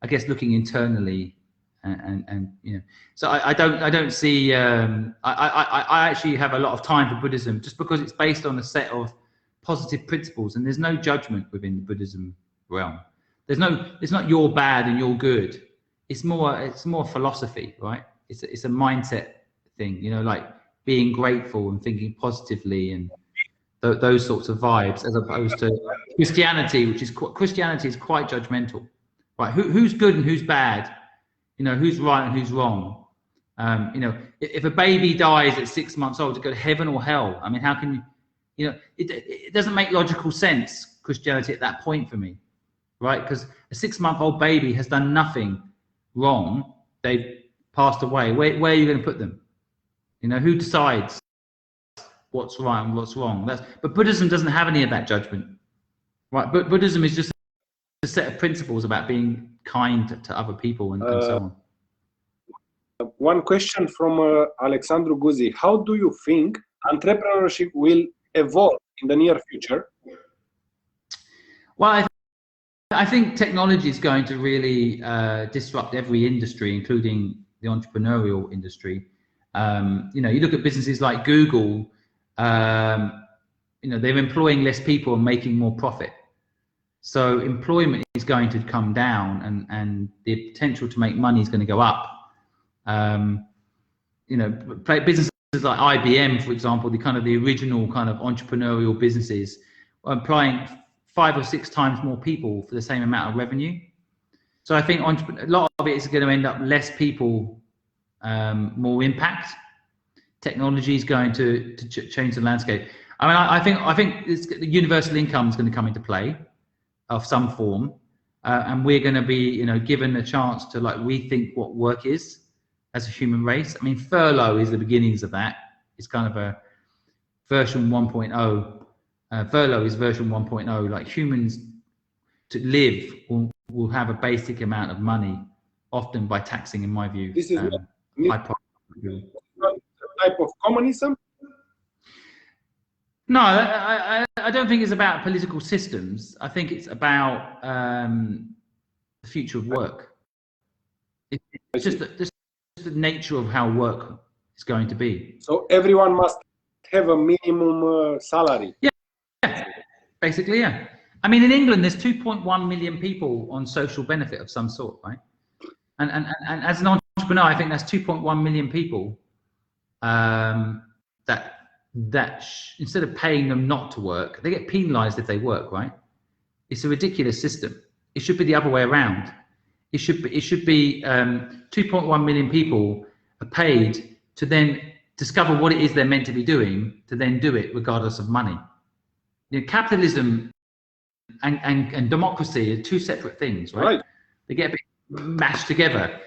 I guess looking internally, and you know. So I don't see. I actually have a lot of time for Buddhism just because it's based on a set of positive principles, and there's no judgment within the Buddhism realm. It's not you're bad and you're good. It's more philosophy, right? It's a mindset thing, you know, like being grateful and thinking positively and those sorts of vibes, as opposed to Christianity, Christianity is quite judgmental, right? Who's good and who's bad, you know, who's right and who's wrong. You know, if a baby dies at 6 months old, to go to heaven or hell, I mean, how can you? You know, it doesn't make logical sense, Christianity, at that point for me, right? Because a 6-month-old baby has done nothing wrong. They've passed away. Where are you going to put them? You know, who decides what's right and what's wrong? But Buddhism doesn't have any of that judgment, right? But Buddhism is just a set of principles about being kind to other people and so on. One question from Alexandru Guzi. How do you think entrepreneurship will evolve in the near future? Well, I think technology is going to really disrupt every industry, including the entrepreneurial industry. You know, you look at businesses like Google, you know, they're employing less people and making more profit. So employment is going to come down, and the potential to make money is going to go up. You know, businesses like IBM, for example, the original kind of entrepreneurial businesses, are employing 5 or 6 times more people for the same amount of revenue. So I think a lot of it is going to end up less people, more impact. Technology is going to change the landscape. I mean, I think the universal income is going to come into play of some form, and we're going to be, you know, given a chance to like rethink what work is as a human race. I mean, furlough is the beginnings of that. It's kind of a version 1.0. Furlough is version 1.0. Like humans to live will have a basic amount of money, often by taxing, in my view. This is not type of communism. No, I don't think it's about political systems. I think it's about the future of work. It's just the nature of how work is going to be. So everyone must have a minimum salary. Yeah, basically, yeah. I mean, in England, there's 2.1 million people on social benefit of some sort, right? And as an entrepreneur, I think that's 2.1 million people that instead of paying them not to work, they get penalised if they work, right? It's a ridiculous system. It should be the other way around. It should be 2.1 million people are paid to then discover what it is they're meant to be doing, to then do it regardless of money. You know, capitalism and democracy are two separate things, right? They get a bit mashed together.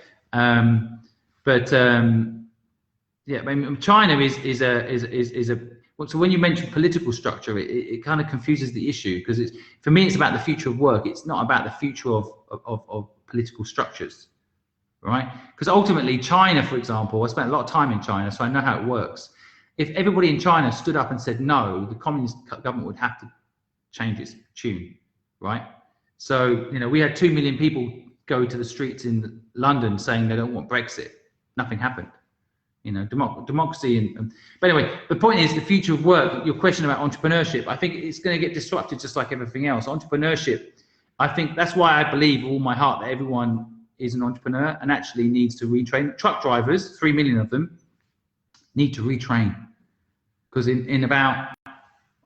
Yeah, I mean, China is a so when you mention political structure, it kind of confuses the issue, because it's, for me, it's about the future of work. It's not about the future of political structures, right? Because ultimately, China, for example, I spent a lot of time in China, so I know how it works. If everybody in China stood up and said no, the communist government would have to change its tune, right? So, you know, we had 2 million people go to the streets in London saying they don't want Brexit. Nothing happened. You know, democracy but anyway, the point is the future of work. Your question about entrepreneurship, I think it's going to get disrupted just like everything else. Entrepreneurship, I think that's why I believe with all my heart that everyone is an entrepreneur and actually needs to retrain. Truck drivers, 3 million of them, need to retrain, because in about,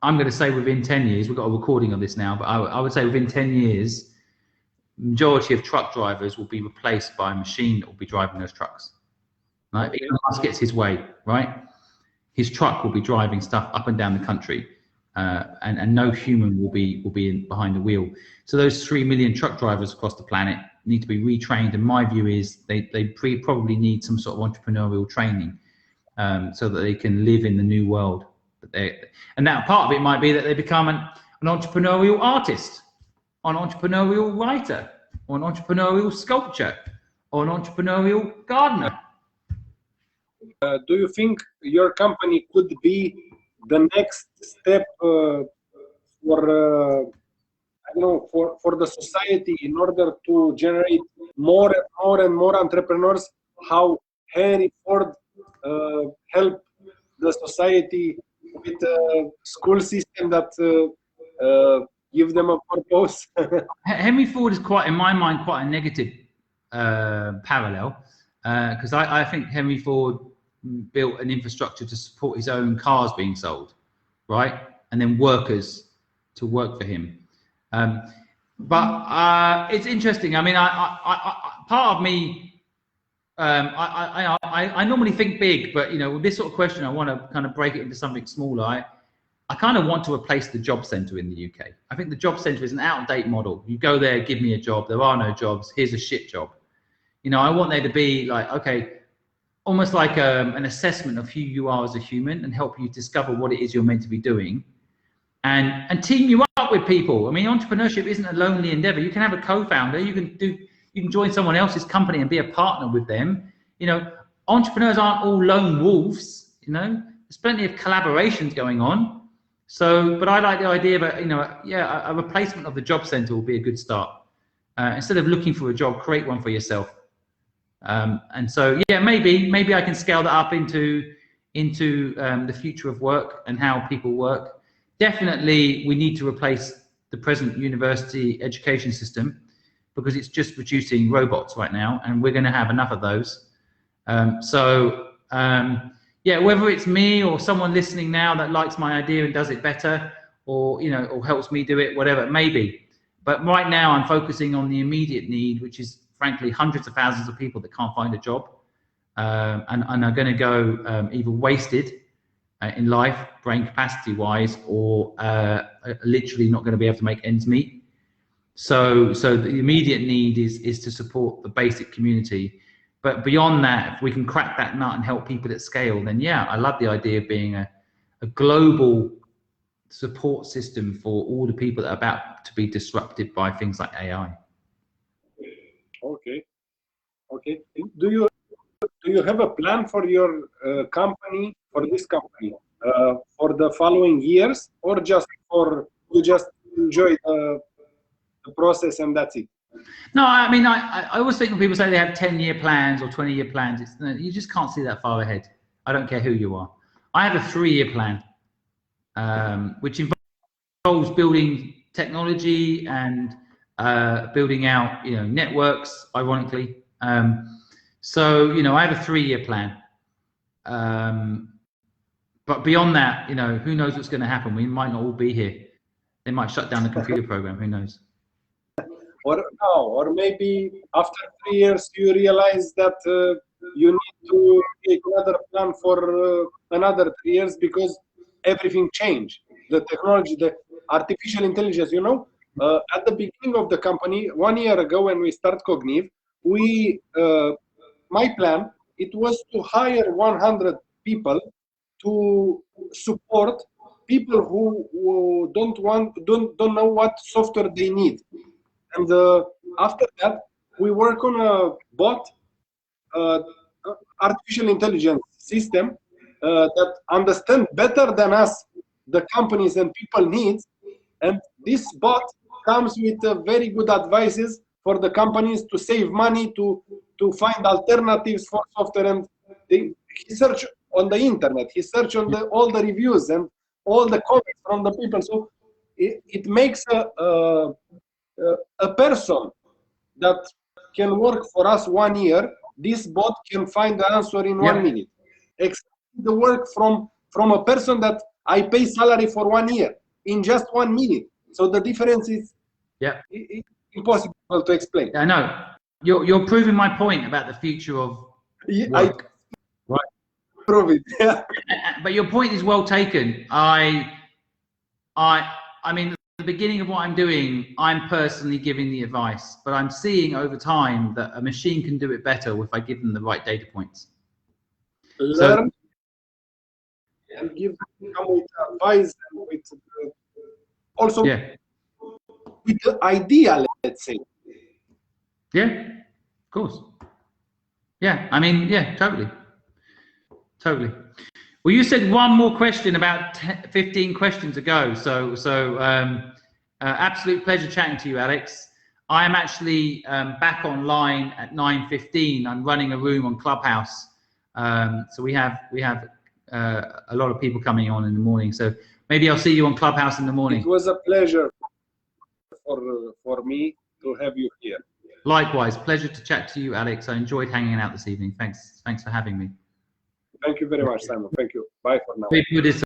I'm going to say within 10 years, we've got a recording on this now, but I would say within 10 years, majority of truck drivers will be replaced by a machine that will be driving those trucks. Right? If Elon Musk gets his way, right, his truck will be driving stuff up and down the country, and no human will be behind the wheel. So those 3 million truck drivers across the planet need to be retrained. And my view is they probably need some sort of entrepreneurial training, so that they can live in the new world. And that part of it might be that they become an entrepreneurial artist, an entrepreneurial writer, or an entrepreneurial sculptor, or an entrepreneurial gardener. Do you think your company could be the next step for I don't know, for the society, in order to generate more and more entrepreneurs? How Henry Ford helped the society with a school system that give them a purpose? Henry Ford is quite, in my mind, quite a negative parallel, because I think Henry Ford built an infrastructure to support his own cars being sold, right? And then workers to work for him. But it's interesting. I mean, part of me, I normally think big, but you know, with this sort of question, I want to kind of break it into something smaller. I kind of want to replace the job centre in the UK. I think the job centre is an out-of-date model. You go there, give me a job. There are no jobs. Here's a shit job. You know, I want there to be like, okay, almost like an assessment of who you are as a human, and help you discover what it is you're meant to be doing, and team you up with people. I mean, entrepreneurship isn't a lonely endeavor. You can have a co-founder. You can join someone else's company and be a partner with them. You know, entrepreneurs aren't all lone wolves. You know, there's plenty of collaborations going on. So, but I like the idea that, you know, yeah, a replacement of the job center will be a good start. Instead of looking for a job, create one for yourself. And so, yeah, maybe I can scale that up into the future of work and how people work. Definitely, we need to replace the present university education system, because it's just producing robots right now, and we're going to have enough of those. Yeah, whether it's me or someone listening now that likes my idea and does it better, or you know, or helps me do it, whatever it may be. But right now, I'm focusing on the immediate need, which is frankly hundreds of thousands of people that can't find a job, and are going to go either wasted in life, brain capacity wise, or literally not going to be able to make ends meet. So the immediate need is to support the basic community. But beyond that, if we can crack that nut and help people at scale, then yeah, I love the idea of being a global support system for all the people that are about to be disrupted by things like AI. Okay. Do you have a plan for your company, for this company, for the following years, or just you just enjoy the process and that's it? No, I mean, I always think when people say they have 10-year plans or 20-year plans, you just can't see that far ahead. I don't care who you are. I have a 3-year plan, which involves building technology and building out, networks, ironically. So, I have a 3-year plan. But beyond that, who knows what's going to happen? We might not all be here. They might shut down the computer program. Who knows? Or maybe after 3 years you realize that you need to make another plan for another 3 years because everything changed. The technology, the artificial intelligence, at the beginning of the company, 1 year ago when we started Cogneve, my plan, it was to hire 100 people to support people who don't know what software they need. And after that, we work on a bot, artificial intelligence system that understands better than us the companies and people needs. And this bot comes with very good advices for the companies to save money, to find alternatives for software. And he search on the internet, he search on all the reviews and all the comments from the people. So it makes a person that can work for us 1 year, this bot can find the answer in 1 minute. Except the work from a person that I pay salary for 1 year in just 1 minute. So the difference is impossible to explain. I know. You're proving my point about the future of work. Right. Prove it. Yeah. But your point is well taken. I mean, at the beginning of what I'm doing, I'm personally giving the advice, but I'm seeing over time that a machine can do it better if I give them the right data points. Learn and give them with advice and with also with the idea, let's say. Yeah, of course. Yeah, I mean, totally. Well, you said one more question about 15 questions ago. So absolute pleasure chatting to you, Alex. I am actually back online at 9:15. I'm running a room on Clubhouse. So we have a lot of people coming on in the morning. So maybe I'll see you on Clubhouse in the morning. It was a pleasure for me to have you here. Likewise, pleasure to chat to you, Alex. I enjoyed hanging out this evening. Thanks for having me. Thank you very much, Simon. Thank you. Bye for now.